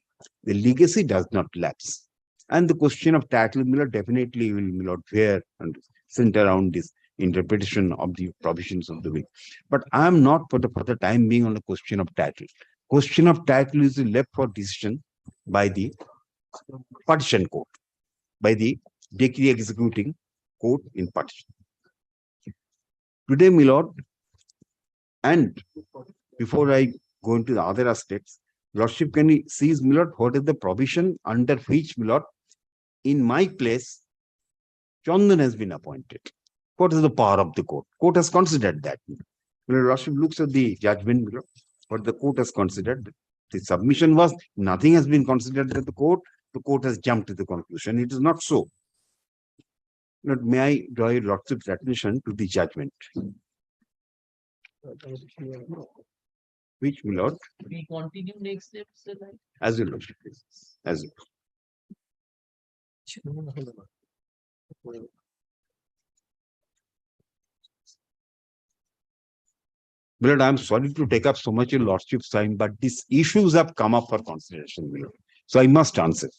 the legacy does not lapse. And the question of title, my lord, definitely will, my lord, bear and center around this interpretation of the provisions of the will. But I am not for the time being on the question of title. Question of title is left for decision by the partition court, by the decree executing court in partition. Today, my lord, and before I go into the other aspects, lordship, can you see, my lord, what is the provision under which, my lord, in my place, Chandan has been appointed? What is the power of the court? Court has considered that. Lordship looks at the judgment, my lord, what the court has considered. The submission was nothing has been considered by the court. The court has jumped to the conclusion. It is not so. Lord, may I draw your lordship's attention to the judgment? Which, my lord? We continue next step, sir. As your lordship please. As you. My lord, I am sorry to take up so much your lordship's time, but these issues have come up for consideration, my lord. So I must answer.